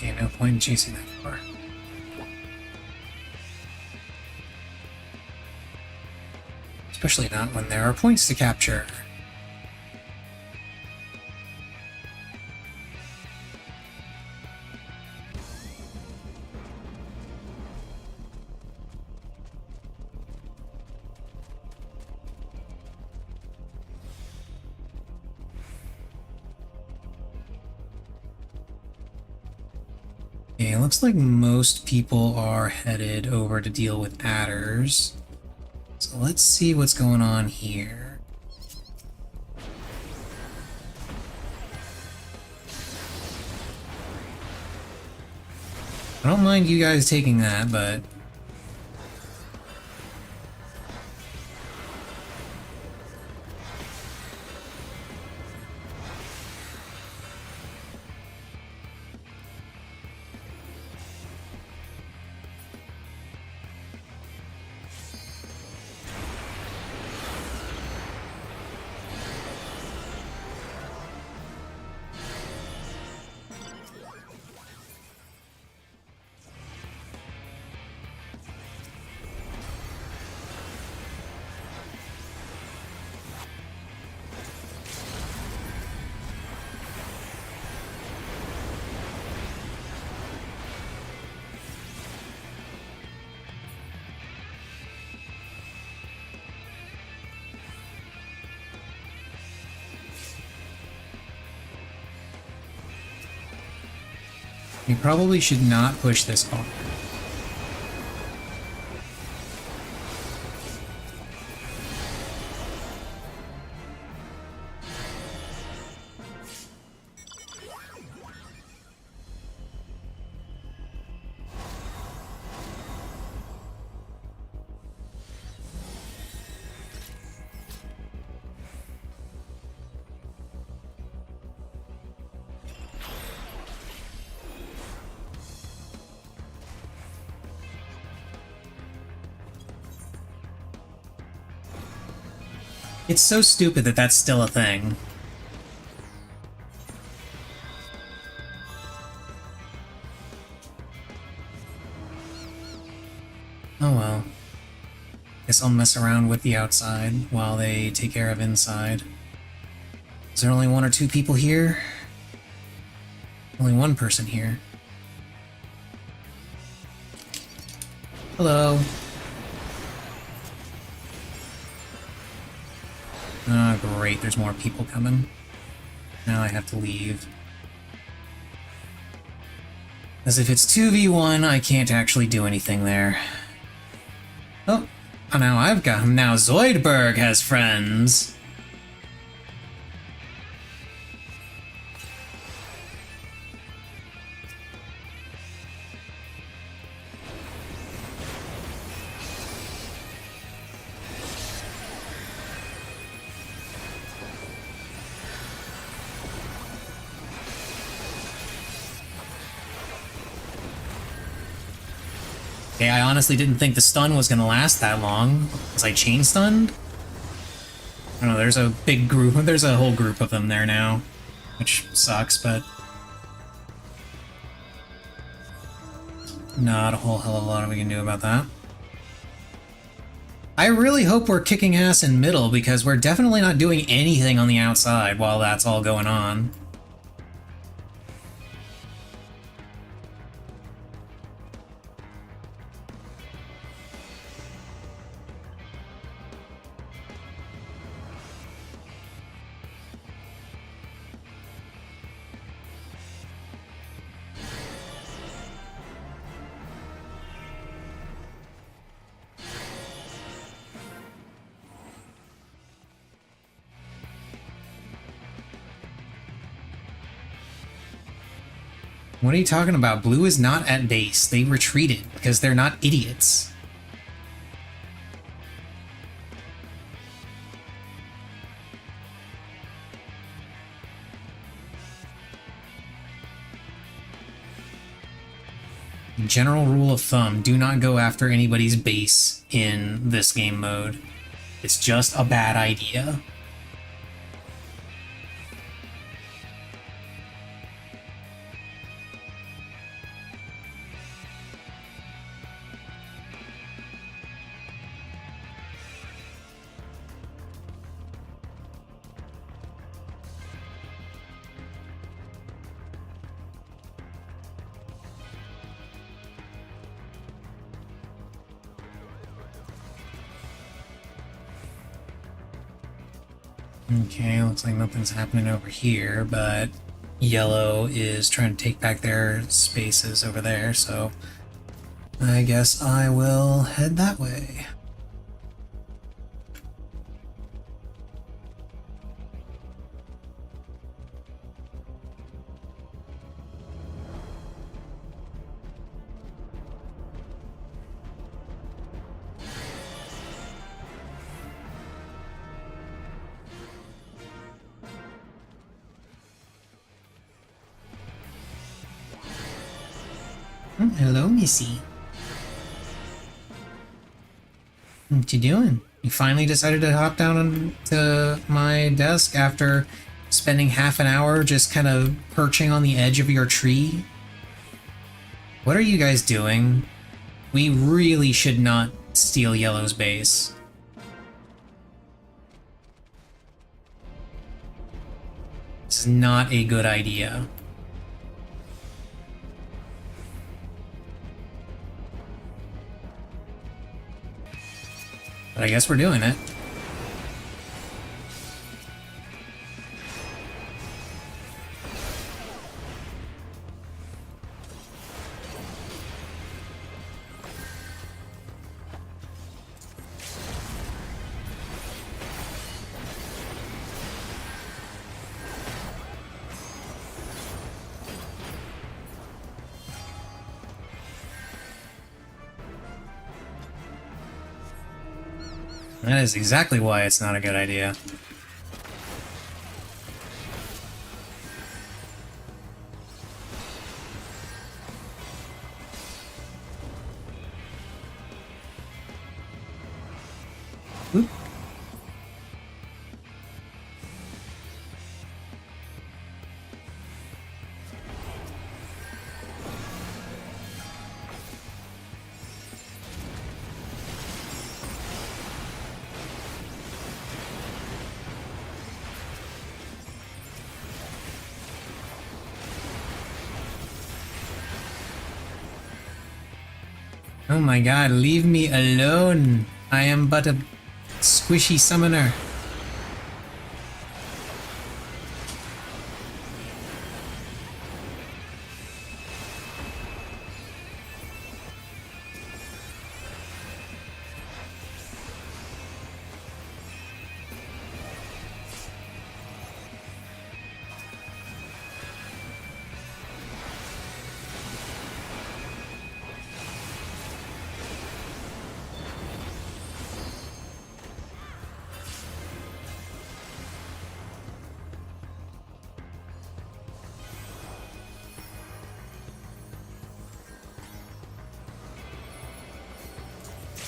Okay, no point in chasing that far. Especially not when there are points to capture. Okay, looks like most people are headed over to deal with adders. So let's see what's going on here. I don't mind you guys taking that, but we probably should not push this hard. It's so stupid that that's still a thing. Oh well. Guess I'll mess around with the outside while they take care of inside. Is there only one or two people here? Only one person here. Hello. Ah, great, there's more people coming. Now I have to leave. As if it's 2v1, I can't actually do anything there. Oh, now I've got him. Now Zoidberg has friends. Okay, I honestly didn't think the stun was gonna last that long. Was I chain stunned? I don't know, there's a big group, there's a whole group of them there now. Which sucks, but not a whole hell of a lot we can do about that. I really hope we're kicking ass in middle, because we're definitely not doing anything on the outside while that's all going on. What are you talking about? Blue is not at base. They retreated because they're not idiots. General rule of thumb, do not go after anybody's base in this game mode. It's just a bad idea. Okay, looks like nothing's happening over here, but yellow is trying to take back their spaces over there, so I guess I will head that way. Hello, Missy. What you doing? You finally decided to hop down onto my desk after spending half an hour just kind of perching on the edge of your tree? What are you guys doing? We really should not steal Yellow's base. This is not a good idea. But I guess we're doing it. That is exactly why it's not a good idea. Oop. Oh my god, leave me alone. I am but a squishy summoner.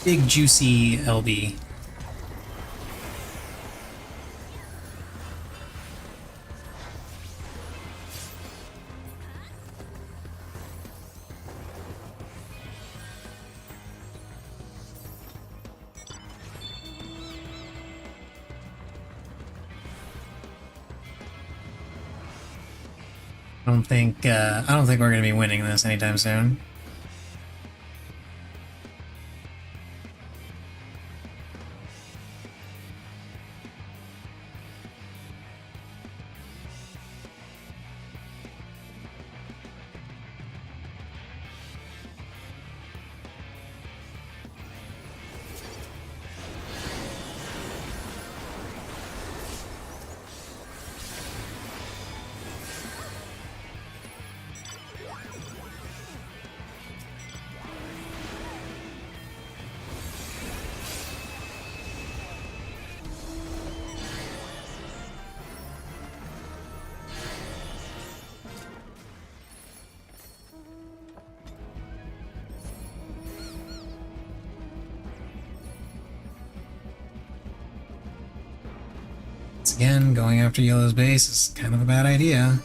Big juicy LB. I don't think we're gonna be winning this anytime soon. Once again, going after Yellow's base is kind of a bad idea.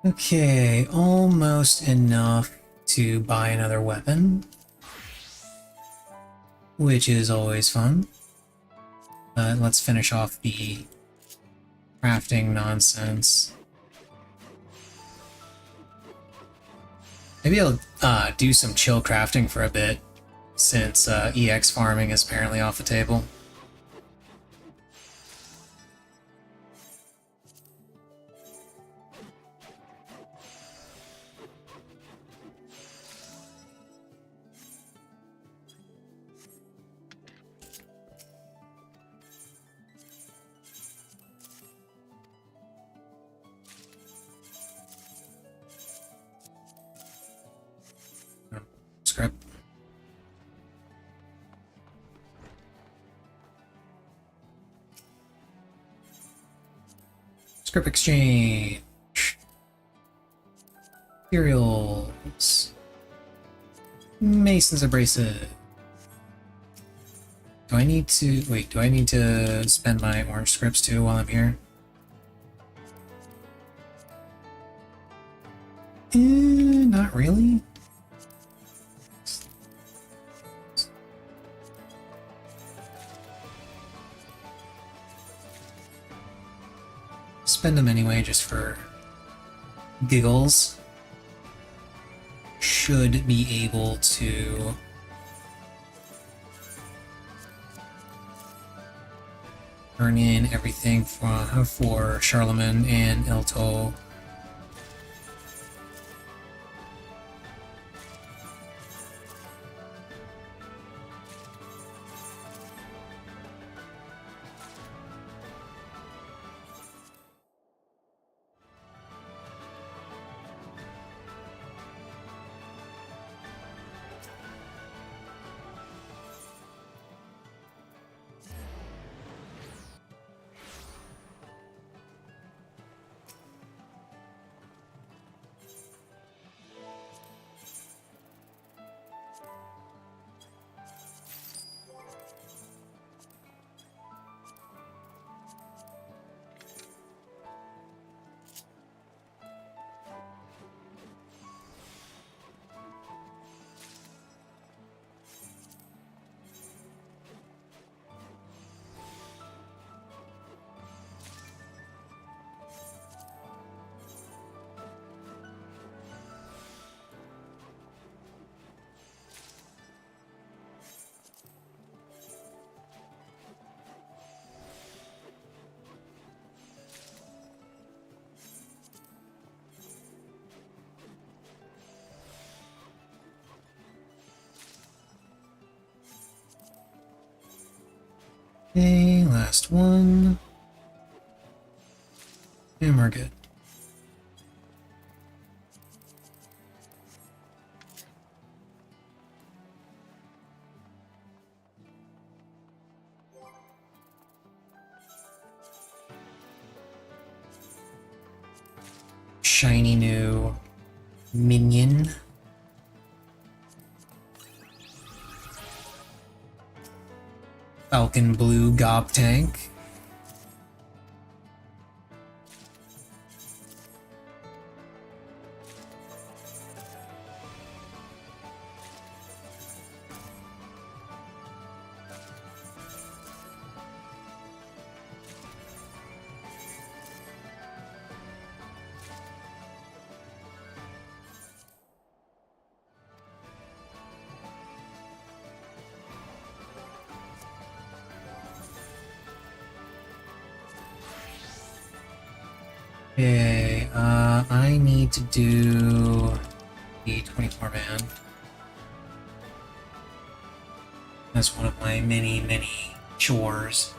Okay, almost enough to buy another weapon, which is always fun. Let's finish off the crafting nonsense. Maybe I'll do some chill crafting for a bit, since EX farming is apparently off the table. Script. Script exchange. Materials. Mason's abrasive. Do I need to... Wait, do I need to spend my orange scripts too while I'm here? Not really. Spend them anyway, just for giggles. Should be able to turn in everything for Charlemagne and Elto. Okay, last one. And we're good. Shiny new minion. Falcon Blue Gob Tank. Okay, I need to do the 24 man. That's one of my many, many chores.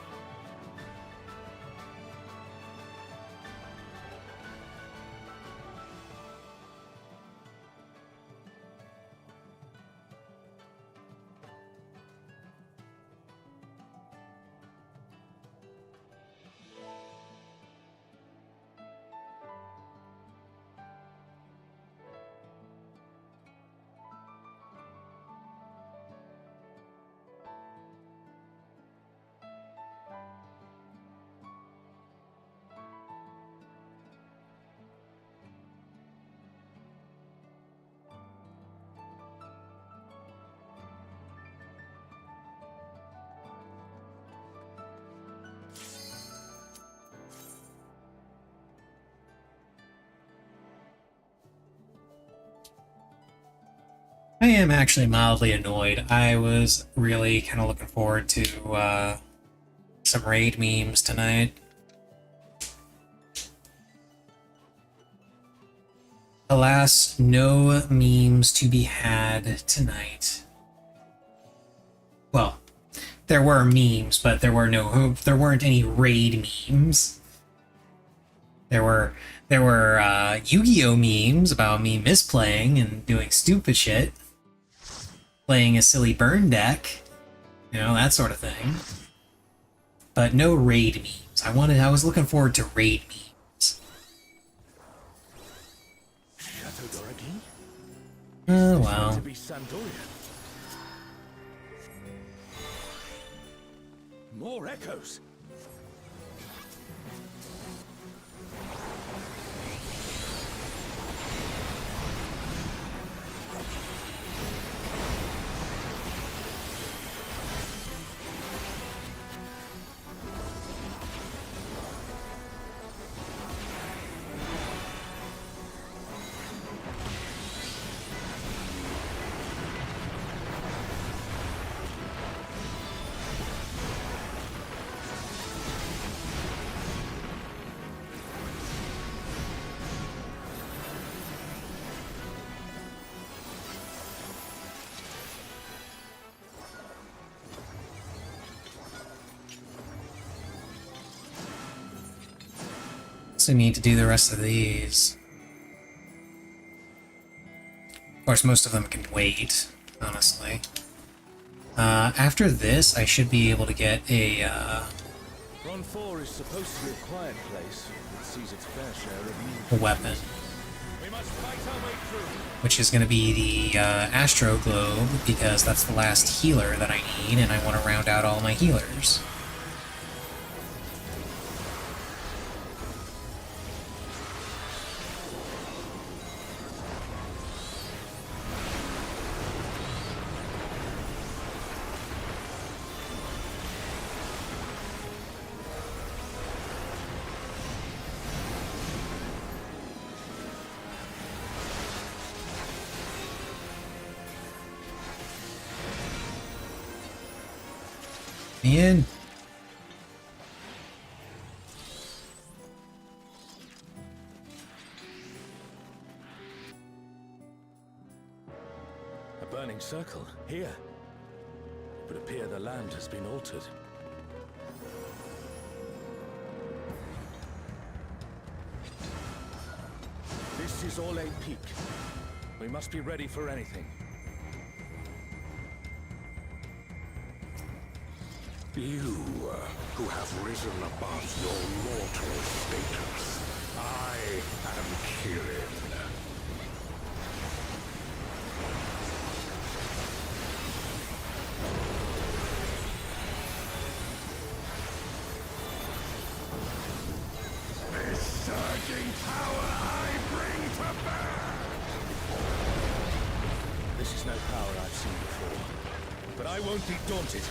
I am actually mildly annoyed. I was really kind of looking forward to some raid memes tonight. Alas, no memes to be had tonight. Well, there were memes, but there weren't any raid memes. There were Yu-Gi-Oh memes about me misplaying and doing stupid shit, playing a silly burn deck, you know, that sort of thing. But no raid memes. I was looking forward to raid memes. Oh well. More echoes. So need to do the rest of these. Of course, most of them can wait, honestly. After this, I should be able to get a, Run 4 is supposed to be a quiet place. It sees its fair share of weapon. We must fight our way through. Which is going to be the Astro Globe, because that's the last healer that I need, and I want to round out all my healers. In. A burning circle, here. It would appear the land has been altered. This is Orlais Peak. We must be ready for anything. You, who have risen above your mortal status. I am Kirin. This surging power I bring to bear! This is no power I've seen before. But I won't be daunted.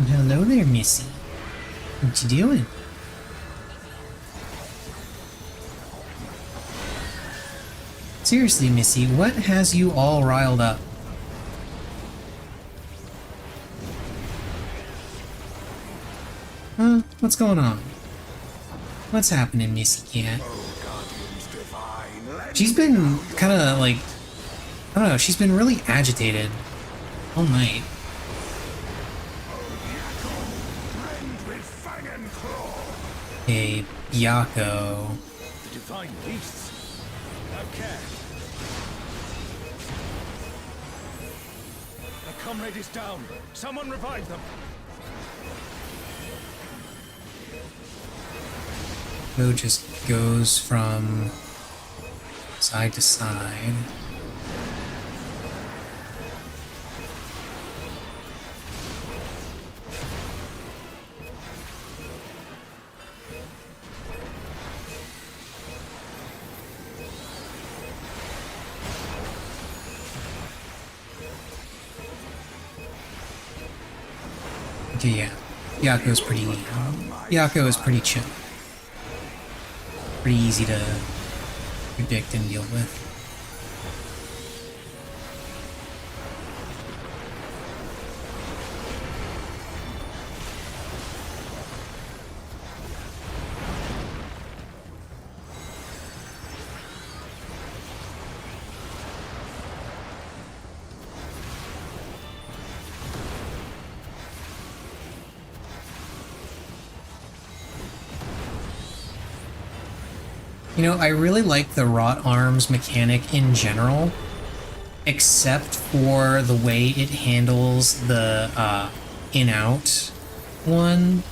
Hello there, Missy. What you doing? Seriously, Missy, what has you all riled up? Huh? What's going on? What's happening, Missy Cat? She's been kind of like, I don't know, she's been really agitated all night. Hey, Byakko. The divine beasts. Okay. A comrade is down. Someone revive them. Bo just goes from side to side. Yeah. Yakko is pretty chill. Pretty easy to predict and deal with. You know, I really like the wrought arms mechanic in general, except for the way it handles the in-out one,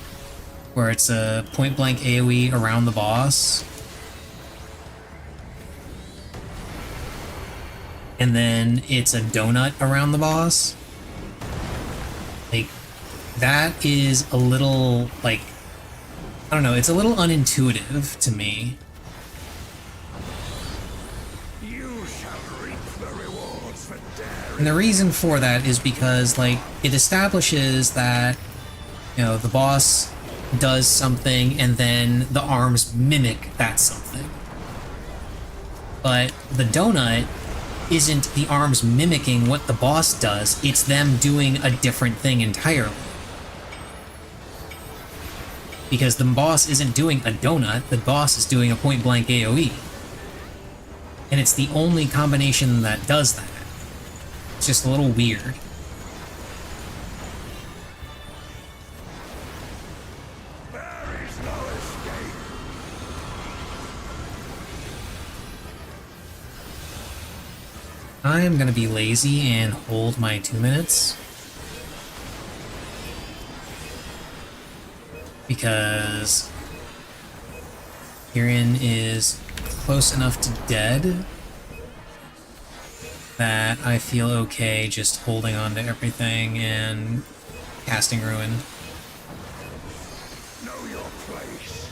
where it's a point-blank AoE around the boss. And then it's a donut around the boss. Like, that is a little, like, I don't know, it's a little unintuitive to me. And the reason for that is because, like, it establishes that, you know, the boss does something and then the arms mimic that something. But the donut isn't the arms mimicking what the boss does, it's them doing a different thing entirely. Because the boss isn't doing a donut, the boss is doing a point-blank AoE. And it's the only combination that does that. It's just a little weird. There is no escape. I am gonna be lazy and hold my 2 minutes. Because Kirin is close enough to dead that I feel okay just holding on to everything and casting Ruin. Know your place.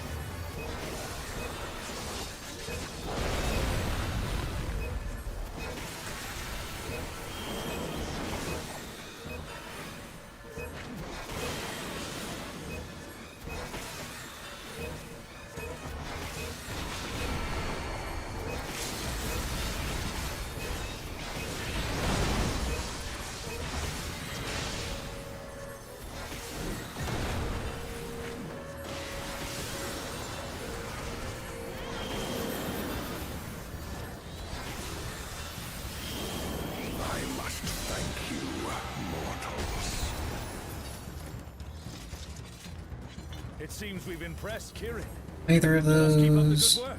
It seems we've impressed Kirin. Either of Let's keep up the those. good work.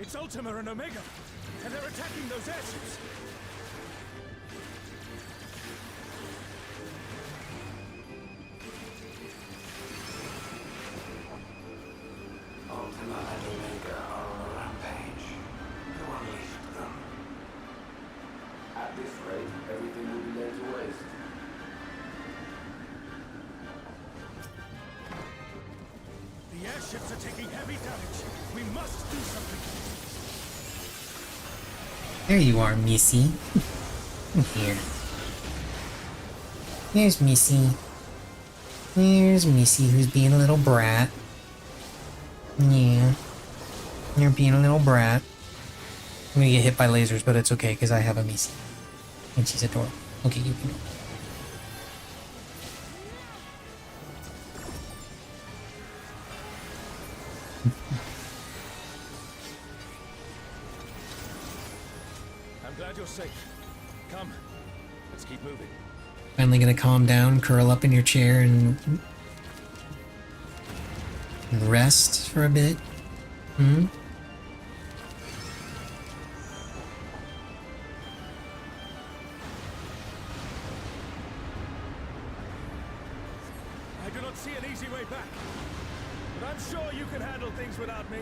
It's Ultima and Omega, and they're attacking those airships. Ultima and Omega are on a rampage. Who unleashed them? At this rate, everything will be laid to waste. The airships are taking heavy damage. We must do something. There you are, Missy. Here. Here's Missy. Here's Missy, who's being a little brat. Yeah. You're being a little brat. I'm gonna get hit by lasers, but it's okay, because I have a Missy. And she's adorable. Okay, you can go. I'm glad you're safe. Come, let's keep moving. Finally gonna calm down, curl up in your chair, and rest for a bit. do not see an easy way back. But I'm sure you can handle things without me.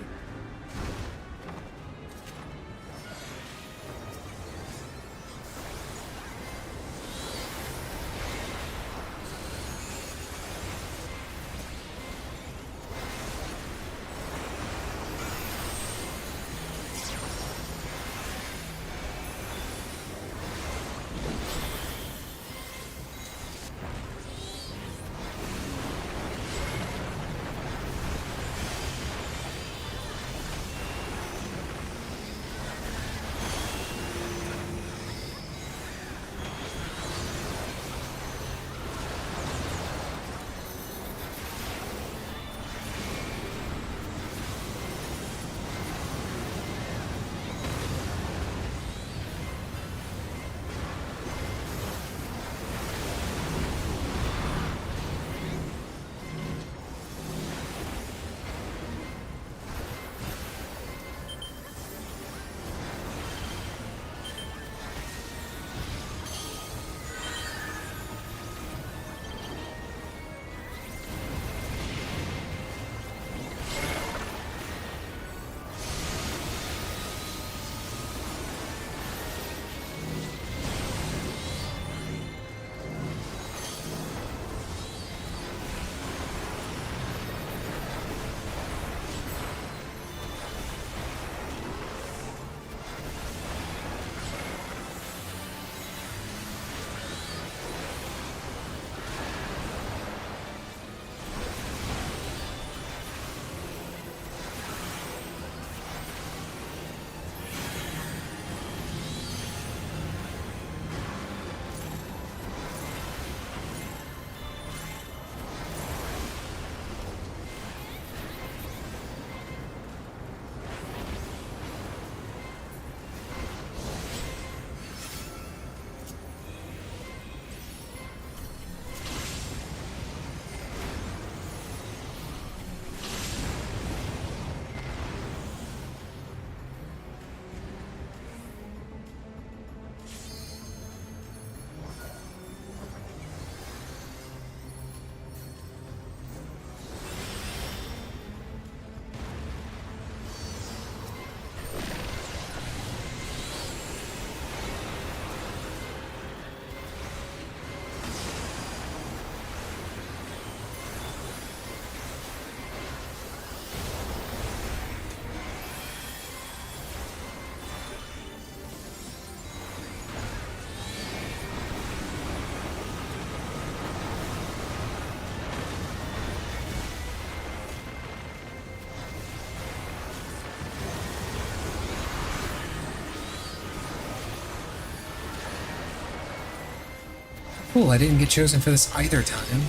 Cool, I didn't get chosen for this either time.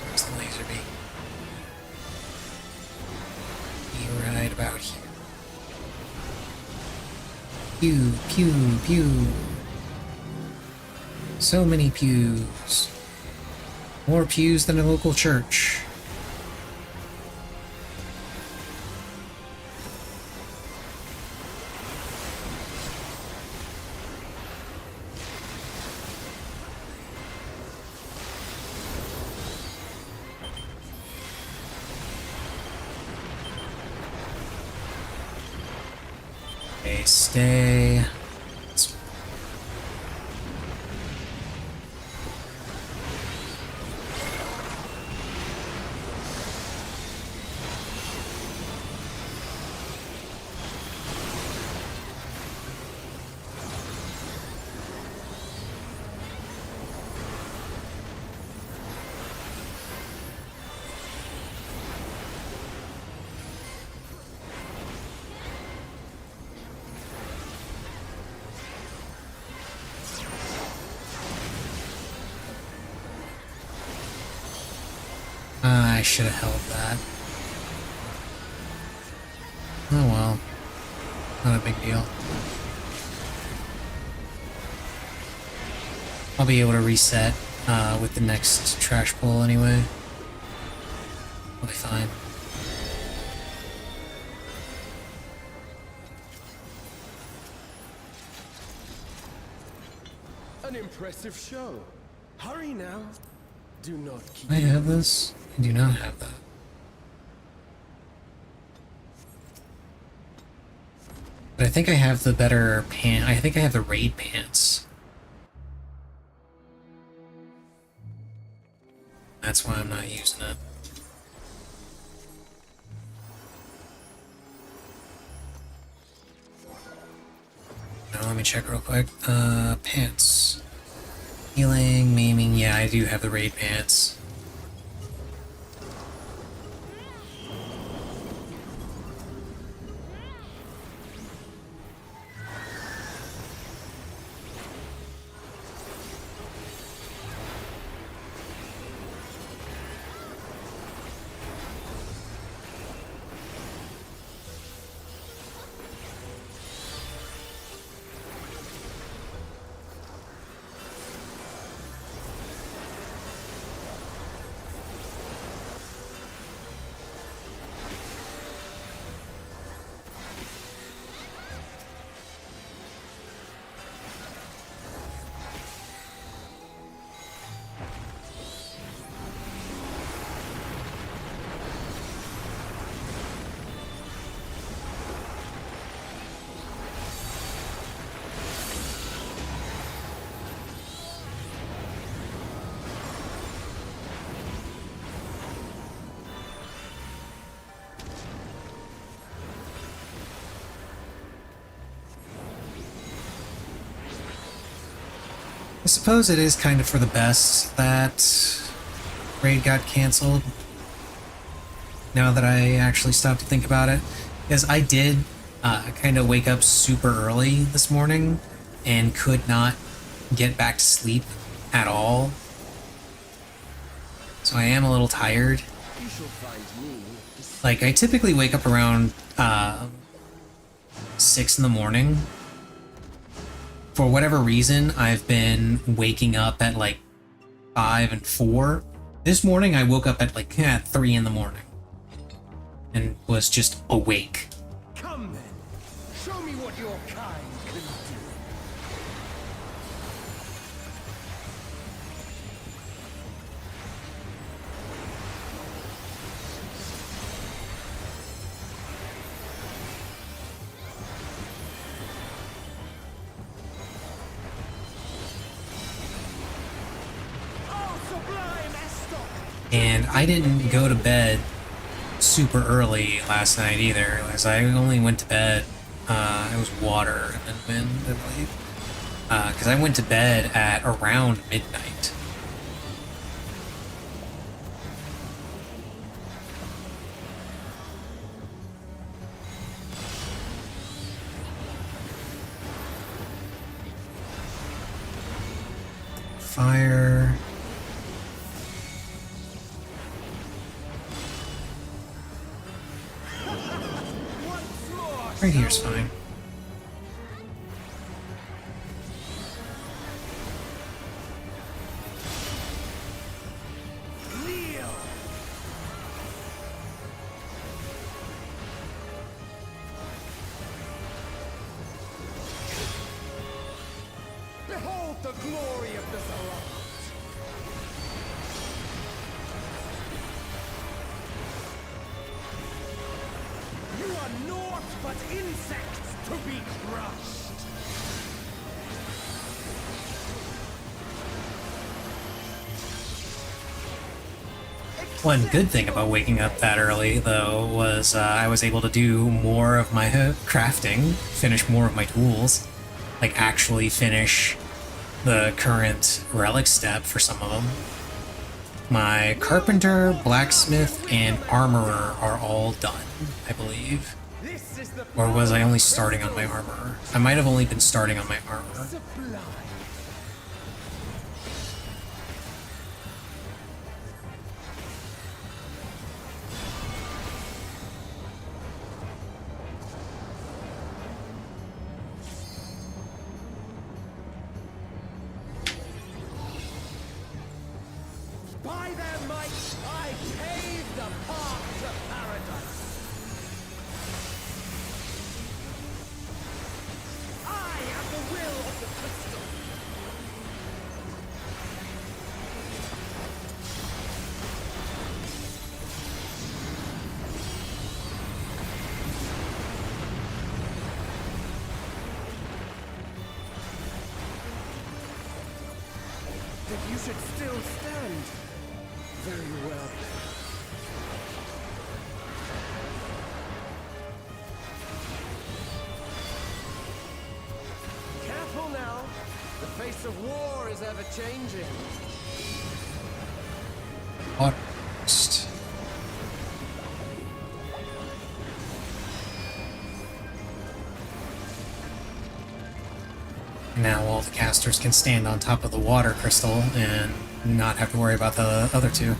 Where's the laser beam? Be right about here. Pew, pew, pew. So many pews. More pews than a local church. Okay, stay. I should have held that. Oh well. Not a big deal. I'll be able to reset with the next trash pull anyway. I'll be fine. impressive show. Hurry now. Do not keep. I have this? I do not have that. But I think I have the better I think I have the raid pants. That's why I'm not using it. Now let me check real quick. Pants. Healing, maiming, yeah, I do have the raid pants. I suppose it is kind of for the best that raid got canceled. Now that I actually stopped to think about it. Because I did kind of wake up super early this morning and could not get back to sleep at all. So I am a little tired. You shall find me. Like, I typically wake up around 6 in the morning. For whatever reason, I've been waking up at like 5 and 4. This morning, I woke up at like 3 in the morning and was just awake. Come then. Show me what your kind can do. And I didn't go to bed super early last night either, as I only went to bed, it was water and wind, I believe, because I went to bed at around midnight. Fire. Right here's fine. Behold the glory of the Zerot. You are naught but insects to be crushed. One good thing about waking up that early, though, was I was able to do more of my crafting, finish more of my tools, like actually finish the current relic step for some of them. My carpenter, blacksmith, and armorer are all done, I believe. Or was I only starting on my armorer? I might have only been starting on my armorer. Sublime. By their might, I pave the path to paradise. I am the will of the crystal. should still stand. Very well. Careful now. The face of war is ever changing. Water burst. Now all the casters can stand on top of the water crystal and not have to worry about the other two.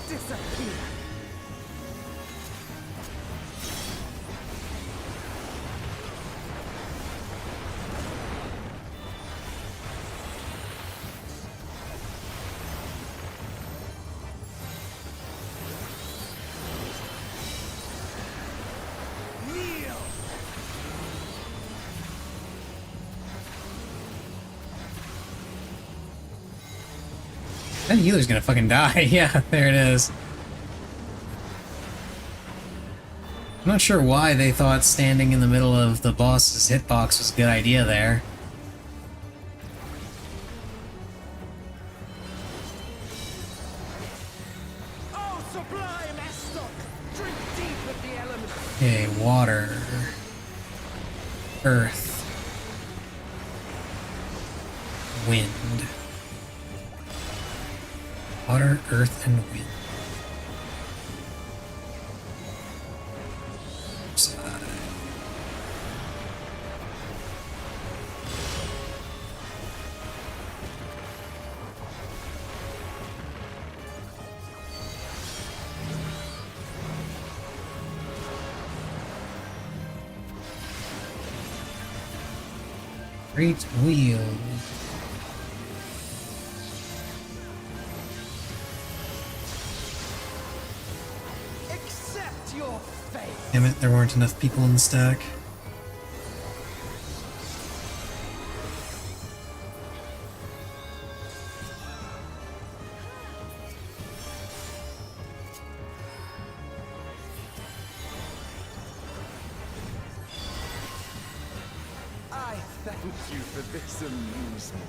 Disappear. Kneel. That healer's gonna fucking die. Yeah, there it is. I'm not sure why they thought standing in the middle of the boss's hitbox was a good idea there. Oh, sublime Estok! Drink deep of the elements. Okay, water. Earth. Wind. Water, earth, and wind. Side. Great wheel. Accept your fate. Damn it, there weren't enough people in the stack. I thank you for this amusement.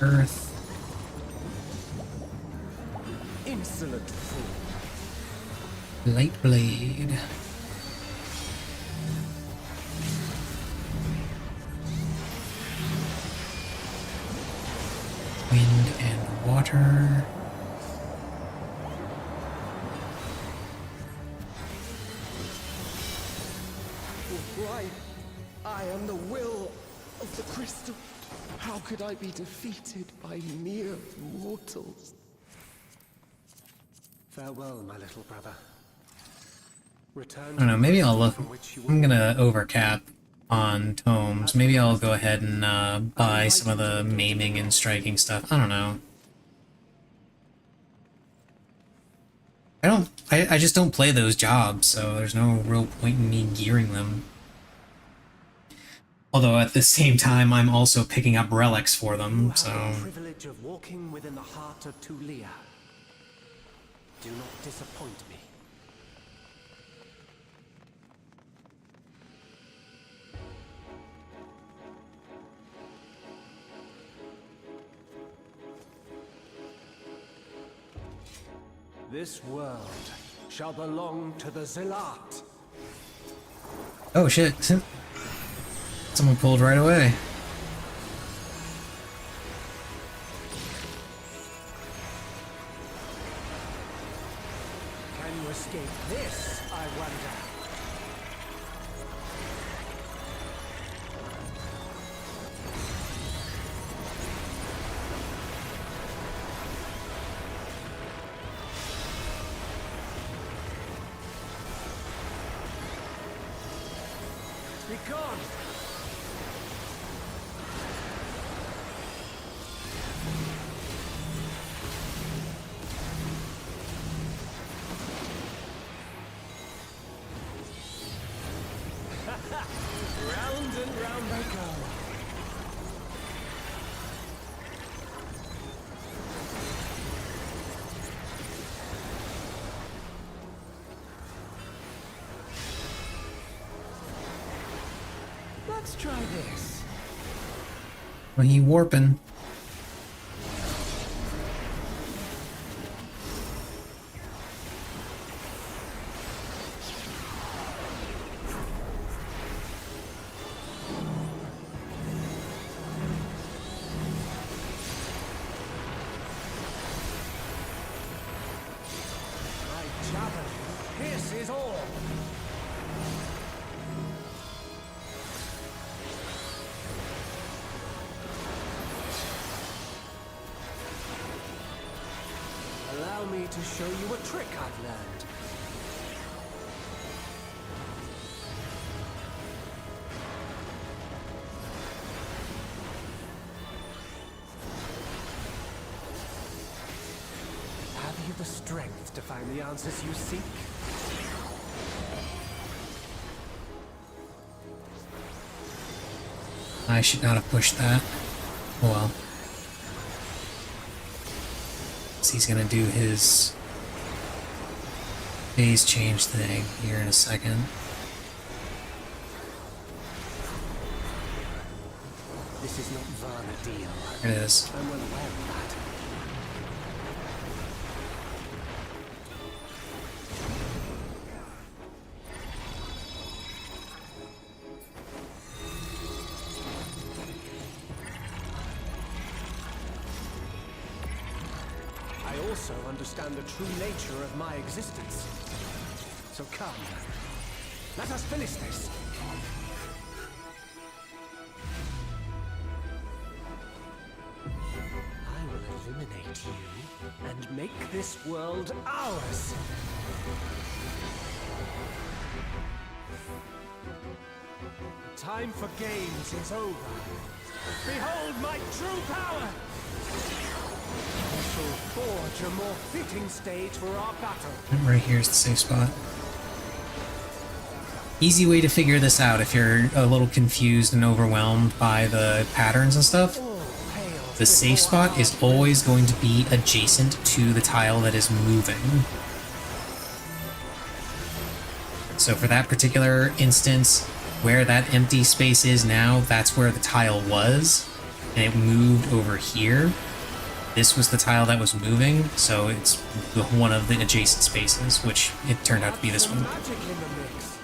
Earth. Insolent fool. Light blade. Wind and water. Why? I am the will of the crystal. How could I be defeated by mere mortals? Farewell, my little brother. Return I don't know, maybe I'll look. from which you I'm gonna overcap on tomes. Maybe I'll go ahead and buy some of the maiming and striking stuff. I don't know. I just don't play those jobs, so there's no real point in me gearing them. Although at the same time, I'm also picking up relics for them, so... The privilege of walking within the heart of Tulia. Do not disappoint me. This world shall belong to the Zealot. Oh shit. Someone pulled right away. Can you escape this, I wonder? Be gone! Let's try this. Well, he warping. My javelin pierces all. Allow me to show you a trick I've learned. Have you the strength to find the answers you seek? I should not have pushed that. Oh well. So he's gonna do his phase change thing here in a second. This is not Varna deal. There it is. I'm well aware of that. I also understand the true nature of my existence. So come, let us finish this. I will illuminate you and make this world ours. The time for games is over. Behold my true power! We shall forge a more fitting stage for our battle. Right here's the safe spot. Easy way to figure this out if you're a little confused and overwhelmed by the patterns and stuff. The safe spot is always going to be adjacent to the tile that is moving. So for that particular instance, where that empty space is now, that's where the tile was, and it moved over here. This was the tile that was moving, so it's one of the adjacent spaces, which it turned out to be this one. Magic in the mix.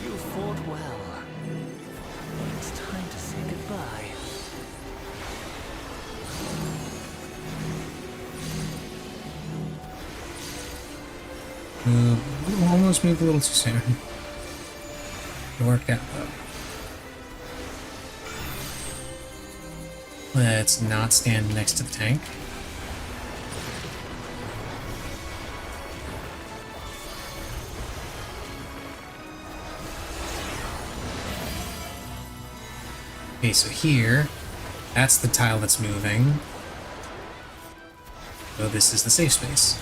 You fought well. It's time to say goodbye. Almost moved a little too soon. It worked out though. Let's not stand next to the tank. Okay, so here, that's the tile that's moving. So this is the safe space.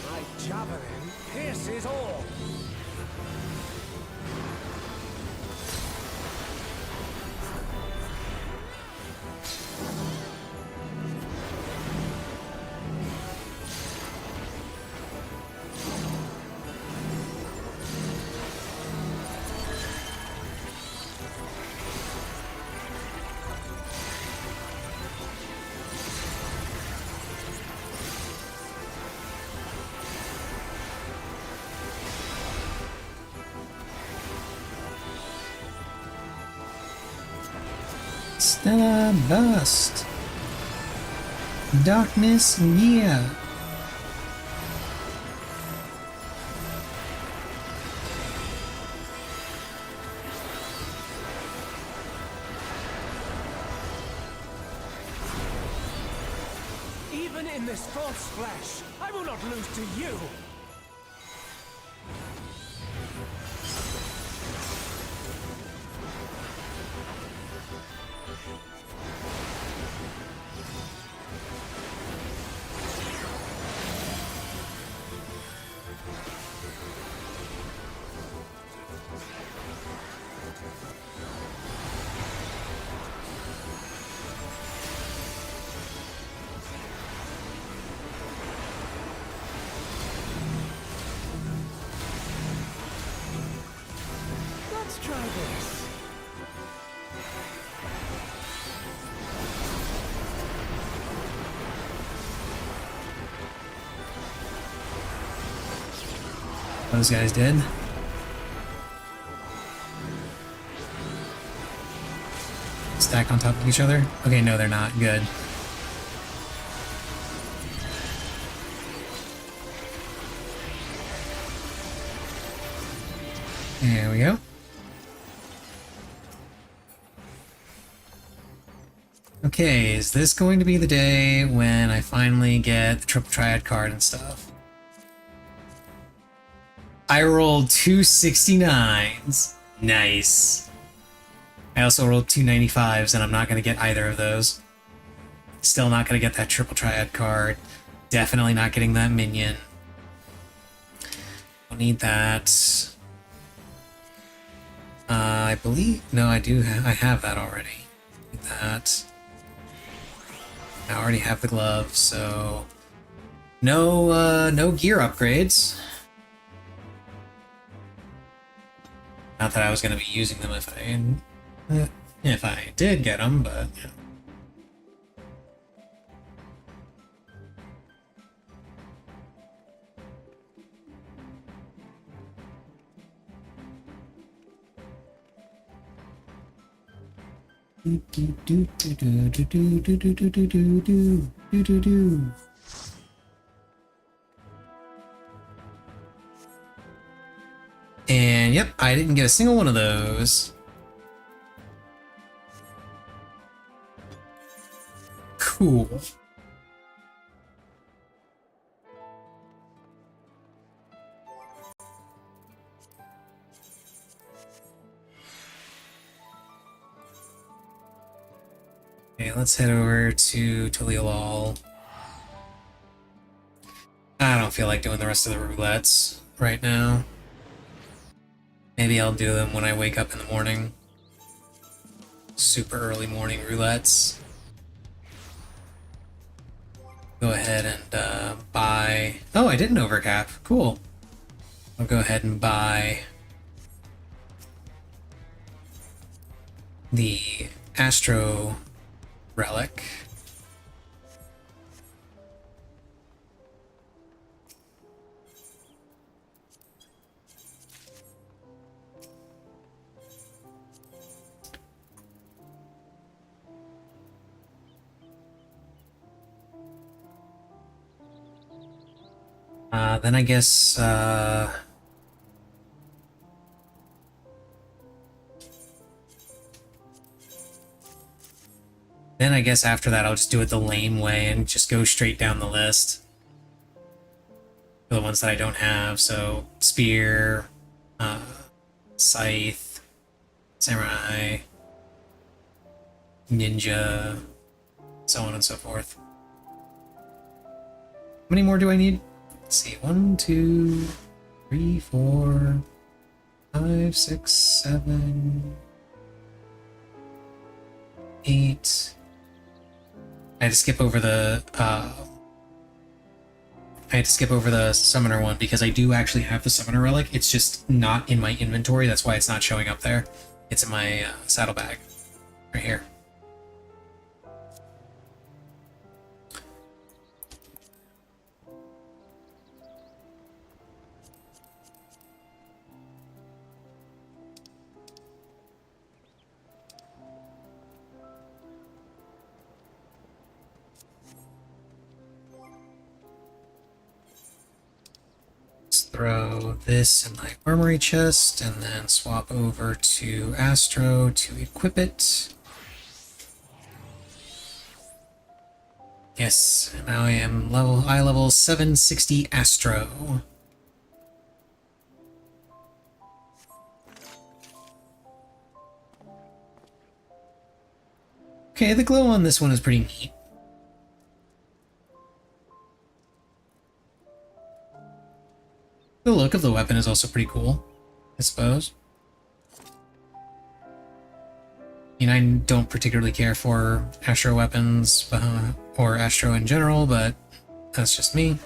My javelin pierces all. Stella Burst. Darkness near. Even in this false flesh, I will not lose to you. Those guys did. Stacked on top of each other? Okay, no, they're not. Good. There we go. Okay, is this going to be the day when I finally get the triple triad card and stuff? I rolled 269s. Nice. I also rolled 295s, and I'm not going to get either of those. Still not going to get that triple triad card. Definitely not getting that minion. Don't need that. I believe... No, I do. I have that already. Need that. I already have the glove, so... No gear upgrades. Not that I was going to be using them if I did get them, but... Yeah. And yep, I didn't get a single one of those. Cool. Okay, let's head over to Taliolol. I don't feel like doing the rest of the roulettes right now. Maybe I'll do them when I wake up in the morning. Super early morning roulettes. Go ahead and buy... Oh, I didn't overcap. Cool. I'll go ahead and buy the Astro Relic. Then I guess, after that I'll just do it the lame way and just go straight down the list. For the ones that I don't have, so Spear, Scythe, Samurai, Ninja, so on and so forth. How many more do I need? Let's see, 1, 2, 3, 4, 5, 6, 7, 8. I had to skip over the summoner one because I do actually have the summoner relic. It's just not in my inventory. That's why it's not showing up there. It's in my saddlebag right here. Throw this in my armory chest and then swap over to Astro to equip it. Yes, and now I am eye level 760 Astro. Okay, the glow on this one is pretty neat. The look of the weapon is also pretty cool, I suppose. I mean, I don't particularly care for Astro weapons, or Astro in general, but that's just me.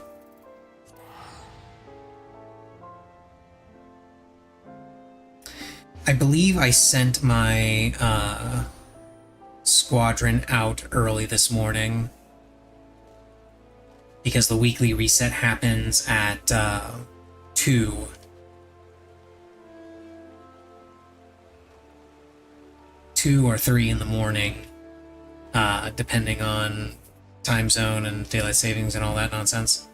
I believe I sent my squadron out early this morning because the weekly reset happens at 2 2 or 3 in the morning, depending on time zone and daylight savings and all that nonsense.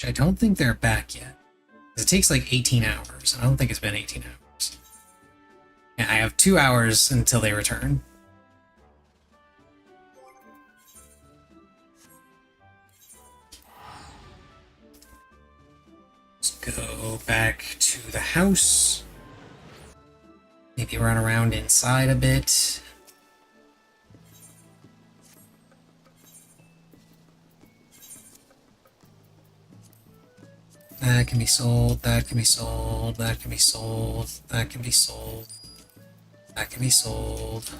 I don't think they're back yet. It takes like 18 hours. I don't think it's been 18 hours. Yeah, I have 2 hours until they return. Let's go back to the house. Maybe run around inside a bit. That can be sold, that can be sold, that can be sold, that can be sold, that can be sold.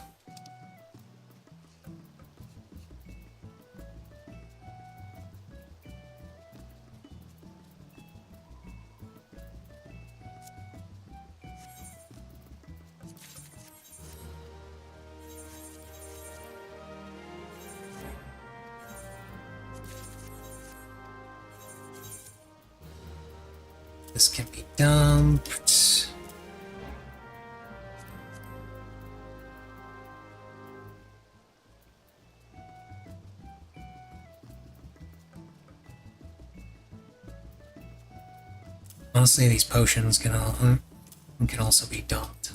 This can be dumped. Honestly, these potions can also be dumped.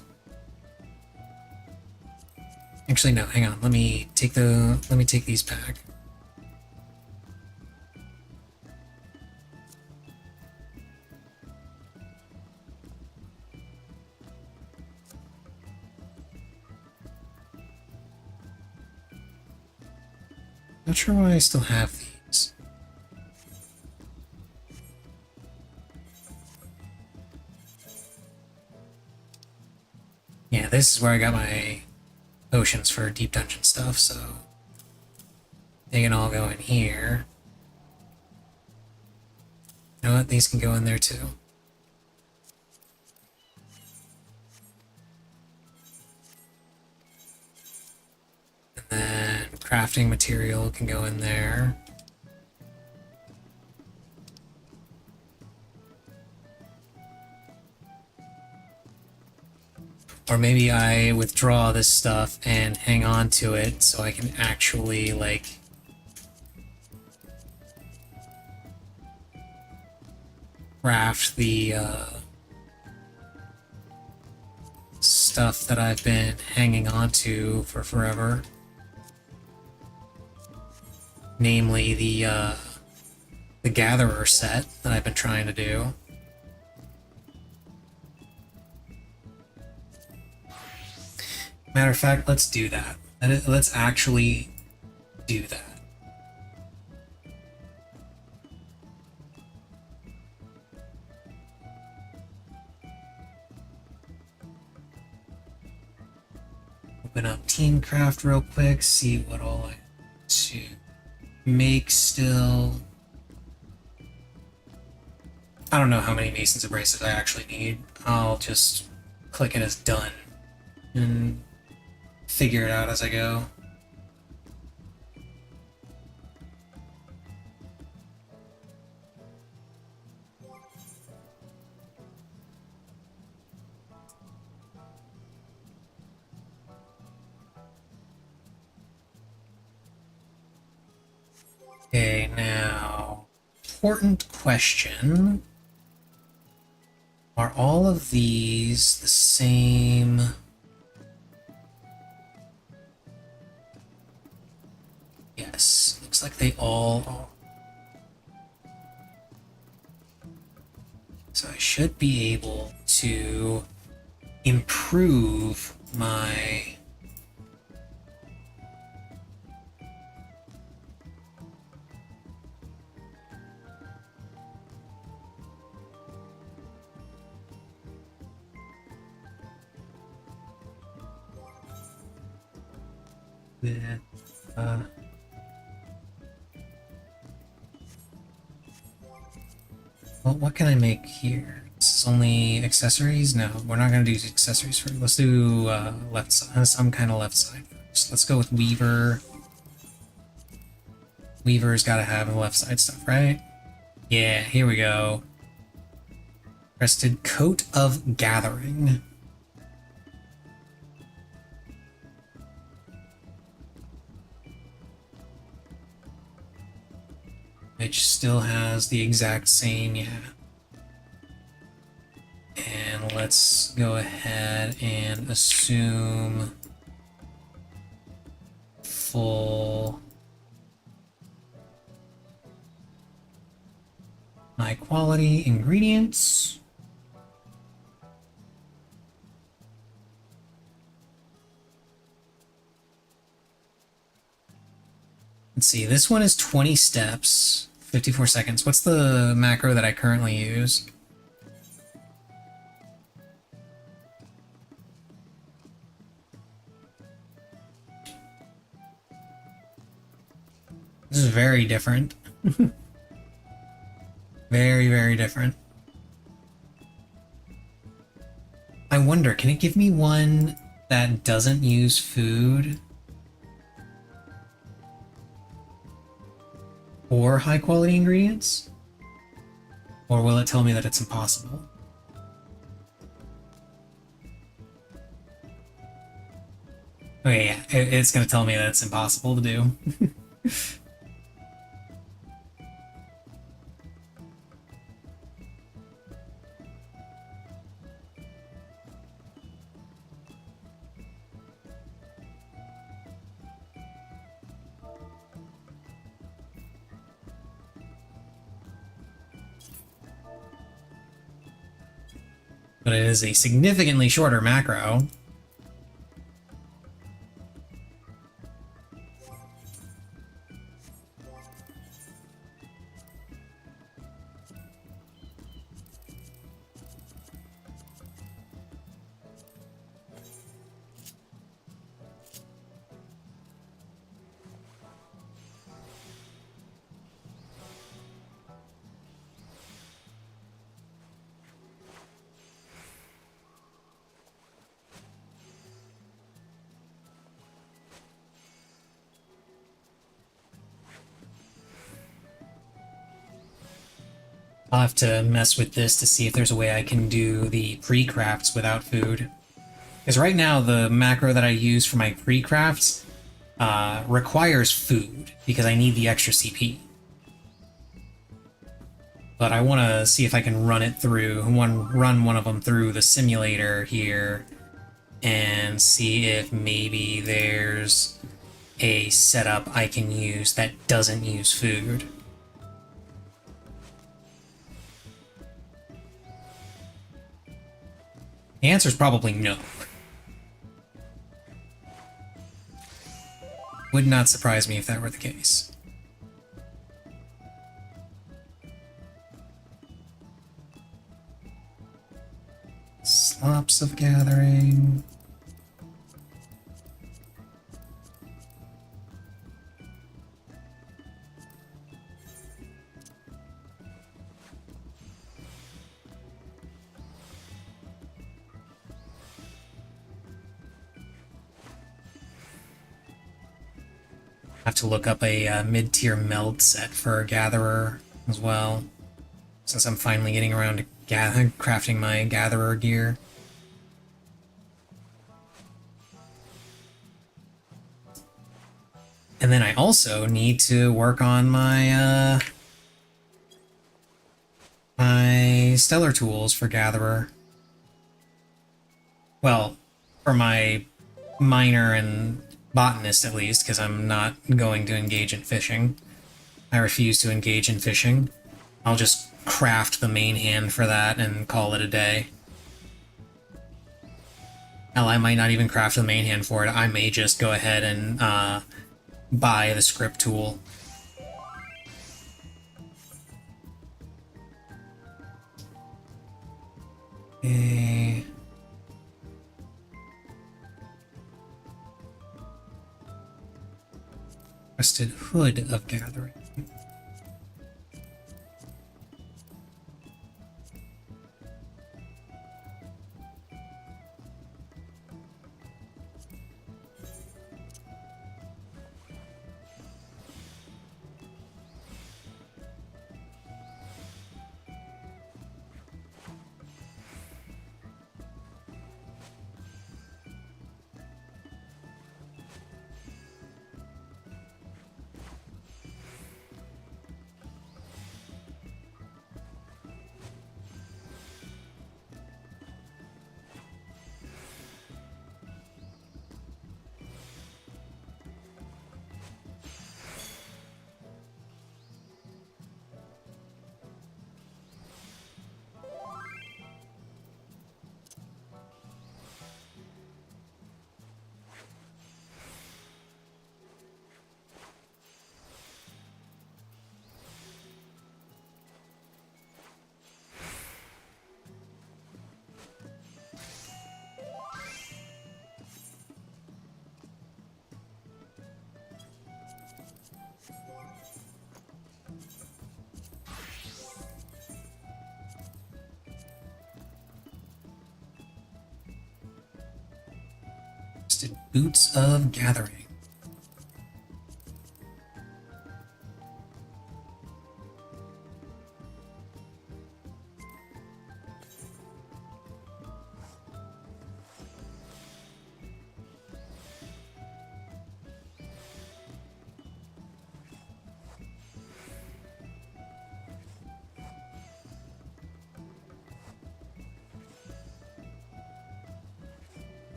Actually, no. Hang on. Let me take these back. Not sure why I still have these. Yeah, this is where I got my potions for deep dungeon stuff, so they can all go in here. You know what? These can go in there too. And then crafting material can go in there. Or maybe I withdraw this stuff and hang on to it so I can actually, like, craft the stuff that I've been hanging on to for forever. Namely the Gatherer set that I've been trying to do. Matter of fact, let's do that. Let's actually do that. Open up Teamcraft real quick, see what all I have to make still. I don't know how many Mason's Abrasives I actually need. I'll just click it as done and figure it out as I go. Okay, now, important question. Are all of these the same? Yes, looks like they all are. So I should be able to improve my with uh, well, what can I make here? This is only accessories? No, we're not gonna do accessories first. Let's do left side, some kind of left side first. Let's go with Weaver. Weaver's gotta have the left side stuff, right? Yeah, here we go. Crested Coat of Gathering. Which still has the exact same, yeah. And let's go ahead and assume full high quality ingredients. Let's see, this one is 20 steps, 54 seconds. What's the macro that I currently use? This is very different. Very, very different. I wonder, can it give me one that doesn't use food? Or high quality ingredients? Or will it tell me that it's impossible? Okay, yeah, it's gonna tell me that it's impossible to do. But it is a significantly shorter macro. I'll have to mess with this to see if there's a way I can do the pre-crafts without food. Because right now, the macro that I use for my pre-crafts requires food, because I need the extra CP. But I want to see if I can run it through, run one of them through the simulator here, and see if maybe there's a setup I can use that doesn't use food. The answer is probably no. Would not surprise me if that were the case. Slops of gathering. Have to look up a mid-tier meld set for a gatherer as well, since I'm finally getting around to crafting my gatherer gear. And then I also need to work on my my stellar tools for gatherer. Well, for my miner and botanist at least, because I'm not going to engage in fishing. I refuse to engage in fishing. I'll just craft the main hand for that and call it a day. Hell, I might not even craft the main hand for it. I may just go ahead and buy the script tool. Okay. Rusted Hood of Gathering. Rusted Boots of Gathering.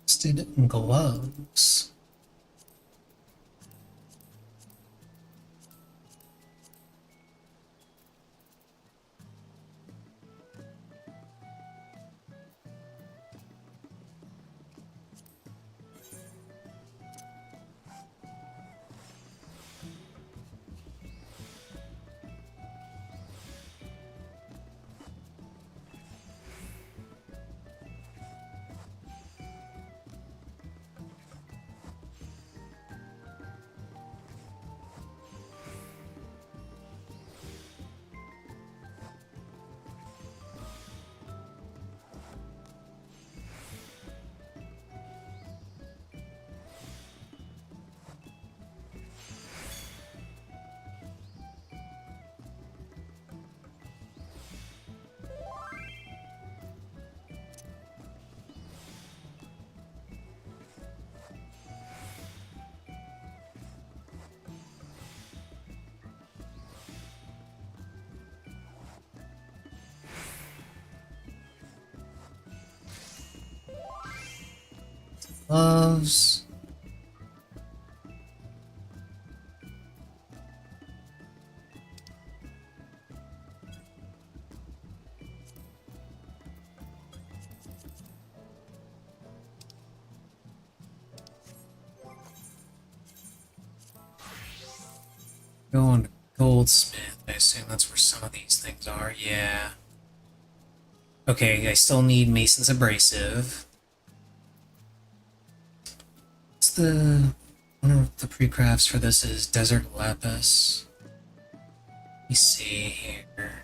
Rusted Gloves. Gloves. Going to Goldsmith. I assume that's where some of these things are. Yeah. Okay, I still need Mason's Abrasive. What's the... I wonder if the pre-crafts for this is Desert Lapis. Let me see here.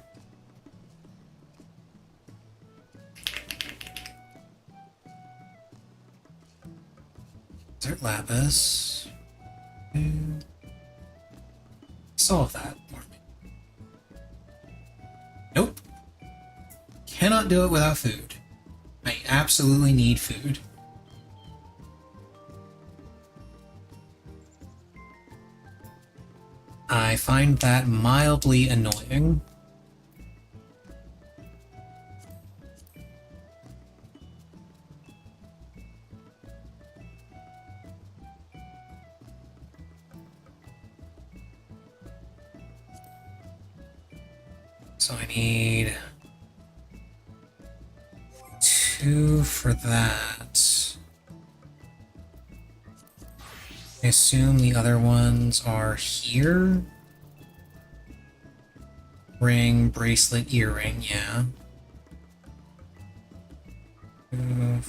Desert Lapis. Solve that for me. Nope. Cannot do it without food. I absolutely need food. I find that mildly annoying. So I need 2 for that. I assume the other ones are here. Ring, bracelet, earring, yeah. 2,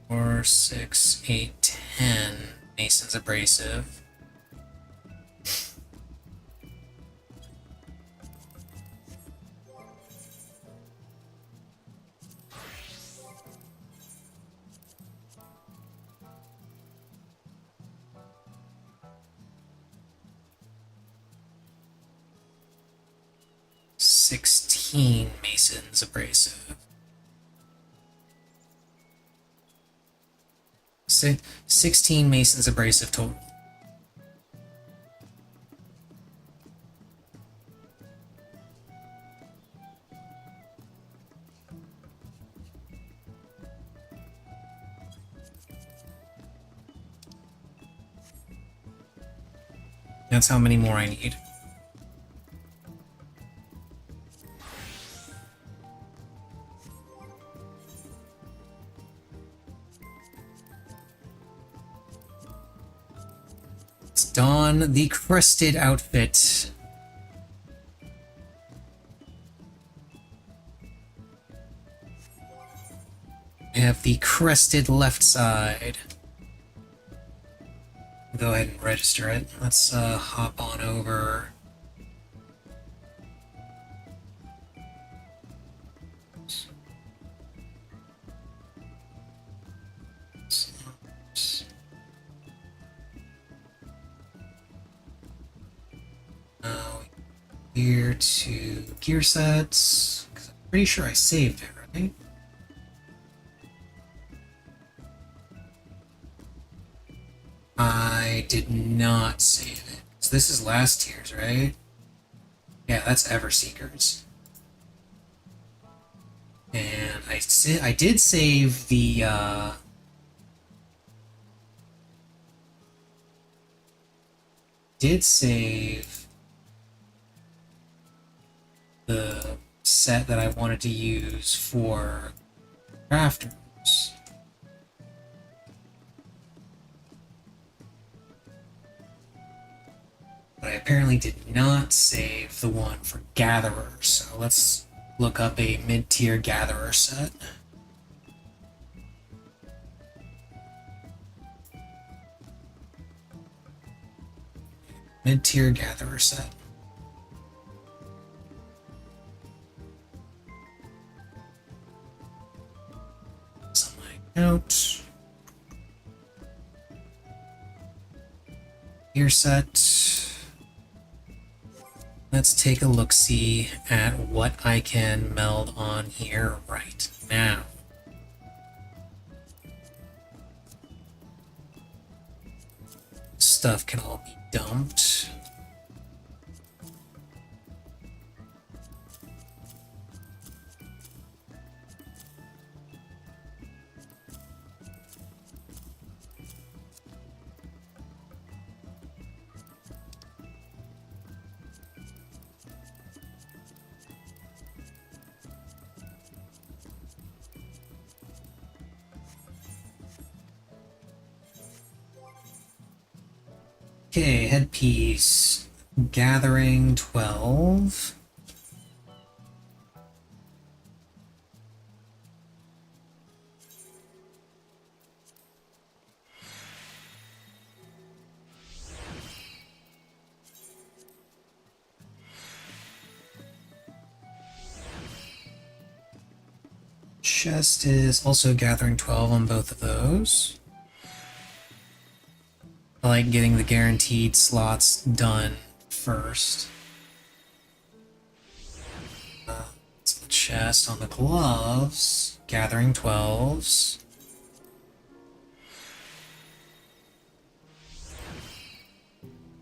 4, 6, 8, 10. Mason's abrasive. Mason's abrasive. 16 Mason's abrasive total. That's how many more I need. Don the crested outfit. We have the crested left side. Go ahead and register it. Let's hop on over. Here to gear sets. 'Cause I'm pretty sure I saved it, right? I did not save it. So this is last year's, right? Yeah, that's Everseekers. And I did save the the set that I wanted to use for crafters. But I apparently did not save the one for gatherers, so let's look up a mid-tier gatherer set. Mid-tier gatherer set. Out. Gear set. Let's take a look-see at what I can meld on here right now. Stuff can all be dumped. Okay, headpiece. Gathering 12. Chest is also gathering 12 on both of those. I like getting the guaranteed slots done first. It's the chest on the gloves, gathering 12s.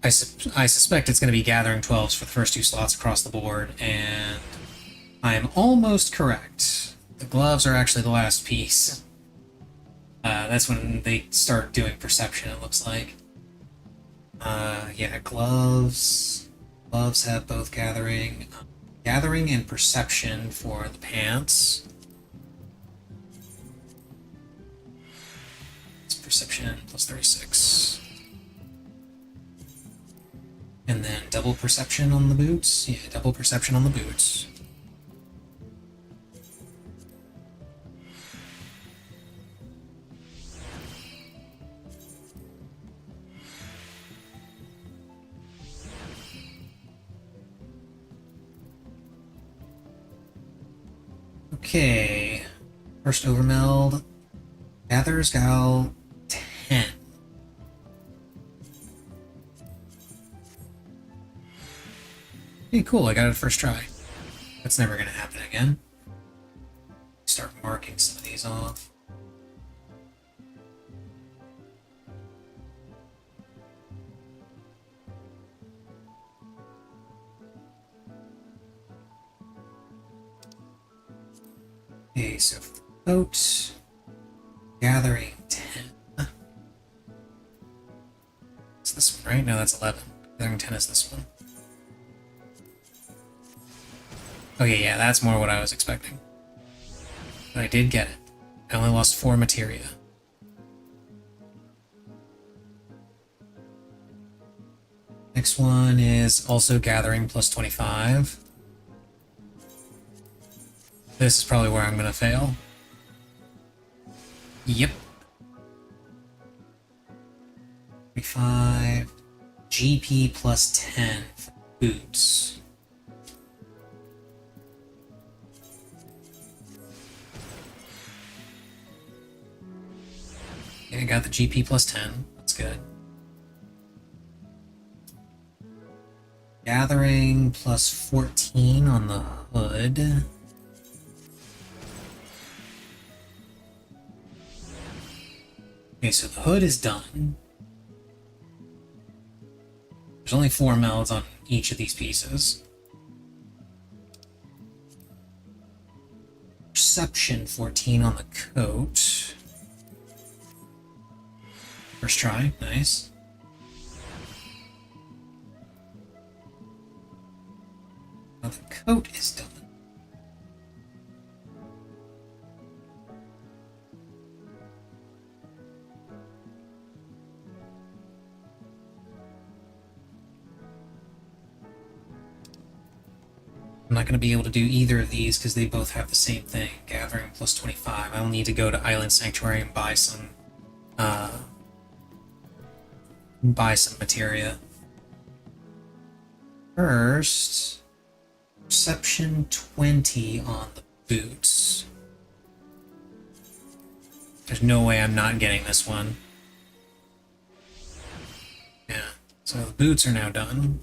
I suspect it's going to be gathering 12s for the first 2 slots across the board, and I am almost correct. The gloves are actually the last piece. That's when they start doing perception, it looks like. Yeah, gloves. Gloves have both gathering. Gathering and perception for the pants. It's perception plus 36. And then double perception on the boots. Yeah, double perception on the boots. Okay. First overmeld. Gathers Gal 10. Hey, cool, I got it first try. That's never gonna happen again. Start marking some of these off. Okay, so for the boat, gathering 10. It's this one, right? No, that's 11. Gathering 10 is this one. Okay, yeah, that's more what I was expecting. But I did get it. I only lost 4 materia. Next one is also gathering plus 25. This is probably where I'm gonna fail. Yep. 35. GP plus 10 for boots. Okay, I got the GP plus 10. That's good. Gathering plus 14 on the hood. Okay, so the hood is done. There's only 4 melds on each of these pieces. Perception 14 on the coat. First try, nice. Now the coat is done. I'm not going to be able to do either of these because they both have the same thing, gathering plus 25. I'll need to go to Island Sanctuary and buy some materia. First, perception 20 on the boots. There's no way I'm not getting this one. Yeah, so the boots are now done.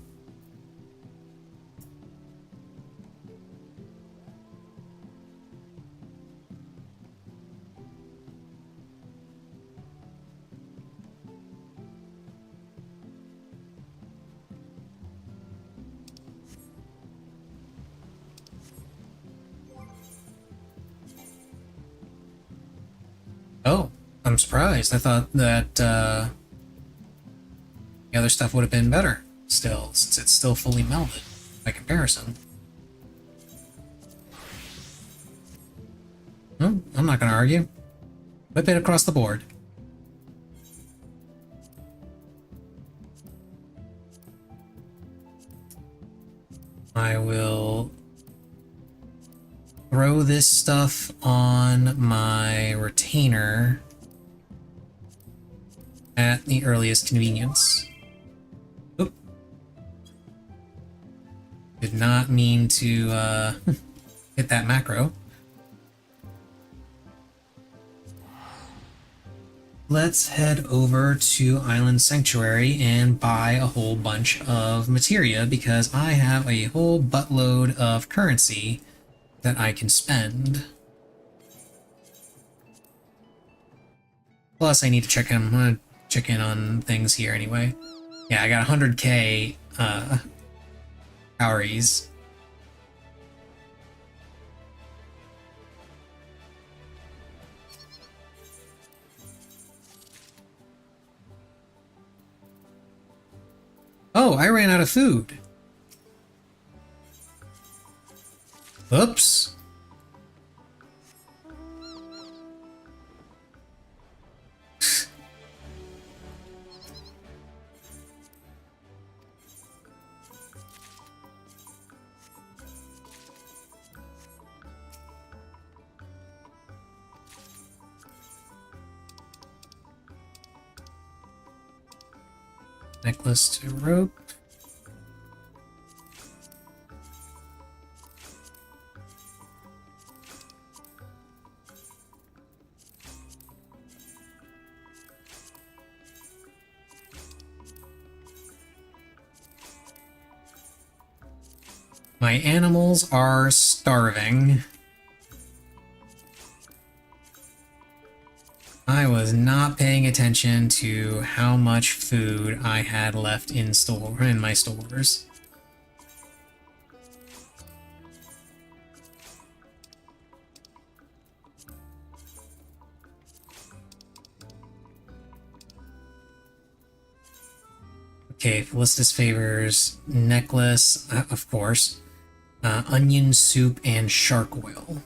Oh, I'm surprised. I thought that the other stuff would have been better still, since it's still fully melded by comparison. No, I'm not going to argue. Whip it across the board. I will throw this stuff on my retainer at the earliest convenience. Oop. Did not mean to hit that macro. Let's head over to Island Sanctuary and buy a whole bunch of materia because I have a whole buttload of currency that I can spend. Plus, I need to check in. I'm gonna check in on things here anyway. Yeah, I got 100k calories. Oh, I ran out of food. Oops. Necklace to rope. My animals are starving. I was not paying attention to how much food I had left in my stores. Okay, Felicitas favors necklace, of course. Onion soup and shark oil.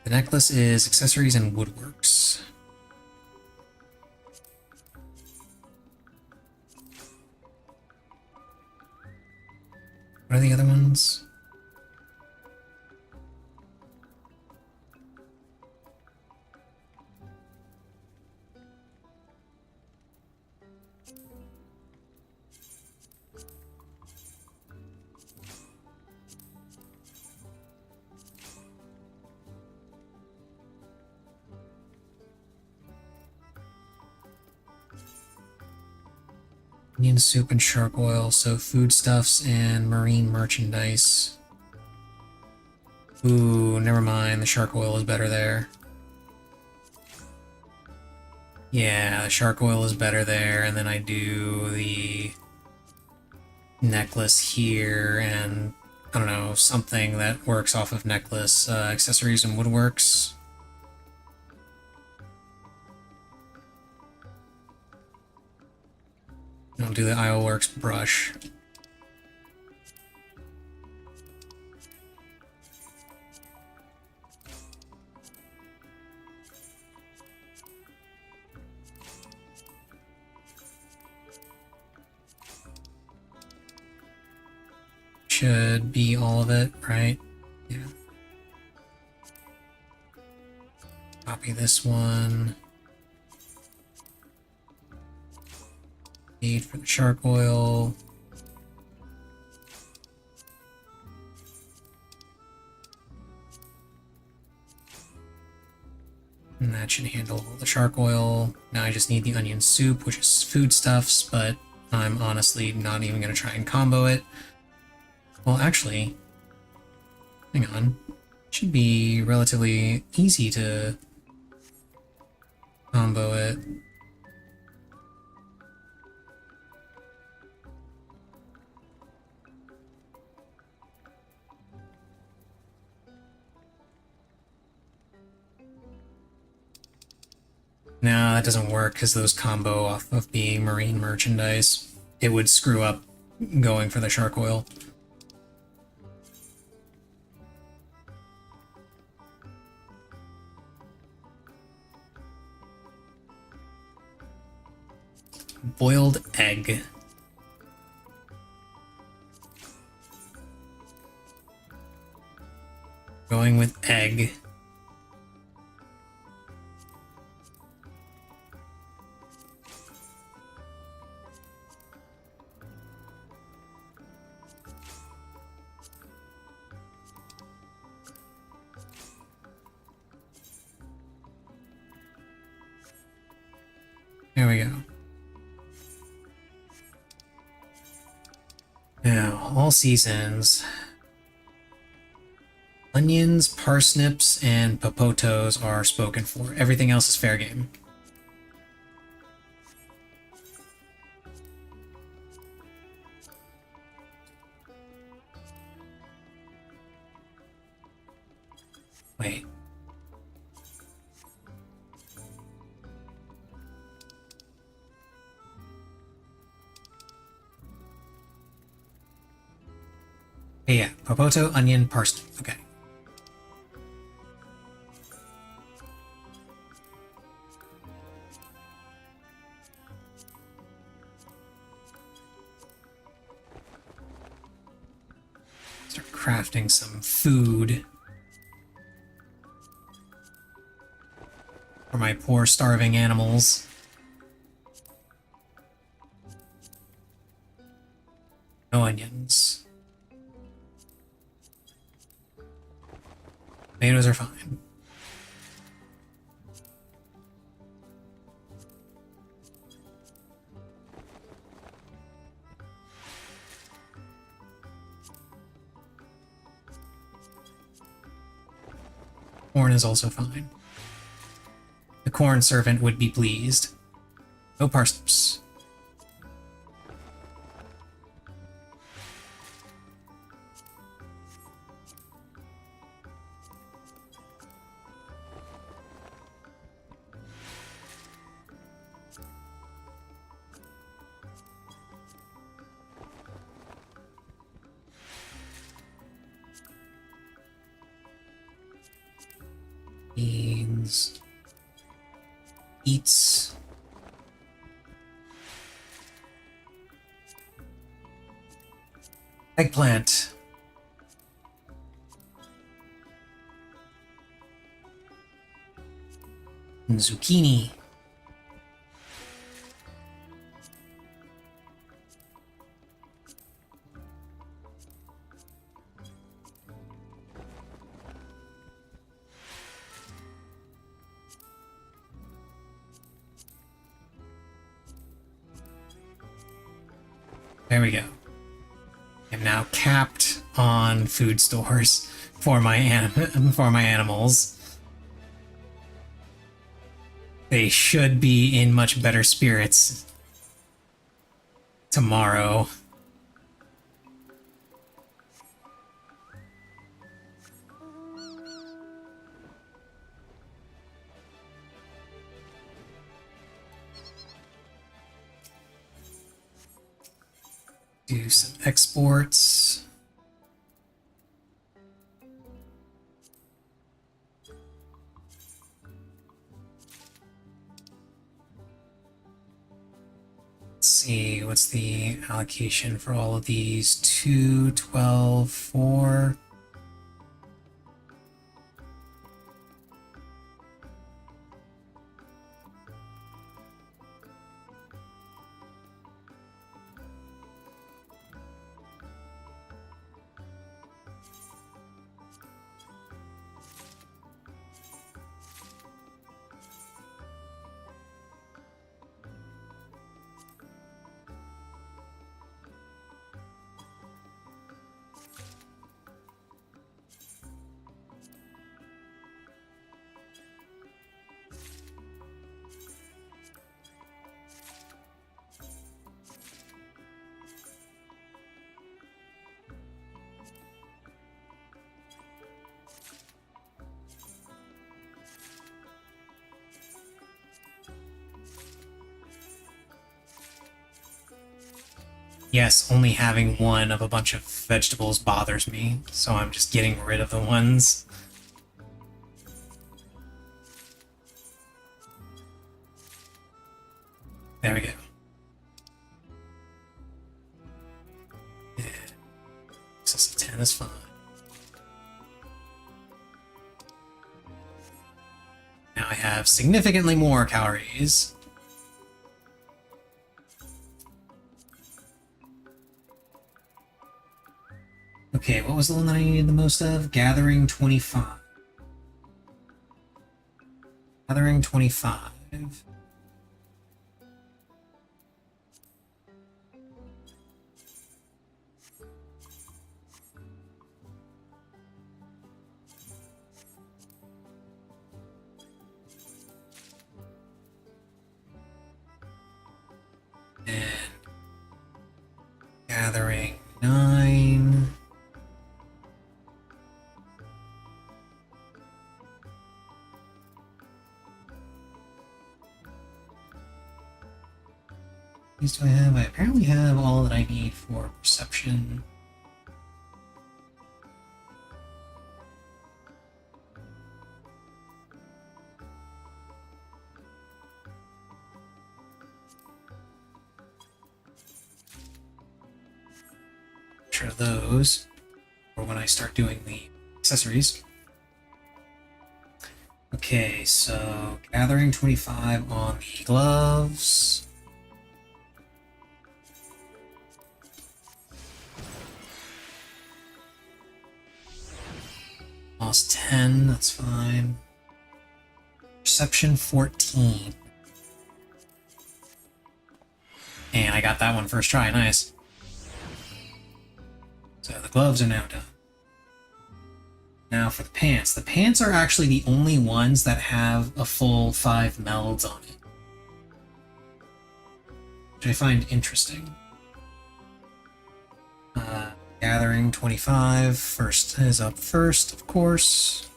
The necklace is accessories and woodworks. What are the other ones? Onion soup and shark oil, so foodstuffs and marine merchandise. Ooh, never mind, the shark oil is better there. Yeah, the shark oil is better there, and then I do the necklace here, and I don't know, something that works off of necklace, accessories and woodworks. I'll do the Ironworks brush. Should be all of it, right? Yeah. Copy this one. Need for the shark oil. And that should handle the shark oil. Now I just need the onion soup, which is foodstuffs, but I'm honestly not even going to try and combo it. Well, actually, hang on. It should be relatively easy to combo it. No, that doesn't work because those combo off of being marine merchandise. It would screw up going for the shark oil. Boiled egg. Going with egg. There we go. Now, all seasons. Onions, parsnips, and popotos are spoken for. Everything else is fair game. Wait. Yeah, popoto, onion, parsnip. Okay. Start crafting some food for my poor starving animals. No onions. Tomatoes are fine. Corn is also fine. The corn servant would be pleased. No parsnips. Beans. Beets. Eggplant. And zucchini. There we go. I'm now capped on food stores for my animals. They should be in much better spirits tomorrow. Do some exports. Let's see, what's the allocation for all of these? 2, 12, 4. Yes, only having one of a bunch of vegetables bothers me, so I'm just getting rid of the ones. There we go. Yeah. Excess of 10 is fine. Now I have significantly more calories. Okay, what was the one that I needed the most of? Gathering 25. Gathering 25. And gathering 9. These do I have? I apparently have all that I need for perception. Sure those, or when I start doing the accessories. Okay, so gathering 25 on the gloves. Lost 10, that's fine. Perception 14. And I got that one first try, nice. So the gloves are now done. Now for the pants. The pants are actually the only ones that have a full 5 melds on it, which I find interesting. Gathering 25. First is up first, of course.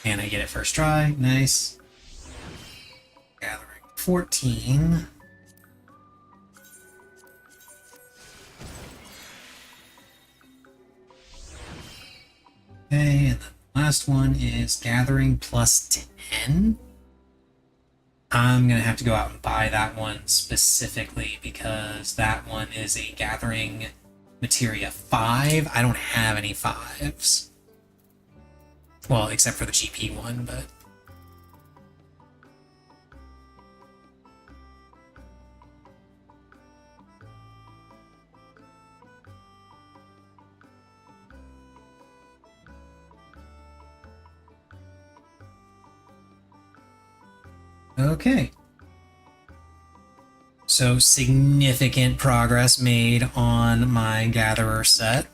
And I get it first try. Nice. Gathering 14. Okay, and the last one is gathering plus 10. I'm going to have to go out and buy that one specifically because that one is a gathering materia 5. I don't have any 5s. Well, except for the GP one, but... Okay. So significant progress made on my Gatherer set.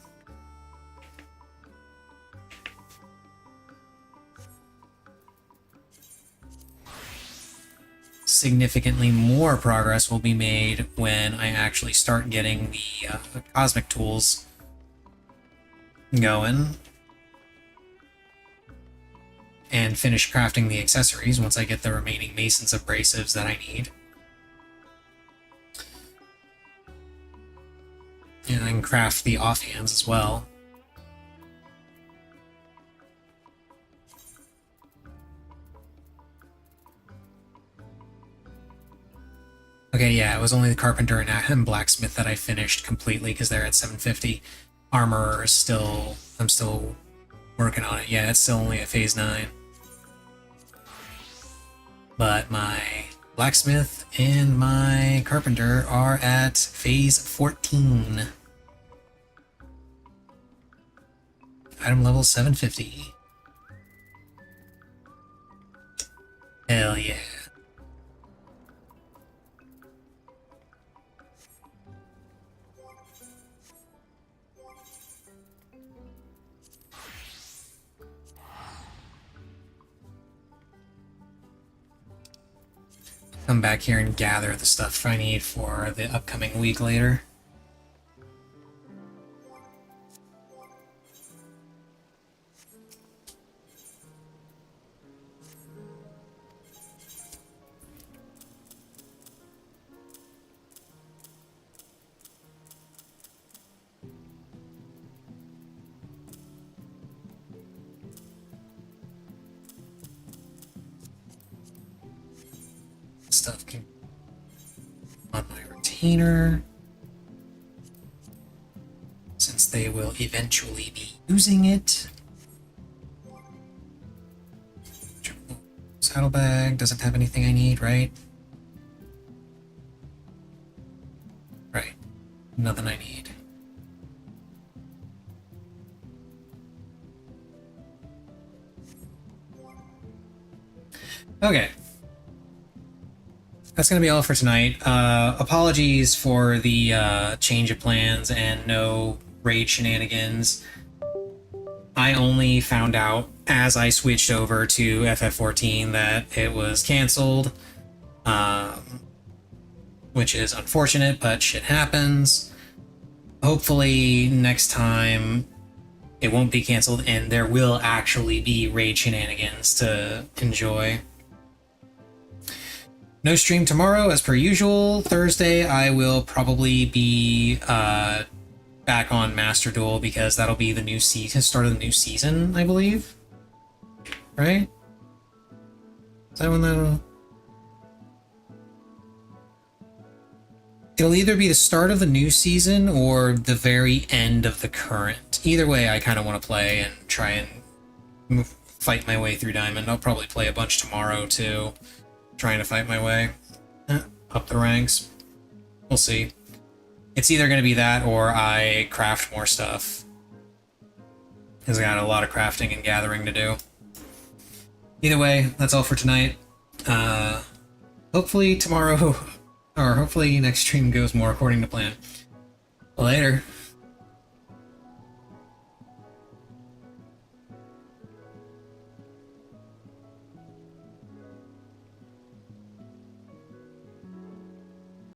Significantly more progress will be made when I actually start getting the cosmic tools going. And finish crafting the accessories once I get the remaining Masons Abrasives that I need. And I can craft the offhands as well. Okay, yeah, it was only the Carpenter and Blacksmith that I finished completely because they're at 750. Armorer is still... I'm still working on it. Yeah, it's still only at phase 9. But my Blacksmith and my Carpenter are at phase 14. Item level 750. Hell yeah. Come back here and gather the stuff I need for the upcoming week later. Stuff can on my retainer, since they will eventually be using it. Saddlebag doesn't have anything I need, right? Right. Nothing I need. Okay. That's going to be all for tonight. Apologies for the change of plans and no raid shenanigans. I only found out as I switched over to FF14 that it was canceled. which is unfortunate, but shit happens. Hopefully next time it won't be canceled and there will actually be raid shenanigans to enjoy. No stream tomorrow as per usual. Thursday I will probably be back on Master Duel because that'll be the new season, start of the new season, I believe. Right? Is that when that'll... It'll either be the start of the new season or the very end of the current. Either way, I kind of want to play and try and fight my way through Diamond. I'll probably play a bunch tomorrow too, trying to fight my way up the ranks. We'll see. It's either going to be that or I craft more stuff, because I got a lot of crafting and gathering to do. Either way, that's all for tonight. Hopefully tomorrow, or hopefully next stream goes more according to plan. Later.